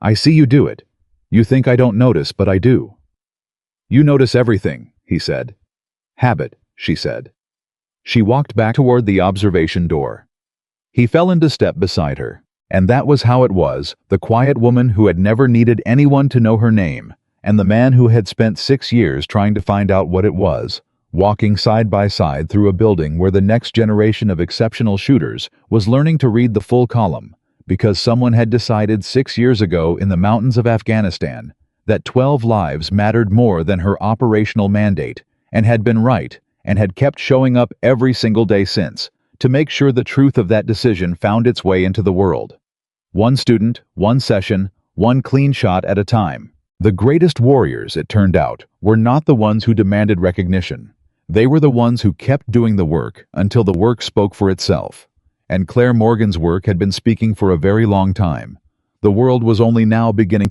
I see you do it. You think I don't notice, but I do. You notice everything, he said. Habit, she said. She walked back toward the observation door. He fell into step beside her, and that was how it was, the quiet woman who had never needed anyone to know her name, and the man who had spent 6 years trying to find out what it was, walking side by side through a building where the next generation of exceptional shooters was learning to read the full column, because someone had decided 6 years ago in the mountains of Afghanistan that 12 lives mattered more than her operational mandate, and had been right, and had kept showing up every single day since, to make sure the truth of that decision found its way into the world. One student, one session, one clean shot at a time. The greatest warriors, it turned out, were not the ones who demanded recognition. They were the ones who kept doing the work until the work spoke for itself. And Claire Morgan's work had been speaking for a very long time. The world was only now beginning